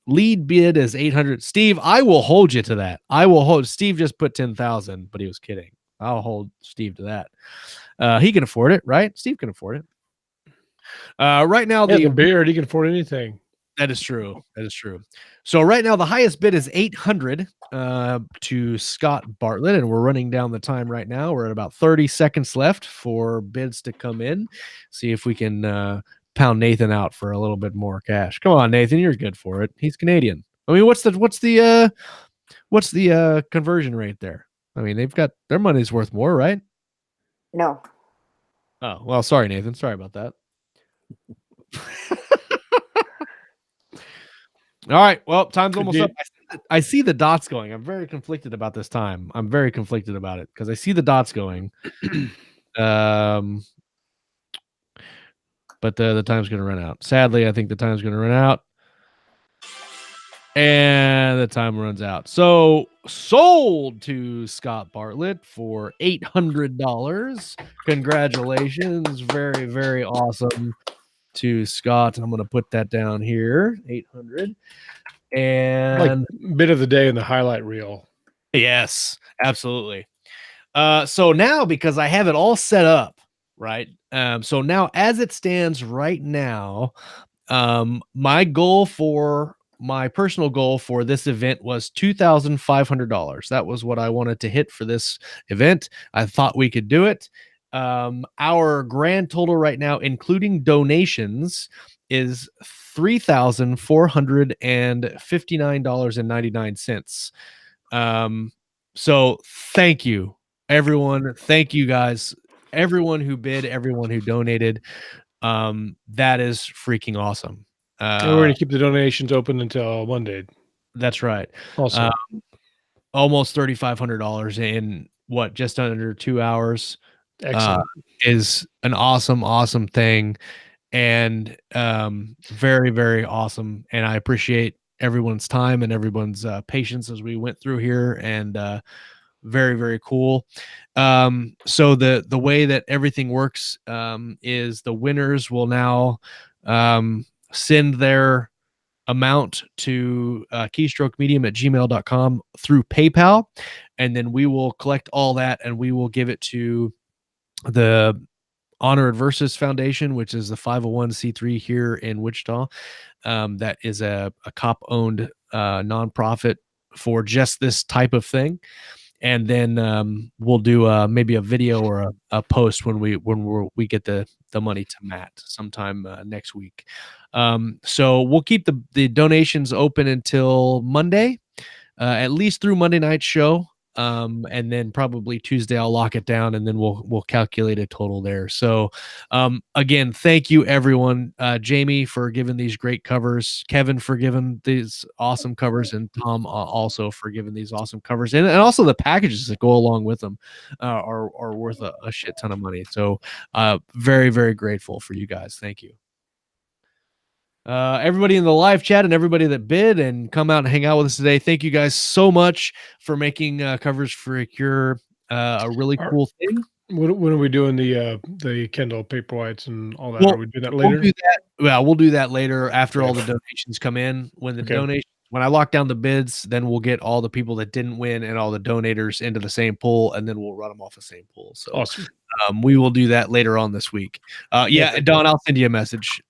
lead bid is 800. Steve, I will hold you to that. I will hold. Steve just put 10,000, but he was kidding. I'll hold Steve to that. He can afford it, right? Steve can afford it. Right now, the beard, he can afford anything. That is true. That is true. So right now, the highest bid is 800 to Scott Bartlett, and we're running down the time right now. We're at about 30 seconds left for bids to come in. See if we can pound Nathan out for a little bit more cash. Come on, Nathan, you're good for it. He's Canadian. I mean, what's the conversion rate there? I mean, they've got their money's worth more, right? No. Oh, well, sorry, Nathan. Sorry about that. All right. Well, time's almost up. I see the dots going. I'm very conflicted about this time. I'm very conflicted about it because I see the dots going. But the time's going to run out. Sadly, I think the time's going to run out. And the time runs out. So sold to Scott Bartlett for $800. Congratulations. Very, very awesome to Scott. I'm going to put that down here. 800. And like bit of the day in the highlight reel. Yes, absolutely. So now, because I have it all set up, right? So now, as it stands right now, my personal goal for this event was $2,500. That was what I wanted to hit for this event. I thought we could do it. Our grand total right now, including donations, is $3,459.99. So thank you, everyone. Thank you guys, everyone who bid, everyone who donated. That is freaking awesome. And we're going to keep the donations open until Monday. That's right. Also, almost $3,500 in what, just under 2 hours. Excellent. Is an awesome thing, and very, very awesome. And I appreciate everyone's time and everyone's patience as we went through here, and very, very cool. So the way that everything works is the winners will now send their amount to keystroke.medium@gmail.com through PayPal, and then we will collect all that and we will give it to the Honor Adversus Foundation, which is the 501c3 here in Wichita. That is a cop-owned nonprofit for just this type of thing. And then we'll do maybe a video or a post when we get the money to Matt sometime next week. So we'll keep the donations open until Monday, at least through Monday night's show. And then probably Tuesday I'll lock it down, and then we'll calculate a total there. So again, thank you everyone. Jamie for giving these great covers, Kevin for giving these awesome covers, and Tom also for giving these awesome covers, and also the packages that go along with them are worth a shit ton of money. So very, very grateful for you guys. Thank you. Everybody in the live chat and everybody that bid and come out and hang out with us today, thank you guys so much for making covers for Cure a really cool thing. When are we doing the Kindle Paperwhites and all that? Are we doing that later? We'll do that later after all the donations come in. When I lock down the bids, then we'll get all the people that didn't win and all the donators into the same pool, and then we'll run them off the same pool. So awesome. We will do that later on this week. Don, I'll send you a message.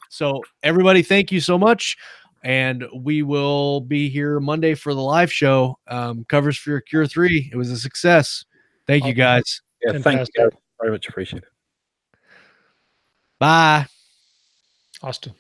So everybody, thank you so much. And we will be here Monday for the live show. Covers for your Cure 3. It was a success. Thank you, guys. Yeah, Fantastic. Thank you, guys. Very much appreciated. Bye. Austin.